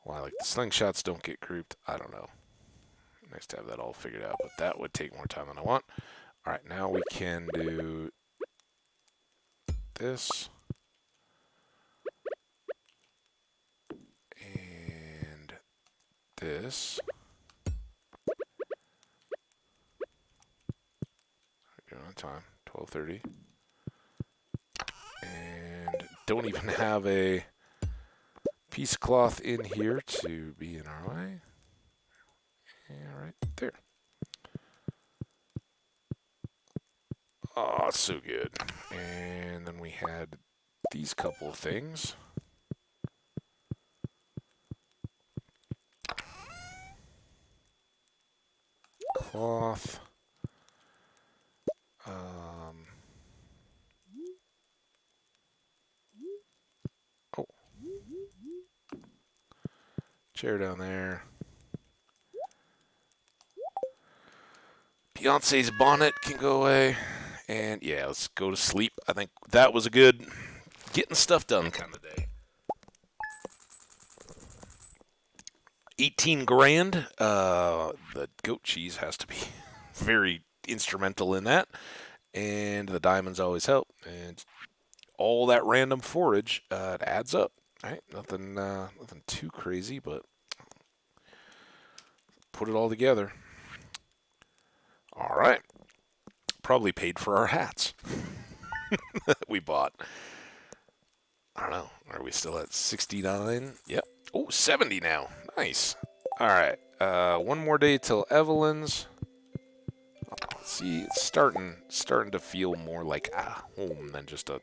Speaker 1: why like the slingshots don't get grouped? I don't know. Nice to have that all figured out, but that would take more time than I want. All right, now we can do this and this. On time, 12:30, and don't even have a piece of cloth in here to be in our way. Yeah, right there. Oh, it's so good. And then we had these couple of things. Cloth. Oh. Chair down there. Beyonce's bonnet can go away. And yeah, let's go to sleep. I think that was a good getting stuff done kind of day. 18 grand. The goat cheese has to be very instrumental in that. And the diamonds always help. And all that random forage, it adds up. Right? Nothing too crazy, but put it all together. All right. Probably paid for our hats that we bought. I don't know. Are we still at 69? Yep. Oh, 70 now. Nice. All right. One more day till Evelyn's. See, it's starting to feel more like a home than just a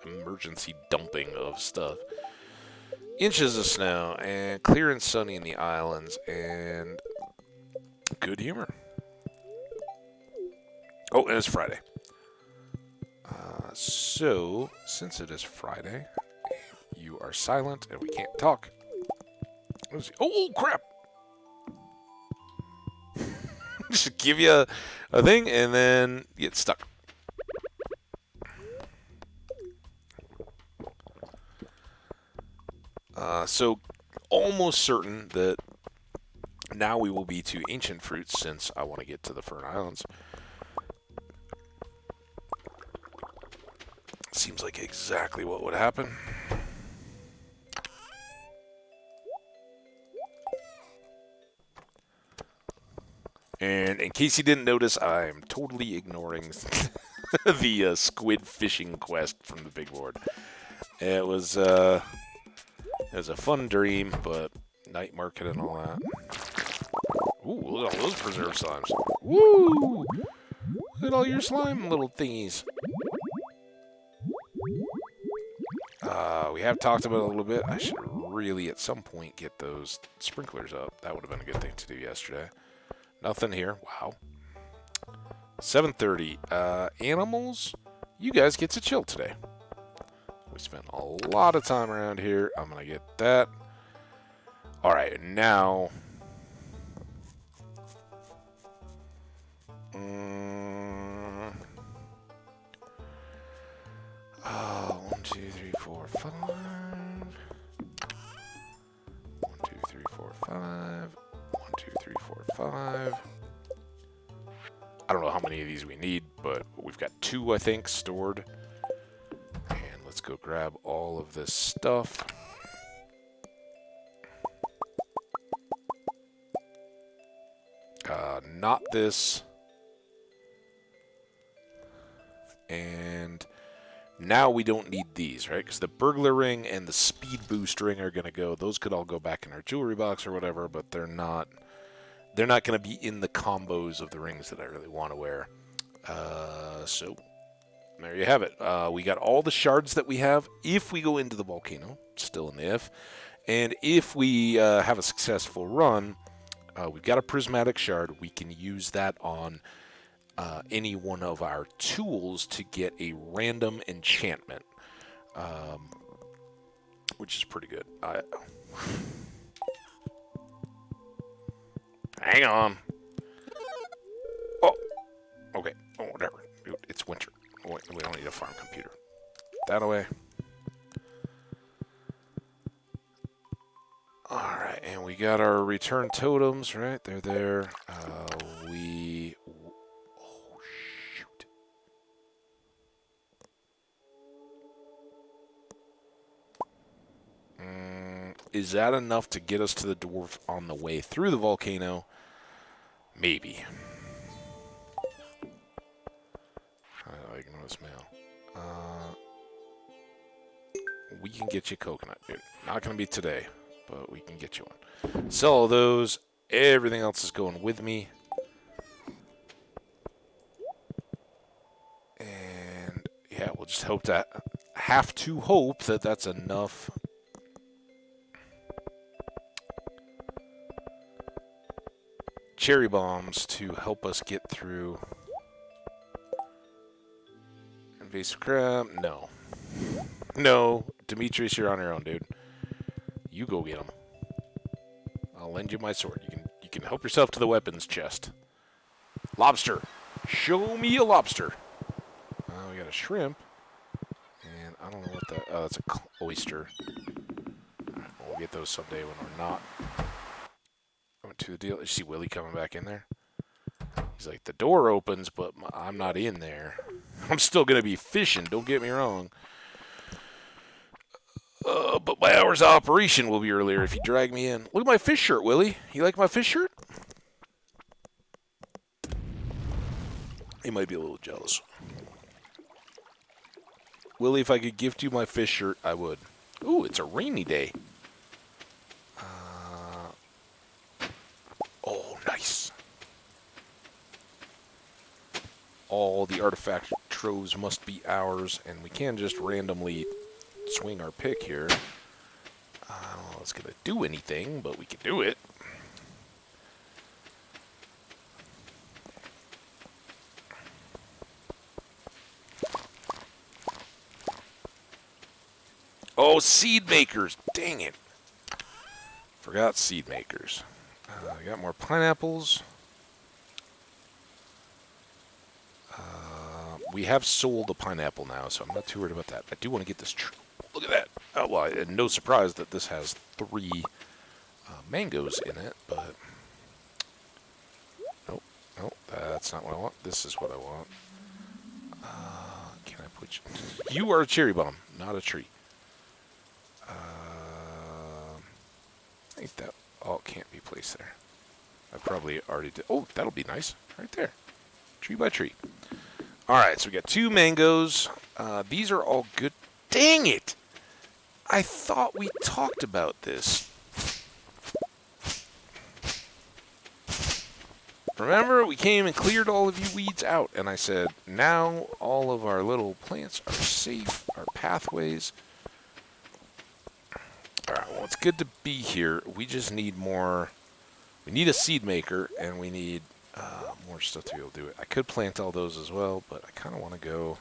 Speaker 1: emergency dumping of stuff. Inches of snow and clear and sunny in the islands and good humor. Oh, and it's Friday. So, since it is Friday, you are silent and we can't talk. Oh, crap! Just give you a thing and then get stuck. So, almost certain that now we will be to ancient fruits since I want to get to the Fern Islands. Seems like exactly what would happen. And in case you didn't notice, I'm totally ignoring the squid fishing quest from the big board. It was a fun dream, but night market and all that. Ooh, look at all those preserved slimes. Woo! Look at all your slime little thingies. We have talked about it a little bit. I should really, at some point, get those sprinklers up. That would have been a good thing to do yesterday. Nothing here. Wow. 7:30. Animals, you guys get to chill today. We spent a lot of time around here. I'm going to get that. All right, now... Oh, 1, 2, 3, 4, 5. 1, 2, 3, 4, 5. 1, 2, 3, 4, 5. I don't know how many of these we need, but we've got 2, I think, stored. And let's go grab all of this stuff. Not this. And now we don't need these, right? Because the burglar ring and the speed boost ring are going to go. Those could all go back in our jewelry box or whatever, but they're not going to be in the combos of the rings that I really want to wear. So there you have it. We got all the shards that we have if we go into the volcano, still in the if. And if we have a successful run, we've got a prismatic shard. We can use that on any one of our tools to get a random enchantment, which is pretty good. Hang on. Oh, okay. Oh, whatever. It's winter. We don't need a farm computer. That away. Alright, and we got our return totems, right? They're there. Oh, shoot. Is that enough to get us to the dwarf on the way through the volcano? Maybe. I ignore this mail. We can get you coconut. Not going to be today, but we can get you one. Sell all those. Everything else is going with me. we'll just have to hope that that's enough. Cherry bombs to help us get through. Invasive crab? No. No. Demetrius, you're on your own, dude. You go get them. I'll lend you my sword. You can help yourself to the weapons chest. Lobster. Show me a lobster. We got a shrimp. And I don't know what that... Oh, that's an oyster. We'll get those someday when we're not. I went to the deal. Did you see Willie coming back in there? He's like, the door opens, but I'm not in there. I'm still going to be fishing, don't get me wrong. But my hours of operation will be earlier if you drag me in. Look at my fish shirt, Willie. You like my fish shirt? He might be a little jealous. Willie, if I could gift you my fish shirt, I would. Ooh, it's a rainy day. Oh, nice. All the artifact troves must be ours, and we can just randomly swing our pick here. I don't know if it's going to do anything, but we can do it. Oh, seed makers. Dang it. Forgot seed makers. I got more pineapples. We have sold a pineapple now, so I'm not too worried about that. I do want to get this tree. Look at that. Oh, well, and no surprise that this has 3 mangoes in it, but... Nope, nope, that's not what I want. This is what I want. Can I put you... You are a cherry bomb, not a tree. I think that all can't be placed there. I probably already did. Oh, that'll be nice. Right there. Tree by tree. Alright, so we got 2 mangoes. These are all good. Dang it! I thought we talked about this. Remember, we came and cleared all of you weeds out, and I said, now all of our little plants are safe, our pathways. Alright, well, it's good to be here. We just need more... We need a seed maker, and we need more stuff to be able to do it. I could plant all those as well, but I kind of want to go...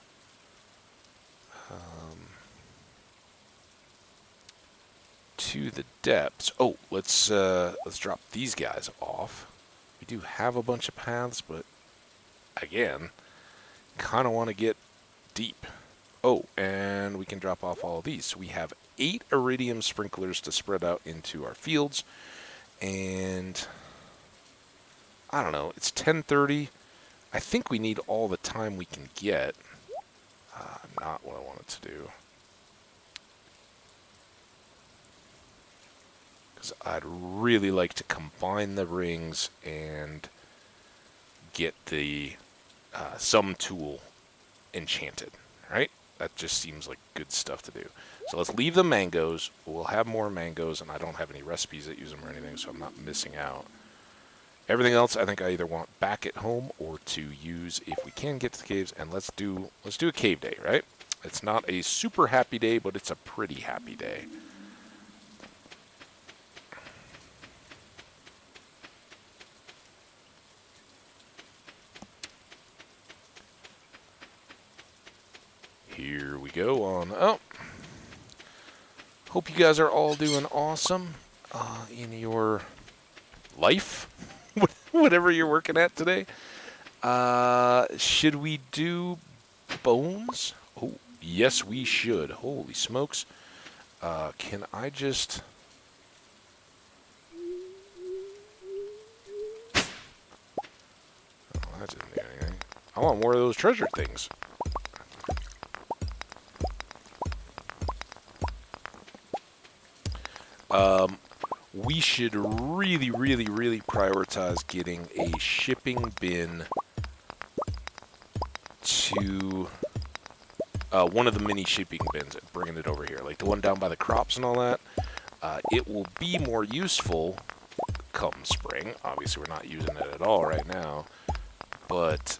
Speaker 1: to the depths. Oh, let's drop these guys off. We do have a bunch of paths, but again, kind of want to get deep. Oh, and we can drop off all of these. So we have 8 iridium sprinklers to spread out into our fields, and I don't know. It's 10:30. I think we need all the time we can get. Not what I wanted to do. I'd really like to combine the rings and get the some tool enchanted, right? That just seems like good stuff to do. So let's leave the mangoes. We'll have more mangoes, and I don't have any recipes that use them or anything, so I'm not missing out. Everything else I think I either want back at home or to use if we can get to the caves, and let's do a cave day, right? It's not a super happy day, but it's a pretty happy day. Here we go on up. Hope you guys are all doing awesome in your life, whatever you're working at today. Should we do bones? Oh, yes, we should. Holy smokes. Can I just... Oh, that didn't do anything. I want more of those treasure things. We should really, really, really prioritize getting a shipping bin to one of the mini shipping bins and bringing it over here, like the one down by the crops and all that. It will be more useful come spring. Obviously, we're not using it at all right now, but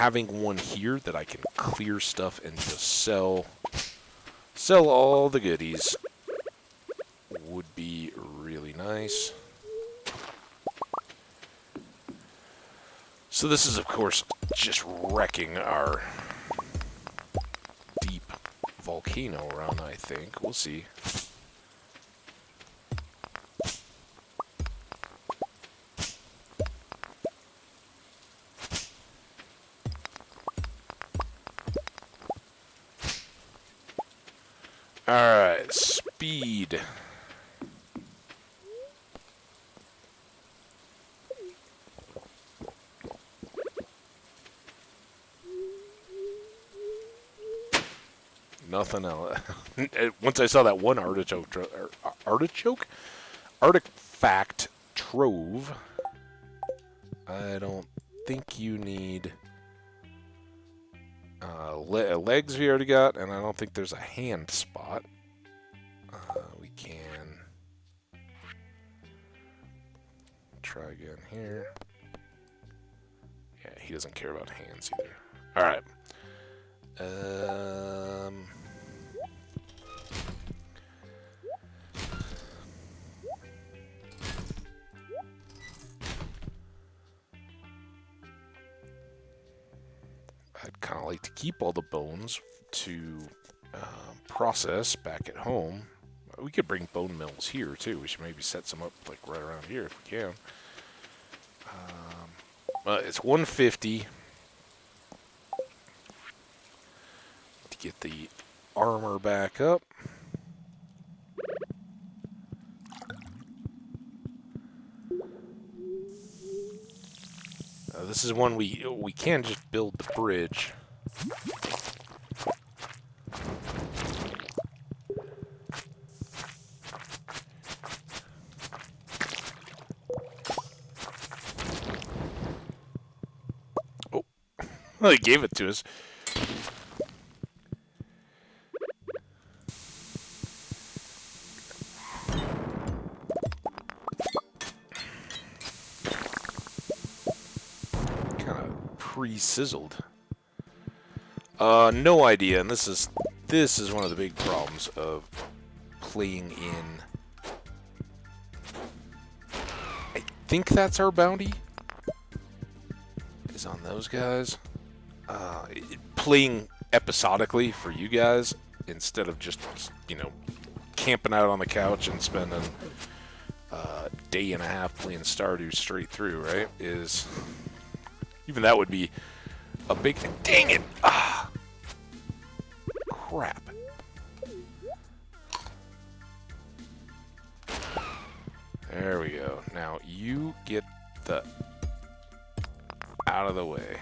Speaker 1: having one here that I can clear stuff and just sell all the goodies would be really nice. So this is, of course, just wrecking our deep volcano run, I think. We'll see. Alright, speed. Nothing else. Once I saw that one artifact trove, I don't think you need legs we already got, and I don't think there's a hand spot. We can try again here. Yeah, he doesn't care about hands either. Alright. I'd kind of like to keep all the bones to process back at home. We could bring bone mills here too. We should maybe set some up like right around here if we can. It's 150 to get the armor back up. This is one we can just build the bridge. Oh, well, they gave it to us. Pre-sizzled. No idea, and this is one of the big problems of playing in. I think that's our bounty. Is on those guys. Playing episodically for you guys instead of just, you know, camping out on the couch and spending a day and a half playing Stardew straight through, right? Is even that would be a big... Dang it! Ah! Crap. There we go. Now, you get the... out of the way.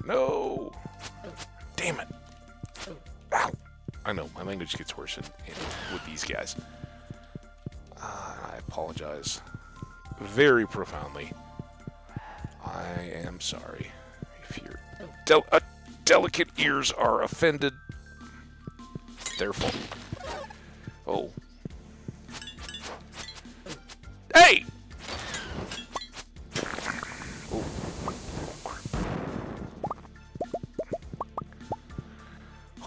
Speaker 1: No! Damn it. Ow. I know, my language gets worse with these guys. I apologize very profoundly. I am sorry if your delicate ears are offended. Their fault. Oh. Hey!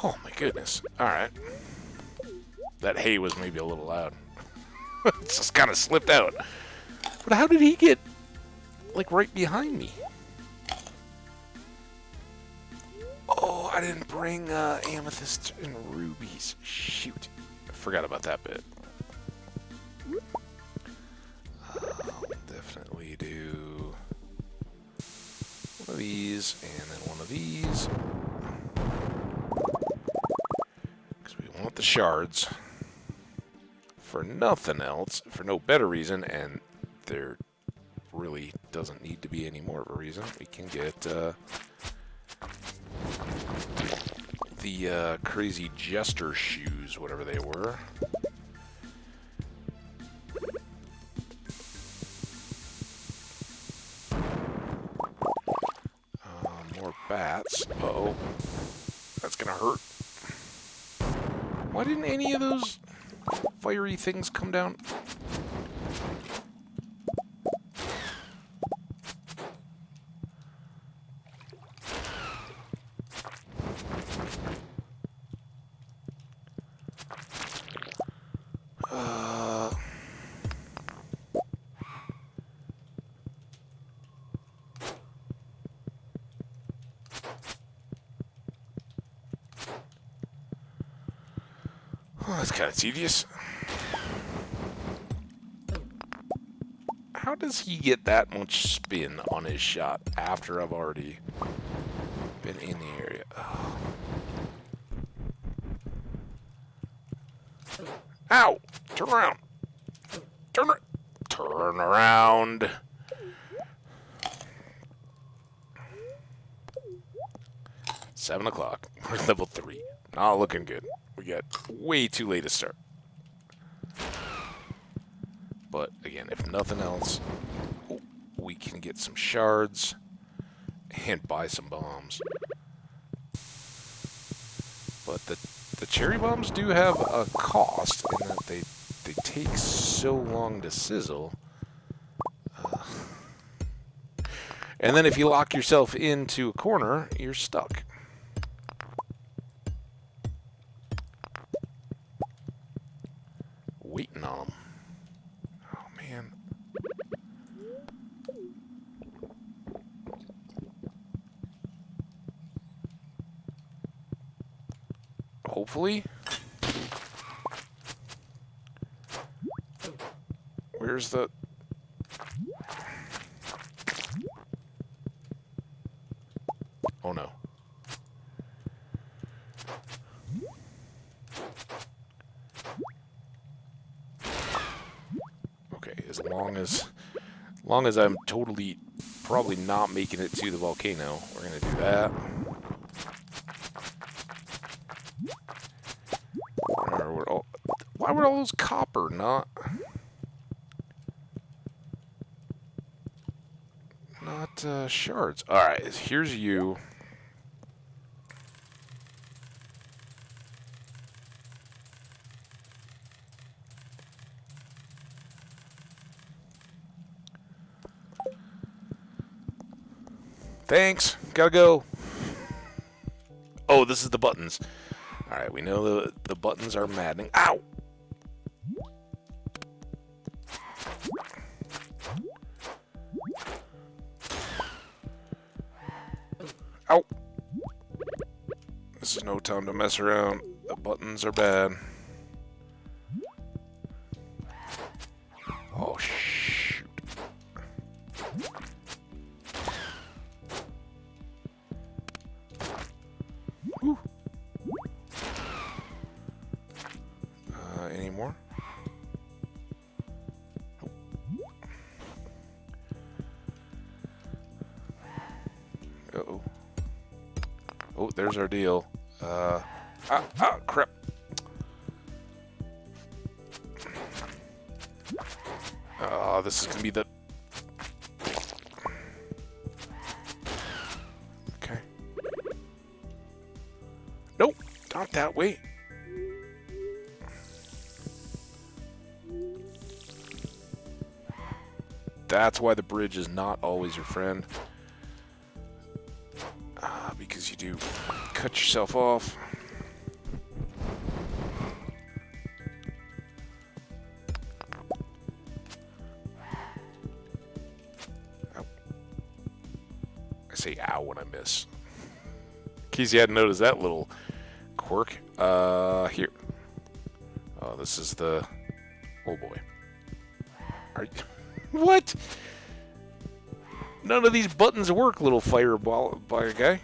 Speaker 1: Oh my goodness. Alright. That hay was maybe a little loud. It just kind of slipped out. But how did he get, like, right behind me? Oh, I didn't bring amethyst and rubies. Shoot. I forgot about that bit. Definitely do one of these and then one of these. Because we want the shards for nothing else, for no better reason, and there really doesn't need to be any more of a reason. We can get the crazy jester shoes, whatever they were. More bats. Uh-oh. That's gonna hurt. Why didn't any of those fiery things come down? Oh, that's kind of tedious. How does he get that much spin on his shot after I've already been in the area? Oh. Ow! Turn around! Turn around! Seven o'clock. We're level 3. Not looking good. We got way too late to start. But again, if nothing else, we can get some shards and buy some bombs. But the cherry bombs do have a cost in that they take so long to sizzle. And then if you lock yourself into a corner, you're stuck. Waiting on them. Oh, man. Hopefully. Where's the... Oh, no. As long as I'm totally probably not making it to the volcano, we're gonna do that. Why would all those copper not shards? All right, here's you. Thanks. Gotta go. Oh, this is the buttons. Alright, we know the buttons are maddening. Ow! Ow! This is no time to mess around. The buttons are bad. Oh, shoot. Whew. Any more? Uh-oh. Oh, there's our deal. Crap. This is gonna be the... Okay. Nope, not that way. That's why the bridge is not always your friend. Because you do cut yourself off. Ow. I say ow when I miss. In case you hadn't noticed that little quirk. Here. Oh, this is the... Oh boy. Are you... What? None of these buttons work, little fireball by a guy.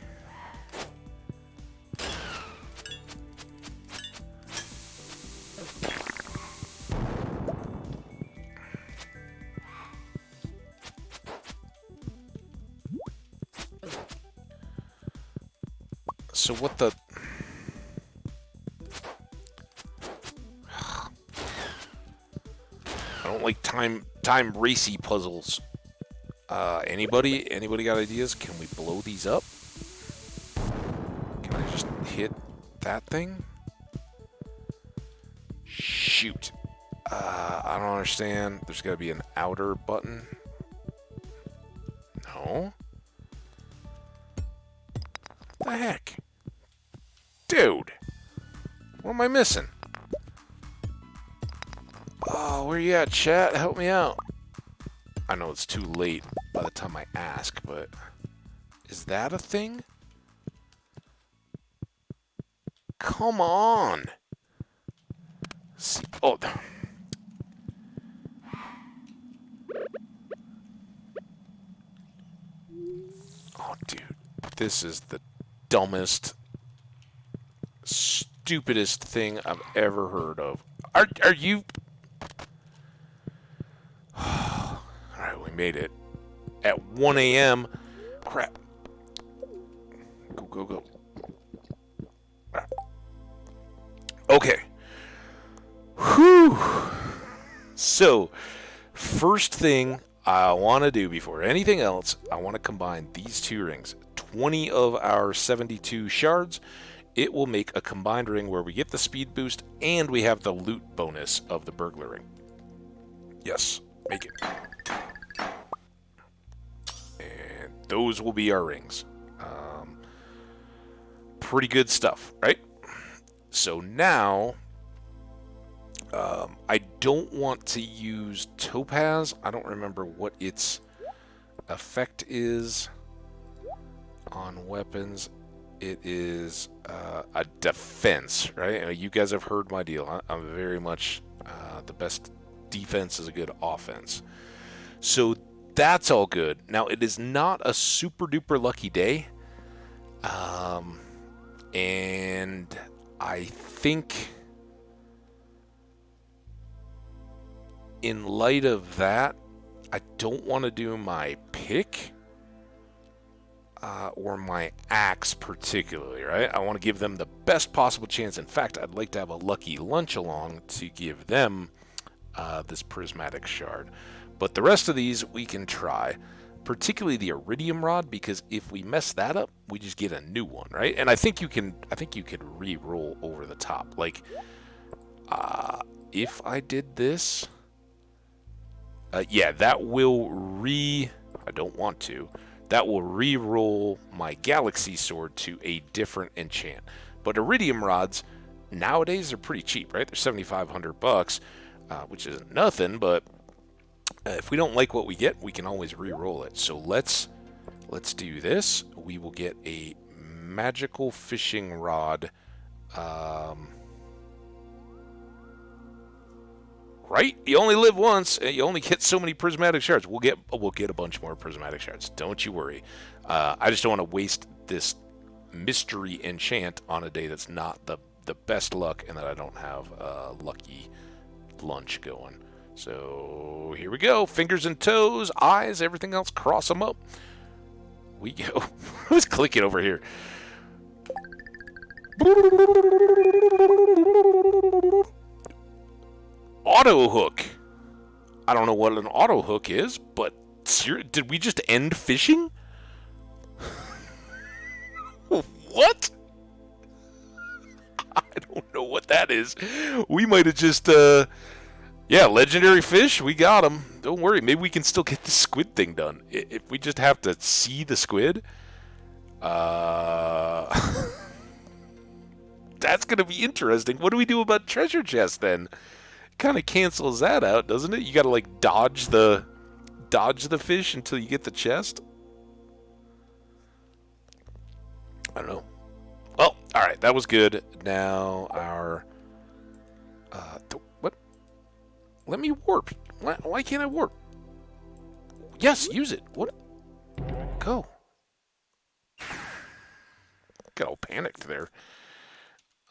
Speaker 1: So what the... I don't like time racy puzzles. Anybody got ideas? Can we blow these up? Can I just hit That thing? Shoot. I don't understand. There's got to be an outer button. No. The heck? Dude. What am I missing? Oh, where you at, chat? Help me out. I know it's too late by the time I ask, but... Is that a thing? Come on. See, oh. Oh, dude. This is the dumbest, stupidest thing I've ever heard of. Are you... Alright, we made it. At 1 a.m. Crap. Go, go, go. Okay. Whew. So, first thing I want to do before anything else, I want to combine these two rings. 20 of our 72 shards. It will make a combined ring where we get the speed boost and we have the loot bonus of the burglar ring. Yes, make it. And those will be our rings. Pretty good stuff, right? So now, I don't want to use Topaz. I don't remember what its effect is on weapons. It is a defense, right? You guys have heard my deal. I'm very much the best defense is a good offense. So that's all good. Now, it is not a super duper lucky day. And I think in light of that, I don't want to do my pick or my axe particularly, right? I want to give them the best possible chance. In fact, I'd like to have a lucky lunch along to give them this prismatic shard. But the rest of these we can try, particularly the iridium rod, because if we mess that up, we just get a new one, right? And I think you can. I think you could re-roll over the top. Like, if I did this, yeah, that will I don't want to. That will re-roll my galaxy sword to a different enchant. But iridium rods nowadays are pretty cheap, right? They're $7,500, which isn't nothing, but if we don't like what we get, we can always re-roll it. So let's do this. We will get a magical fishing rod. Right? You only live once. You only get so many prismatic shards. We'll get a bunch more prismatic shards. Don't you worry. I just don't want to waste this mystery enchant on a day that's not the best luck, and that I don't have a lucky lunch going. So here we go. Fingers and toes, eyes, everything else. Cross them up. We go. Who's clicking over here? Auto hook. I don't know what an auto hook is, but did we just end fishing? What? I don't know what that is. We might have just, yeah, legendary fish. We got them. Don't worry. Maybe we can still get the squid thing done. If we just have to see the squid, that's going to be interesting. What do we do about treasure chest then? Kind of cancels that out, doesn't it? You got to like dodge the fish until you get the chest. I don't know. Well, all right, that was good. Now our what? Let me warp. Why can't I warp? Yes, use it. What? Go. Got all panicked there.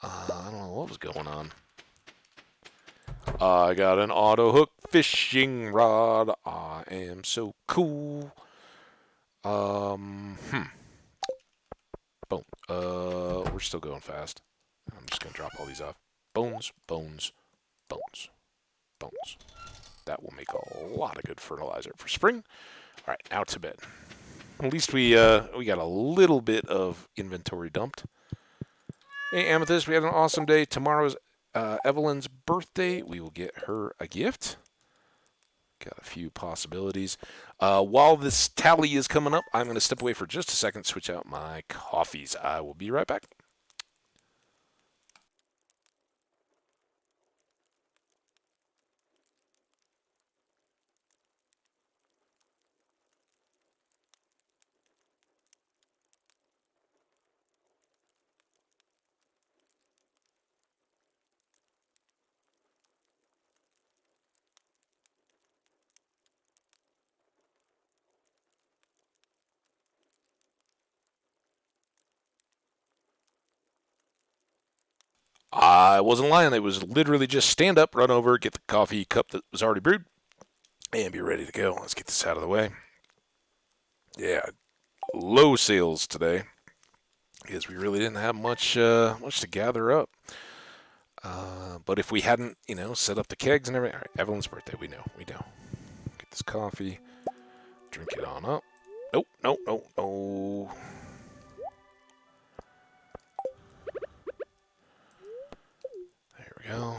Speaker 1: I don't know what was going on. I got an auto hook fishing rod. I am so cool. Boom. We're still going fast. I'm just gonna drop all these off. Bones, bones, bones, bones. That will make a lot of good fertilizer for spring. All right, now to bed. At least we got a little bit of inventory dumped. Hey, Amethyst, we had an awesome day. Tomorrow's Evelyn's birthday. We will get her a gift. Got a few possibilities. While this tally is coming up, I'm going to step away for just a second, switch out my coffees. I will be right back. I wasn't lying. It was literally just stand up, run over, get the coffee cup that was already brewed, and be ready to go. Let's get this out of the way. Yeah, low sales today because we really didn't have much to gather up. But if we hadn't, set up the kegs and everything, all right, Evelyn's birthday, we know. Get this coffee, drink it on up. Nope, nope, nope, no. There we go.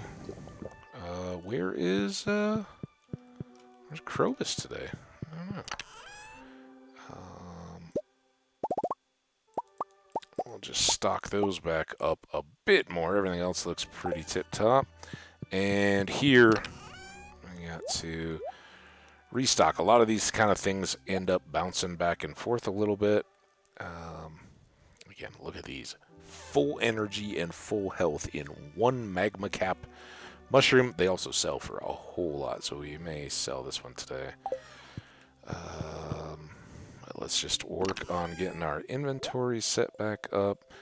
Speaker 1: Where's Crobus today? I don't know. We'll just stock those back up a bit more. Everything else looks pretty tip-top. And here, I got to restock. A lot of these kind of things end up bouncing back and forth a little bit. Again, look at these. Full energy and full health in one Magma Cap Mushroom. They also sell for a whole lot, so we may sell this one today. Let's just work on getting our inventory set back up.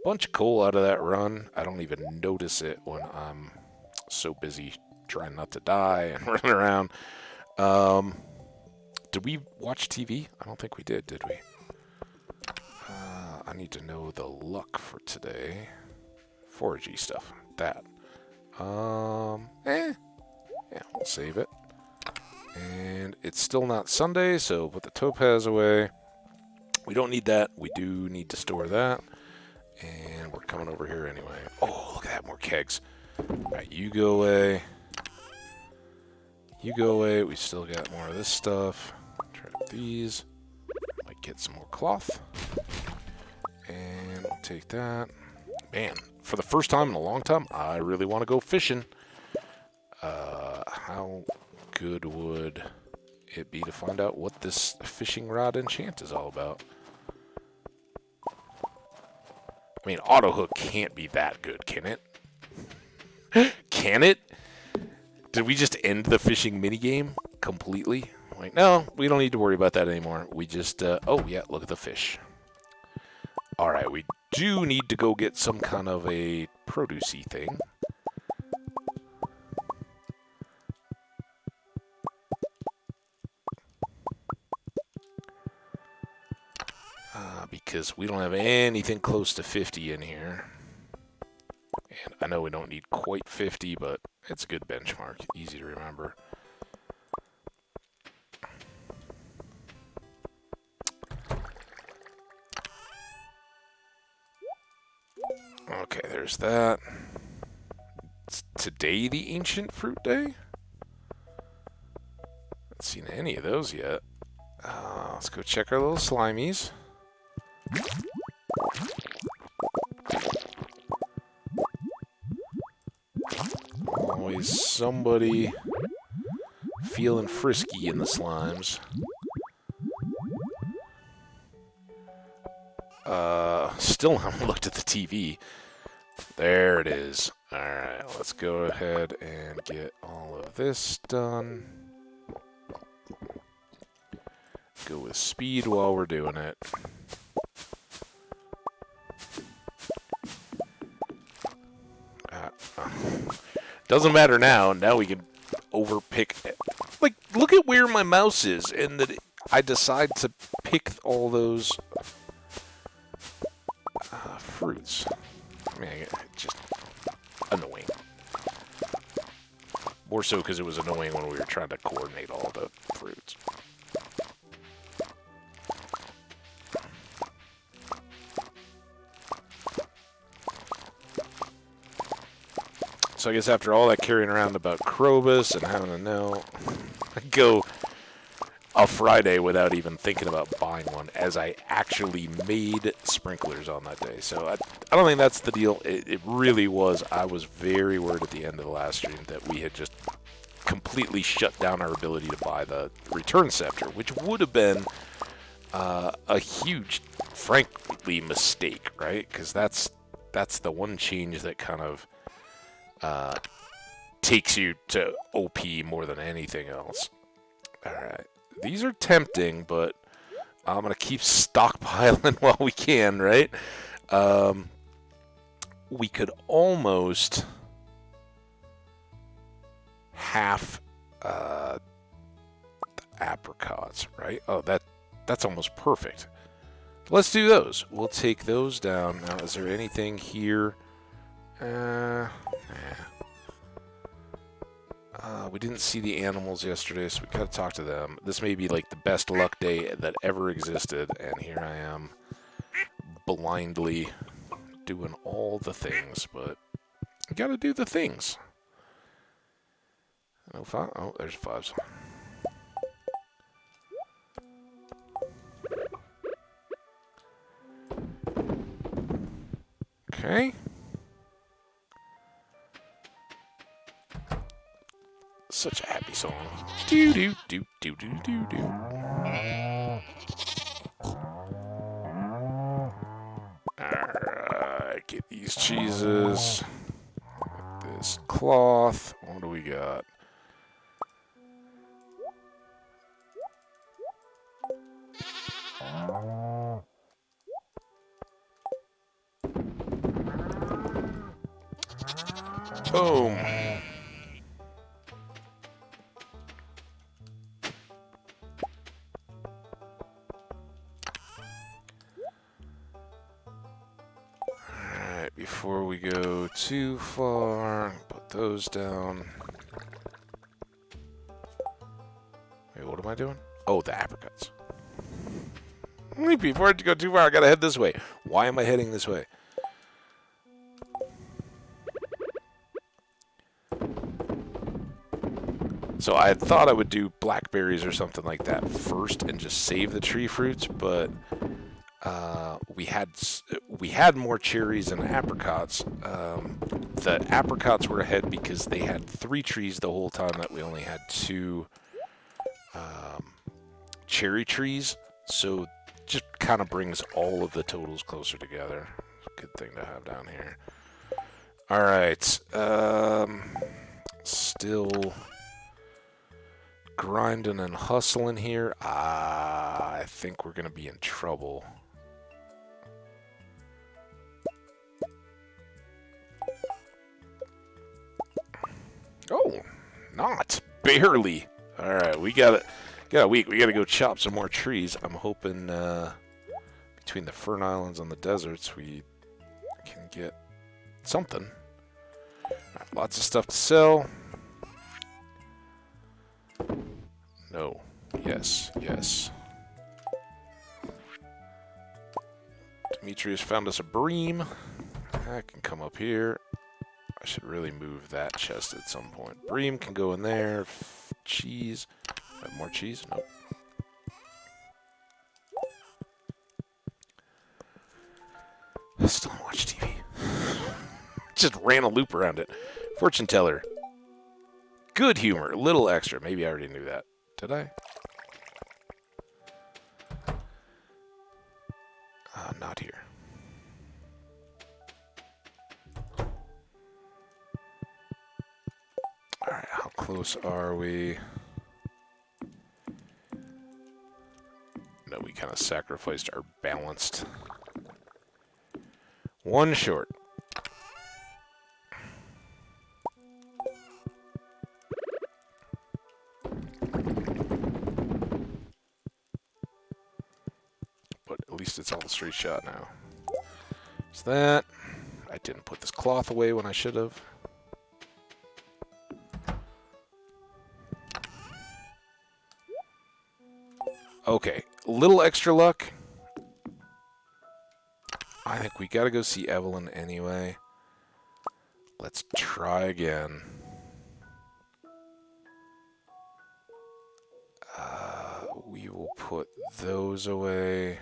Speaker 1: Bunch of coal out of that run. I don't even notice it when I'm so busy trying not to die and running around. Did we watch TV? I don't think we did we? I need to know the luck for today. 4G stuff. That. Yeah, we'll save it. And it's still not Sunday, so put the topaz away. We don't need that. We do need to store that. And we're coming over here anyway. Oh, look at that, more kegs. All right, you go away. You go away. We still got more of this stuff. Trap these. Might get some more cloth. And we'll take that. Man, for the first time in a long time, I really want to go fishing. How good would it be to find out what this fishing rod enchant is all about? I mean, auto hook can't be that good, can it? Can it? Did we just end the fishing minigame completely? Like, no, we don't need to worry about that anymore. We just, oh yeah, look at the fish. All right, we do need to go get some kind of a produce-y thing. Because we don't have anything close to 50 in here. And I know we don't need quite 50, but it's a good benchmark. Easy to remember. Okay, there's that. It's today the Ancient Fruit Day? Haven't seen any of those yet. Let's go check our little slimies. Always somebody feeling frisky in the slimes. Still haven't looked at the TV. There it is. Alright, let's go ahead and get all of this done. Go with speed while we're doing it. Doesn't matter now. Now we can overpick it. Like, look at where my mouse is, and that I decide to pick all those fruits. I mean, it's just annoying. More so because it was annoying when we were trying to coordinate all the fruits. So I guess after all that carrying around about Krobus and having to know, I go a Friday without even thinking about buying one, as I actually made sprinklers on that day. So I don't think that's the deal. It really was. I was very worried at the end of the last stream that we had just completely shut down our ability to buy the Return Scepter, which would have been a huge, frankly, mistake, right? Because that's the one change that kind of takes you to OP more than anything else. All right. These are tempting, but I'm going to keep stockpiling while we can, right? We could almost half the apricots, right? Oh, that's almost perfect. Let's do those. We'll take those down. Now, is there anything here? We didn't see the animals yesterday, so we gotta talk to them. This may be like the best luck day that ever existed, and here I am blindly doing all the things, but you gotta do the things. Oh, there's 5s. Okay. Such a happy song. Do do do do do do do. Alright, get these cheeses. Get this cloth. What do we got? Boom. Alright, before we go too far, put those down. Wait, what am I doing? Oh, the apricots. Before I go too far, I gotta head this way. Why am I heading this way? So I had thought I would do blackberries or something like that first and just save the tree fruits, but we had more cherries and apricots. The apricots were ahead because they had 3 trees the whole time that we only had 2 cherry trees. So just kind of brings all of the totals closer together. Good thing to have down here. All right. Still grinding and hustling here. I think we're going to be in trouble. Oh, not barely. All right, we got a week. We got to go chop some more trees. I'm hoping between the Fern Islands and the deserts we can get something. Right, lots of stuff to sell. No. Yes. Yes. Demetrius found us a bream. I can come up here. I should really move that chest at some point. Bream can go in there. Cheese. Have more cheese? Nope. I still don't watch TV. Just ran a loop around it. Fortune teller. Good humor. Little extra. Maybe I already knew that. Did I? Not here. Alright, how close are we? No, we kind of sacrificed our balanced. One short. But at least it's all a straight shot now. Is that? I didn't put this cloth away when I should have. Okay, a little extra luck. I think we gotta go see Evelyn anyway. Let's try again. We will put those away.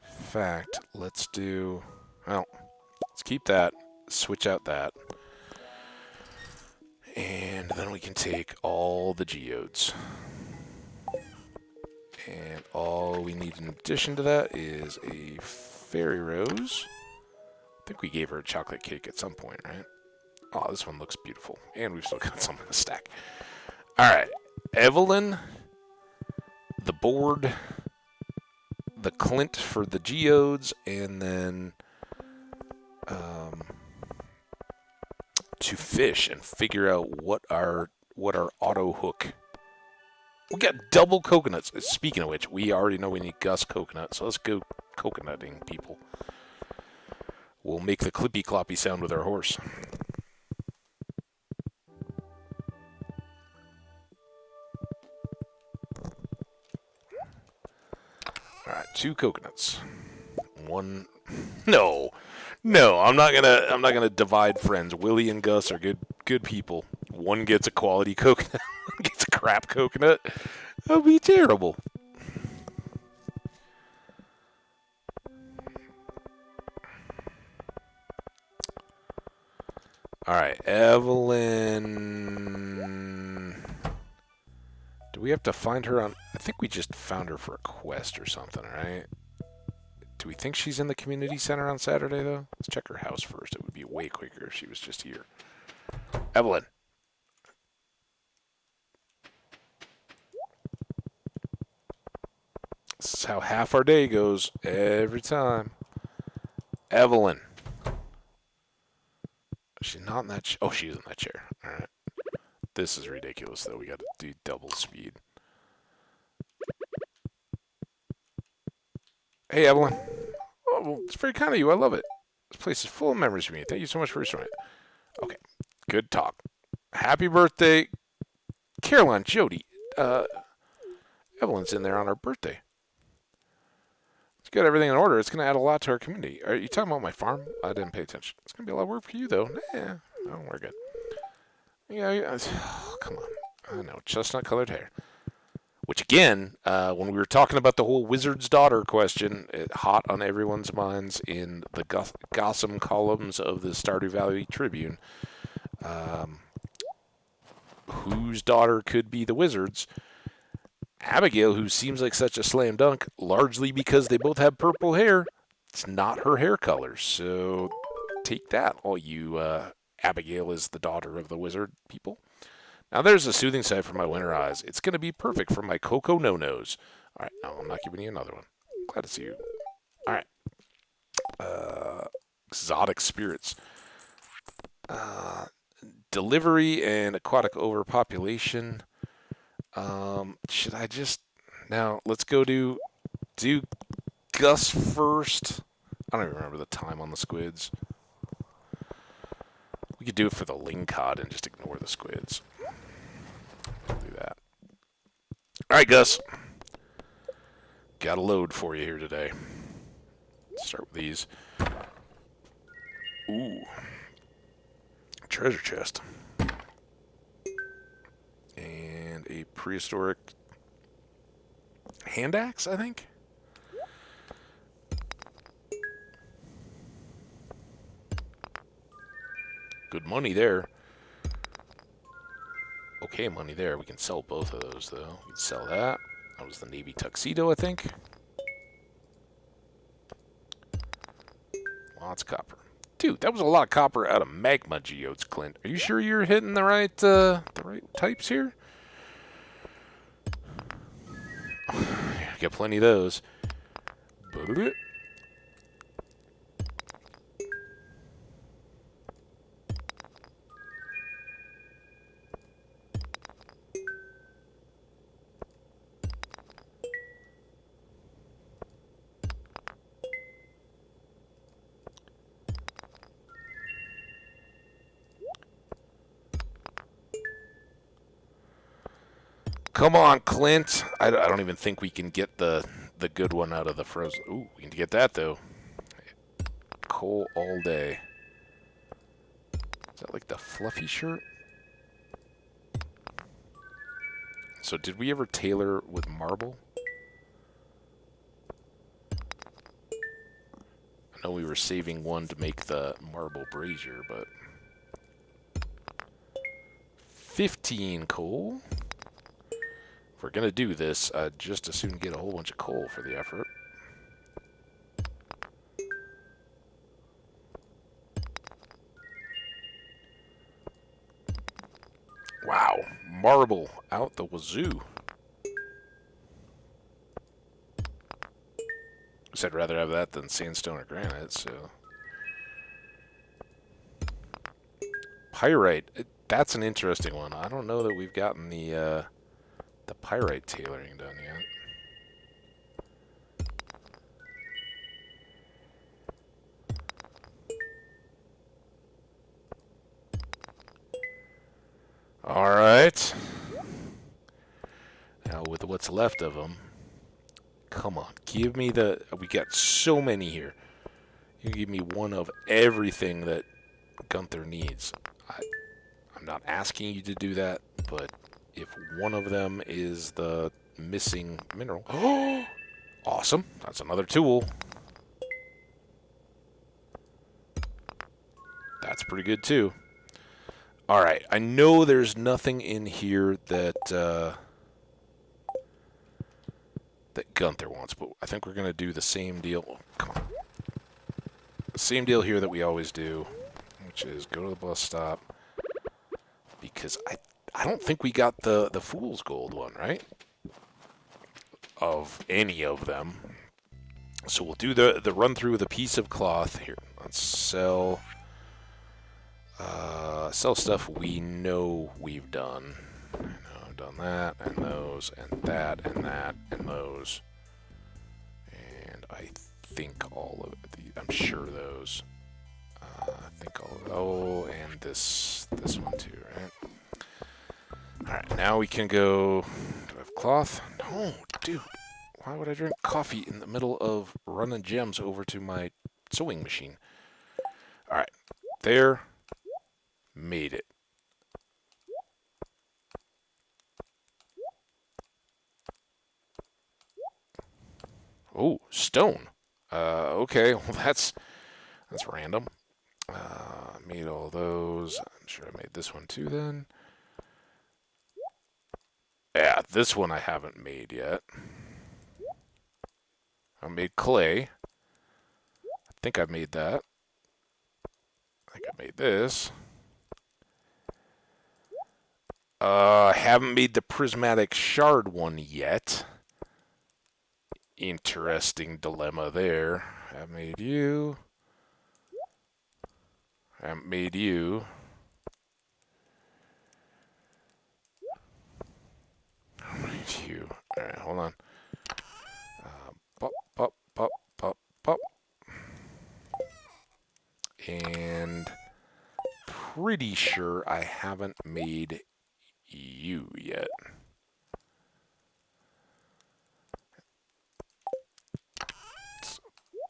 Speaker 1: In fact, let's do... Well, let's keep that. Switch out that. And then we can take all the geodes. And all we need in addition to that is a fairy rose. I think we gave her a chocolate cake at some point, right? Oh, this one looks beautiful. And we've still got some in the stack. Alright. Evelyn, the board, the Clint for the geodes, and then to fish and figure out what our auto hook. We got double coconuts. Speaking of which, we already know we need Gus coconut, so let's go coconutting, people. We'll make the clippy cloppy sound with our horse. Alright, 2 coconuts. 1 No. No, I'm not gonna divide friends. Willie and Gus are good people. One gets a quality coconut, one gets a crap coconut. That would be terrible. Alright, Evelyn. Do we have to find her on... I think we just found her for a quest or something, right? Do we think she's in the community center on Saturday, though? Let's check her house first. It would be way quicker if she was just here. Evelyn. This is how half our day goes every time. Evelyn. She's not in that... Oh, she's in that chair. All right. This is ridiculous, though. We got to do double speed. Hey, Evelyn. Oh, well, it's very kind of you. I love it. This place is full of memories for me. Thank you so much for restoring it. Okay. Good talk. Happy birthday, Caroline, Jody. Evelyn's in there on her birthday. Let's get everything in order. It's going to add a lot to our community. Are you talking about my farm? I didn't pay attention. It's going to be a lot of work for you, though. Nah, no, we're good. Yeah, oh, come on. I know, chestnut-colored hair. Which, again, when we were talking about the whole wizard's daughter question, hot on everyone's minds in the gossip columns of the Stardew Valley Tribune, whose daughter could be the wizard's? Abigail, who seems like such a slam dunk, largely because they both have purple hair. It's not her hair color, so take that, all you Abigail is the daughter of the wizard people. Now there's a soothing sight for my winter eyes. It's going to be perfect for my Cocoa No-Nos. All right, no, I'm not giving you another one. Glad to see you. All right. Exotic spirits. Delivery and aquatic overpopulation. Should I just... Now, let's go do Gus first. I don't even remember the time on the squids. We could do it for the Lingcod and just ignore the squids. We'll do that. Alright, Gus. Got a load for you here today. Let's start with these. Ooh. Treasure chest. And a prehistoric hand axe, I think? Good money there. Okay, money there. We can sell both of those, though. We can sell that. That was the Navy tuxedo, I think. Lots of copper. Dude, that was a lot of copper out of magma geodes, Clint. Are you sure you're hitting the right types here? Got plenty of those. Come on, Clint. I don't even think we can get the good one out of the frozen. Ooh, we can get that, though. coal all day. Is that like the fluffy shirt? So did we ever tailor with marble? I know we were saving one to make the marble brazier, but... 15 coal? If we're gonna do this, I'd just as soon get a whole bunch of coal for the effort. Wow, marble out the wazoo. I'd rather have that than sandstone or granite, so... Pyrite, that's an interesting one. I don't know that we've gotten the pyrite tailoring done yet. Alright. Now with what's left of them, come on, give me the... We got so many here. You give me one of everything that Gunther needs. I'm not asking you to do that, but if one of them is the missing mineral... Oh! Awesome. That's another tool. That's pretty good, too. Alright, I know there's nothing in here that that Gunther wants, but I think we're going to do the same deal. Oh, come on. The same deal here that we always do, which is go to the bus stop, because I don't think we got the Fool's Gold one, right? Of any of them. So we'll do the run through with a piece of cloth. Here, let's sell stuff we know we've done. I know I've done that, and those, and that, and that, and those. And I think all of it. I'm sure those. I think all of... Oh, and this one too, right? Alright, now we can go... Do I have cloth? No, dude. Why would I drink coffee in the middle of running gems over to my sewing machine? Alright, there. Made it. Oh, stone. Okay, well that's random. Made all those. I'm sure I made this one too then. Yeah, this one I haven't made yet. I made clay. I think I made that. I think I made this. I haven't made the prismatic shard one yet. Interesting dilemma there. I made you. I haven't made you. I made you. Alright, hold on. Pop, pop, pop, pop, pop. And pretty sure I haven't made you yet.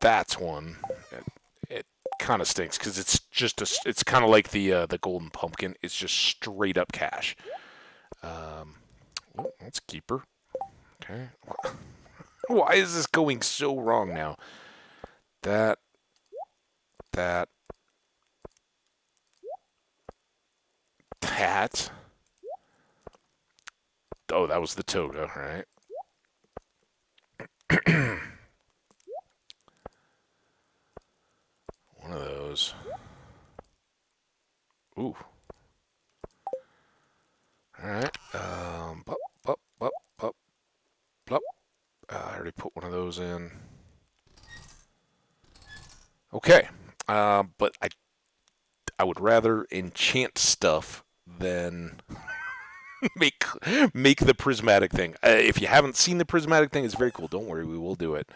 Speaker 1: That's one. It kind of stinks because it's just it's kind of like the golden pumpkin. It's just straight up cash. Oh, that's keeper. Okay. Why is this going so wrong now? That. Oh, that was the toga, right? One of those. Ooh. Alright. Bop, bop, bop, bop, bop. I already put one of those in. Okay. But I would rather enchant stuff than make the prismatic thing. If you haven't seen the prismatic thing, it's very cool. Don't worry, we will do it.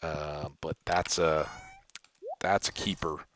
Speaker 1: But that's a keeper.